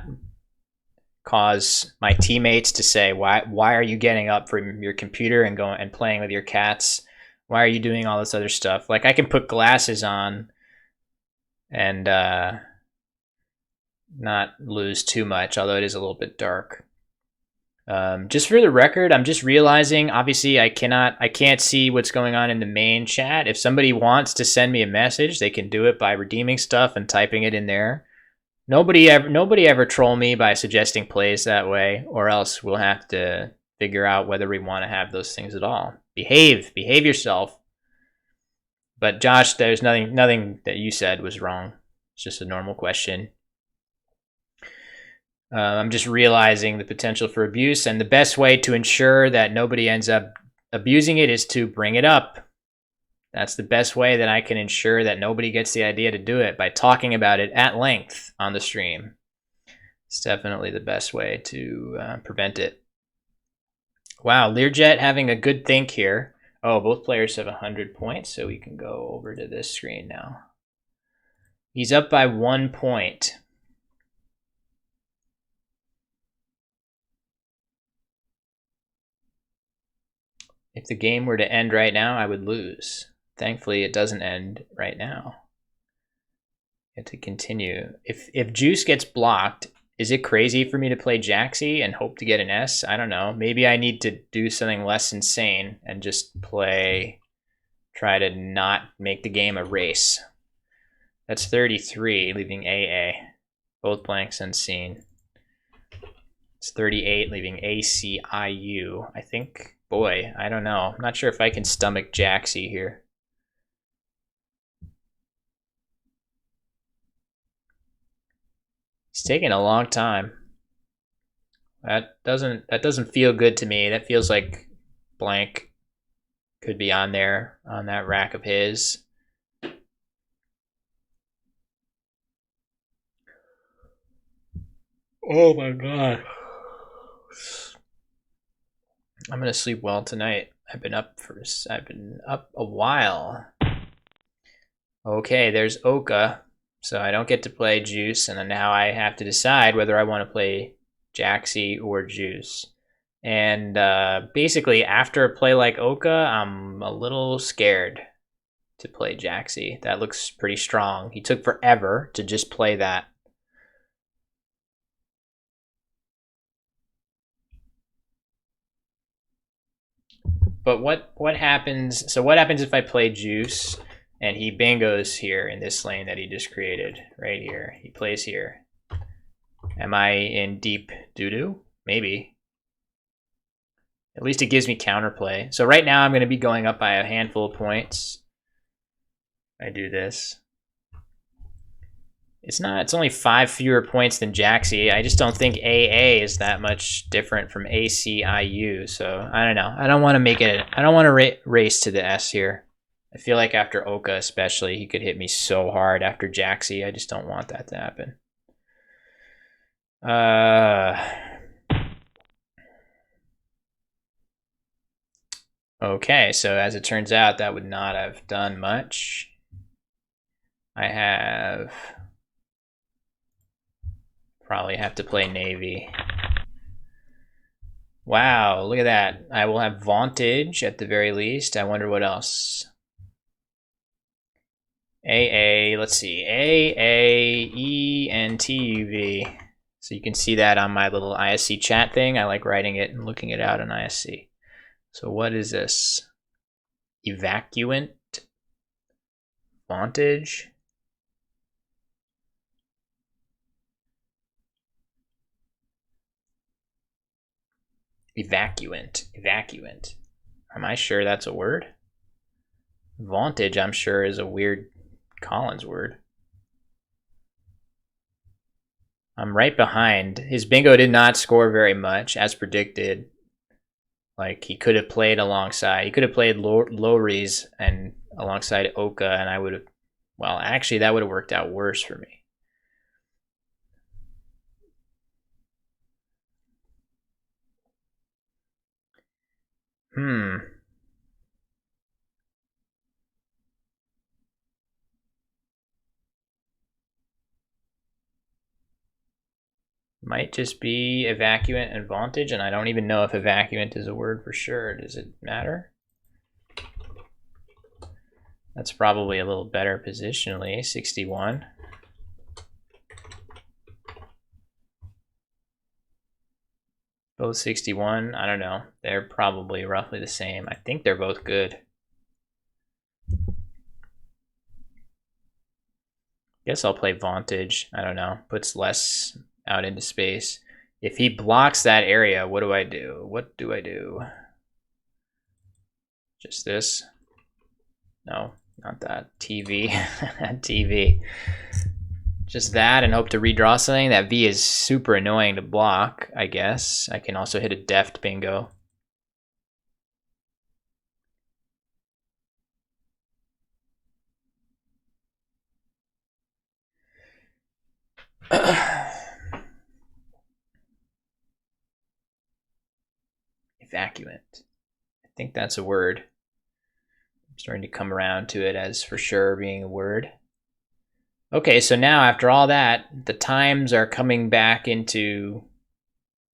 cause my teammates to say, why are you getting up from your computer and going and playing with your cats? Why are you doing all this other stuff? Like I can put glasses on and not lose too much, although it is a little bit dark. Just for the record, I'm just realizing, obviously I can't see what's going on in the main chat. If somebody wants to send me a message, they can do it by redeeming stuff and typing it in there. Nobody ever troll me by suggesting plays that way, or else we'll have to figure out whether we want to have those things at all. Behave yourself. But Josh, there's nothing that you said was wrong. It's just a normal question. I'm just realizing the potential for abuse, and the best way to ensure that nobody ends up abusing it is to bring it up. That's the best way that I can ensure that nobody gets the idea to do it, by talking about it at length on the stream. It's definitely the best way to prevent it. Wow, Learjet having a good think here. Oh, both players have 100 points, so we can go over to this screen now. He's up by 1 point. If the game were to end right now, I would lose. Thankfully, it doesn't end right now. You have to continue. If Juice gets blocked, is it crazy for me to play Jaxie and hope to get an S? I don't know. Maybe I need to do something less insane and just try to not make the game a race. That's 33, leaving AA. Both blanks unseen. It's 38, leaving ACIU. I think, boy, I don't know. I'm not sure if I can stomach Jaxie here. It's taking a long time. That doesn't feel good to me. That feels like blank could be on there on that rack of his. Oh my god. I'm gonna sleep well tonight. I've been up a while. Okay, there's Oka. So I don't get to play Juice, and then now I have to decide whether I want to play Jaxie or Juice. And basically, after a play like Oka, I'm a little scared to play Jaxie. That looks pretty strong. He took forever to just play that. but what happens? So what happens if I play Juice and he bingos here in this lane that he just created right here? He plays here. Am I in deep doo-doo? Maybe. At least it gives me counterplay. So right now I'm going to be going up by a handful of points. I do this. It's only 5 fewer points than Jaxi. I just don't think AA is that much different from ACIU. So I don't know. I don't want to make it, I don't want to race to the S here. I feel like after Oka especially, he could hit me so hard after Jaxi. I just don't want that to happen. Okay, so as it turns out, that would not have done much. I have... probably have to play Navy. Wow, look at that. I will have Vantage at the very least. I wonder what else. AA, let's see. AAENTUV. So you can see that on my little ISC chat thing. I like writing it and looking it out on ISC. So what is this? Evacuant? Vantage? Evacuant. Am I sure that's a word? Vantage, I'm sure, is a weird Collins word. I'm right behind. His bingo did not score very much, as predicted. Like, he could have played alongside. He could have played Lowry's and alongside Oka, and I would have... well, actually, that would have worked out worse for me. Might just be Evacuant and Vantage, and I don't even know if Evacuant is a word for sure. Does it matter? That's probably a little better positionally. 61. Both 61. I don't know. They're probably roughly the same. I think they're both good. Guess I'll play Vantage. I don't know. Puts less out into space. If he blocks that area, what do I do? What do I do? Just this? No, not that. TV. TV. Just that and hope to redraw something. That V is super annoying to block, I guess. I can also hit a deft bingo. Evacuant. I think that's a word. I'm starting to come around to it as for sure being a word. Okay, so now after all that, the times are coming back into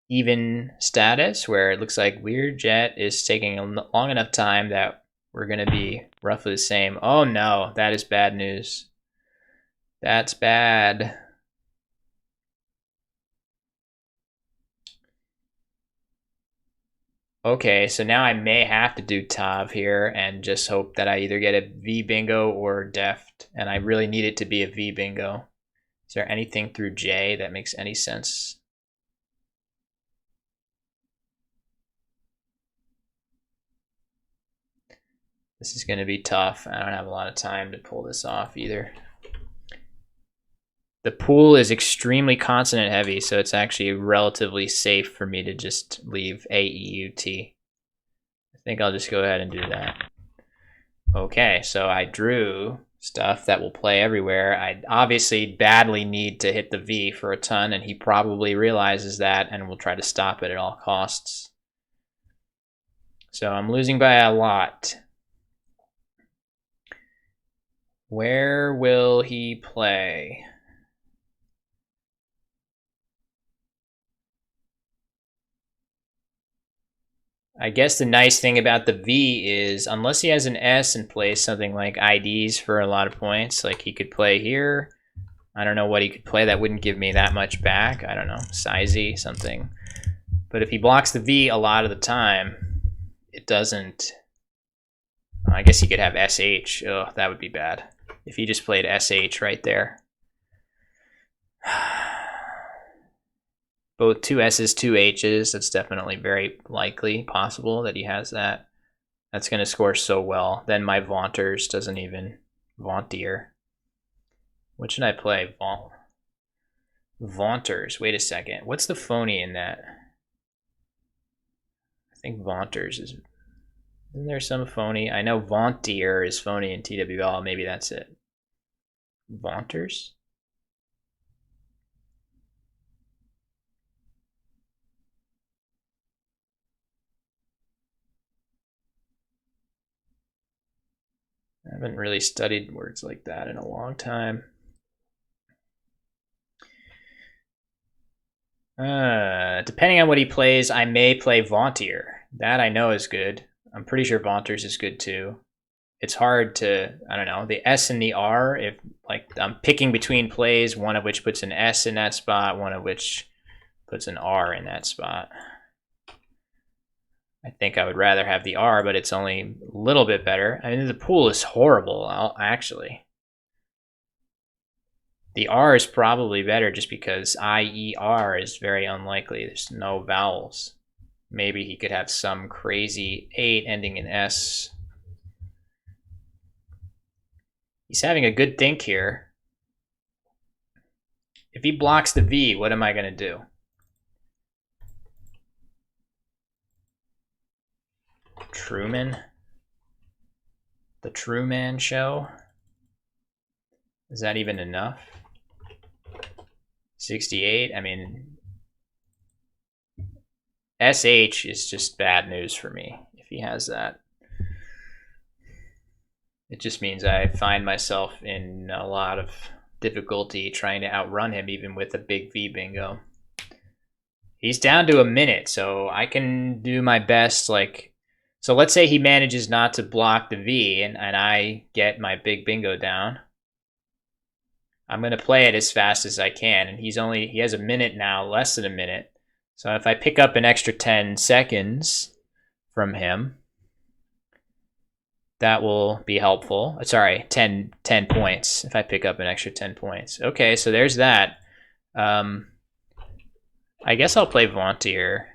even status where it looks like Learjet is taking a long enough time that we're going to be roughly the same. Oh no, that is bad news. That's bad. Okay, so now I may have to do Tav here and just hope that I either get a V bingo or deft, and I really need it to be a V bingo. Is there anything through J that makes any sense? This is going to be tough. I don't have a lot of time to pull this off either. The pool is extremely consonant heavy, so it's actually relatively safe for me to just leave AEUT. I think I'll just go ahead and do that. Okay, so I drew stuff that will play everywhere. I obviously badly need to hit the V for a ton, and he probably realizes that and will try to stop it at all costs. So I'm losing by a lot. Where will he play? I guess the nice thing about the V is, unless he has an S and plays something like IDs for a lot of points, like he could play here. I don't know what he could play that wouldn't give me that much back. I don't know, Sizey, something. But if he blocks the V a lot of the time, it doesn't. I guess he could have SH. Oh, that would be bad. If he just played SH right there. Both two S's, two H's. That's definitely very likely possible that he has that. That's going to score so well. Then my Vaunters doesn't even... Vauntier. What should I play? Vaunters. Wait a second. What's the phony in that? I think Vaunters is... Isn't there some phony? I know Vauntier is phony in TWL. Maybe that's it. Vaunters? I haven't really studied words like that in a long time. Depending on what he plays, I may play Vauntier. That I know is good. I'm pretty sure Vaunters is good too. It's hard to, I don't know, the S and the R, if like I'm picking between plays, one of which puts an S in that spot, one of which puts an R in that spot. I think I would rather have the R, but it's only a little bit better. I mean, the pool is horrible, actually. The R is probably better just because IER is very unlikely. There's no vowels. Maybe he could have some crazy 8 ending in S. He's having a good think here. If he blocks the V, what am I going to do? Truman? The Truman Show? Is that even enough? 68? I mean, SH is just bad news for me if he has that. It just means I find myself in a lot of difficulty trying to outrun him even with a big V bingo. He's down to a minute, so I can do my best. Like, so let's say he manages not to block the V and I get my big bingo down. I'm going to play it as fast as I can, and he has a minute now, less than a minute. So if I pick up an extra 10 seconds from him, that will be helpful. Sorry, 10 points if I pick up an extra 10 points. Okay, so there's that. I guess I'll play Vauntier.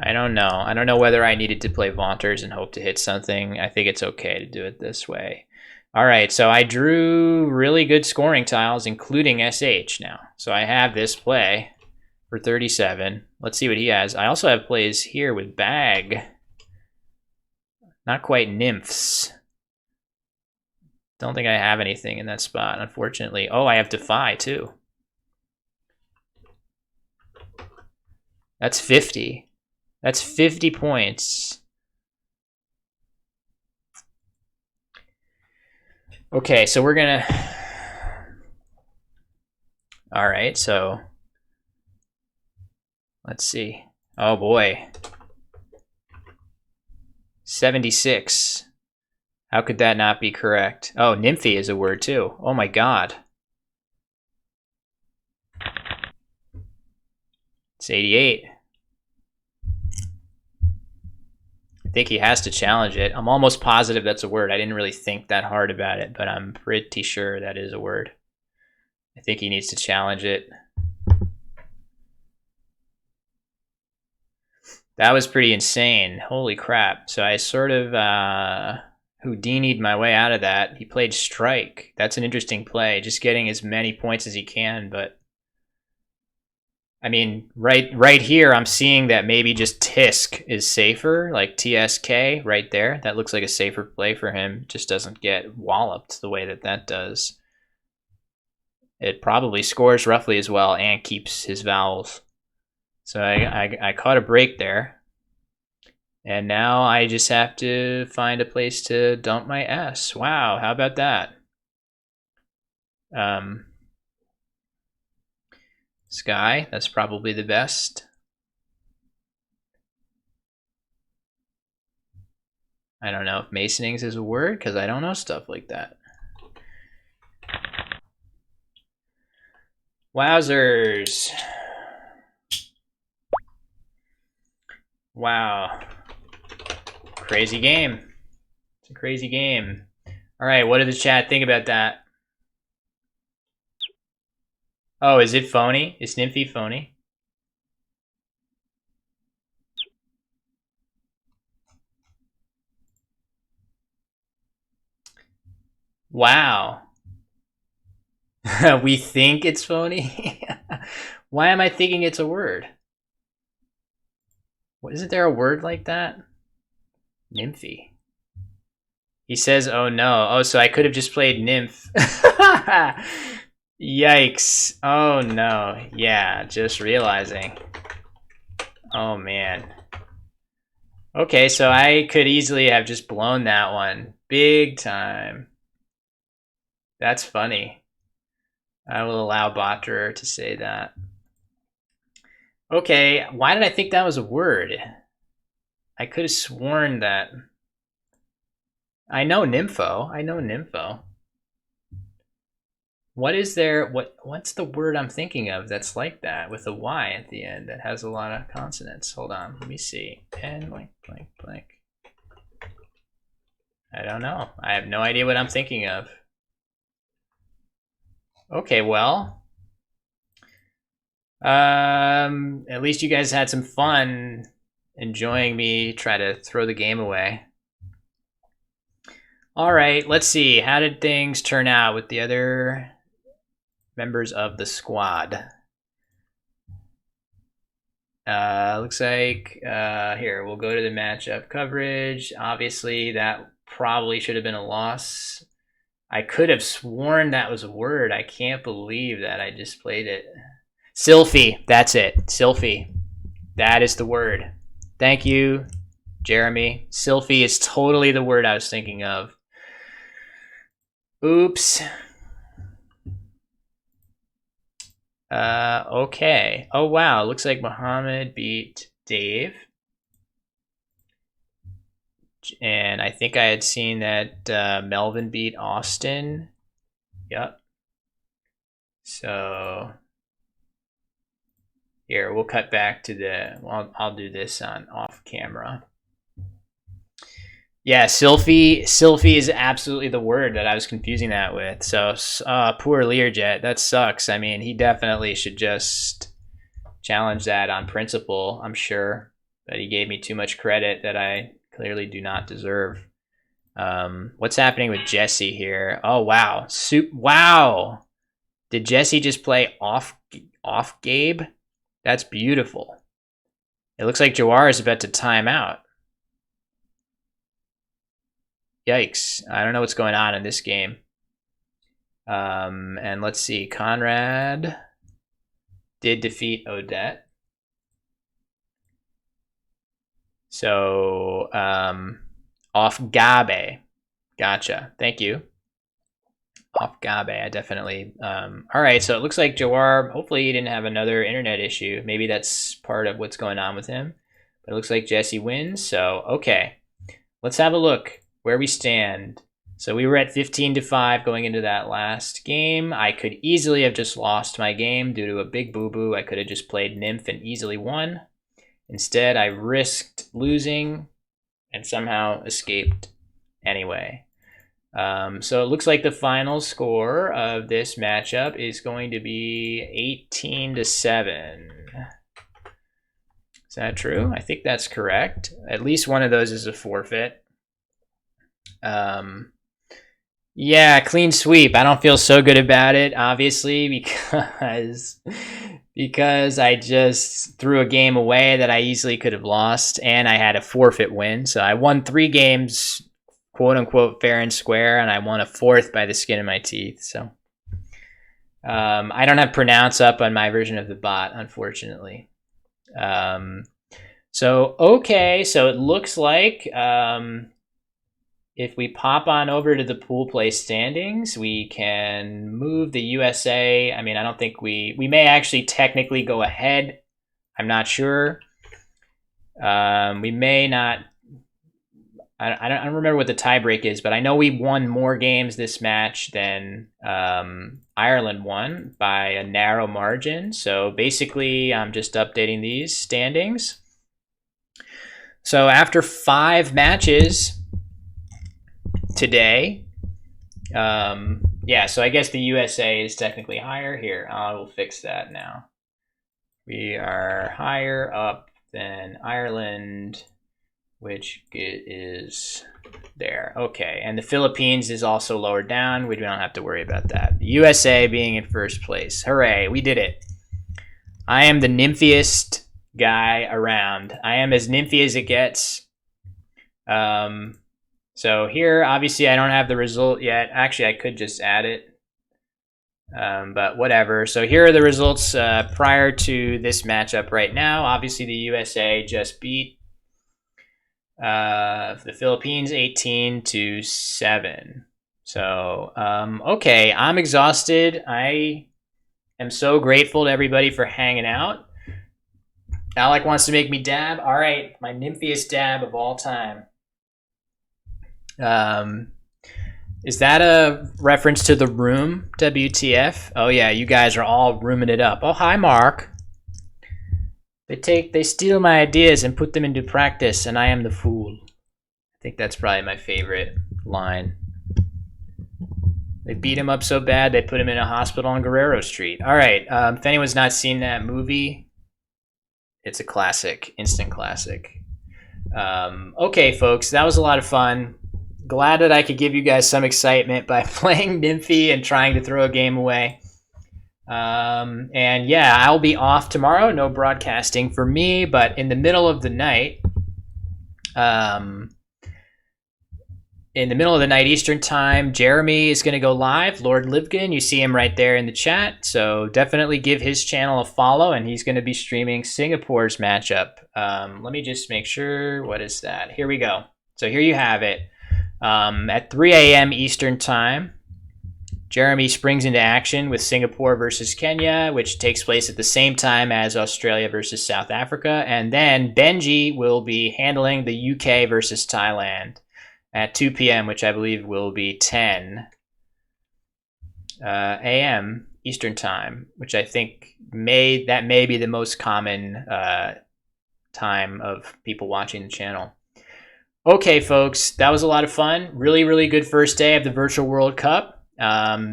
I don't know. I don't know whether I needed to play Vaunters and hope to hit something. I think it's okay to do it this way. All right, so I drew really good scoring tiles, including SH now. So I have this play for 37. Let's see what he has. I also have plays here with Bag. Not quite Nymphs. Don't think I have anything in that spot, unfortunately. Oh, I have Defy, too. That's 50. That's 50 points. Okay, so we're gonna... All right, so... Let's see. Oh, boy. 76. How could that not be correct? Oh, Nymphy is a word, too. Oh, my God. It's 88. I think he has to challenge it. I'm almost positive that's a word. I didn't really think that hard about it, but I'm pretty sure that is a word. I think he needs to challenge it. That was pretty insane. Holy crap. So I sort of Houdini'd my way out of that. He played Strike. That's an interesting play. Just getting as many points as he can, but I mean, right here, I'm seeing that maybe just Tisk is safer, like TSK right there. That looks like a safer play for him. Just doesn't get walloped the way that does. It probably scores roughly as well and keeps his vowels. So I caught a break there. And now I just have to find a place to dump my S. Wow, how about that? Sky, that's probably the best. I don't know if Masonings is a word because I don't know stuff like that. Wowzers. Wow. Crazy game. It's a crazy game. All right, what did the chat think about that? Oh, is it phony? Is Nymphy phony? Wow. We think it's phony? Why am I thinking it's a word? Isn't there a word like that? Nymphy. He says, oh no. Oh, so I could have just played Nymph. Yikes. Oh no. Yeah, just realizing. Oh man. Okay, so I could easily have just blown that one. Big time. That's funny. I will allow Botterer to say that. Okay, why did I think that was a word? I could have sworn that. I know Nympho. I know Nympho. What is there? What's the word I'm thinking of that's like that with a Y at the end that has a lot of consonants? Hold on, let me see. N blank blank blank. I don't know. I have no idea what I'm thinking of. Okay, well, at least you guys had some fun enjoying me try to throw the game away. All right, let's see. How did things turn out with the other members of the squad? Looks like here we'll go to the matchup coverage. Obviously, that probably should have been a loss. I could have sworn that was a word. I can't believe that I just played it. Sylphie, that's it. Sylphie, that is the word. Thank you, Jeremy. Sylphie is totally the word I was thinking of. Oops. Okay. Oh wow, looks like Muhammad beat Dave. And I think I had seen that Melvin beat Austin. Yep. So here, we'll cut back to the, I'll do this on off camera. Yeah, Sylphie is absolutely the word that I was confusing that with. So poor Learjet, that sucks. I mean, he definitely should just challenge that on principle, I'm sure. But he gave me too much credit that I clearly do not deserve. What's happening with Jesse here? Oh wow, wow! Did Jesse just play off Gabe? That's beautiful. It looks like Jawar is about to time out. Yikes! I don't know what's going on in this game. And let's see, Conrad did defeat Odette. So off Gabe. Gotcha. Thank you. Off Gabe, I definitely. All right, so it looks like Jawar, hopefully he didn't have another internet issue. Maybe that's part of what's going on with him. But it looks like Jesse wins, so okay. Let's have a look where we stand. So we were at 15-5 going into that last game. I could easily have just lost my game due to a big boo-boo. I could have just played Nymph and easily won. Instead, I risked losing and somehow escaped anyway. So it looks like the final score of this matchup is going to be 18-7. Is that true? I think that's correct. At least one of those is a forfeit. Yeah, clean sweep. I don't feel so good about it, obviously, because I just threw a game away that I easily could have lost, and I had a forfeit win. So I won 3 games, quote unquote, fair and square, and I won a 4th by the skin of my teeth. So I don't have pronounce up on my version of the bot, unfortunately. So okay, so it looks like if we pop on over to the pool play standings, we can move the USA. I mean, I don't think we may actually technically go ahead. I'm not sure. We may not. I don't remember what the tiebreak is, but I know we won more games this match than Ireland won by a narrow margin. So basically, I'm just updating these standings. So after 5 matches today, yeah, so I guess the USA is technically higher here. I will fix that now. We are higher up than Ireland, which is there. Okay, and the Philippines is also lower down. We don't have to worry about that. The USA being in first place. Hooray, we did it. I am the nymphiest guy around. I am as nymphy as it gets. So here, obviously, I don't have the result yet. Actually, I could just add it, but whatever. So here are the results prior to this matchup right now. Obviously, the USA just beat the Philippines 18-7. So, okay, I'm exhausted. I am so grateful to everybody for hanging out. Alec wants to make me dab. All right, my nymphiest dab of all time. Is that a reference to The Room, WTF? Oh yeah, you guys are all rooming it up. Oh, hi, Mark. They steal my ideas and put them into practice, and I am the fool. I think that's probably my favorite line. They beat him up so bad they put him in a hospital on Guerrero Street. All right, if anyone's not seen that movie, it's a classic, instant classic. Okay, folks, that was a lot of fun. Glad that I could give you guys some excitement by playing Nymphy and trying to throw a game away. And yeah, I'll be off tomorrow. No broadcasting for me, but in the middle of the night, Eastern time, Jeremy is going to go live. Lord Livkin, you see him right there in the chat. So definitely give his channel a follow, and he's going to be streaming Singapore's matchup. Let me just make sure. What is that? Here we go. So here you have it. At 3 a.m. Eastern time, Jeremy springs into action with Singapore versus Kenya, which takes place at the same time as Australia versus South Africa. And then Benji will be handling the UK versus Thailand at 2 p.m., which I believe will be 10 a.m. Eastern time, which I think may be the most common time of people watching the channel. Okay, folks, that was a lot of fun. Really, really good first day of the Virtual World Cup.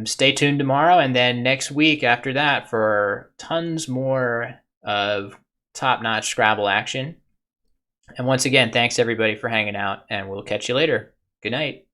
Stay tuned tomorrow and then next week after that for tons more of top-notch Scrabble action. And once again, thanks everybody for hanging out, and we'll catch you later. Good night.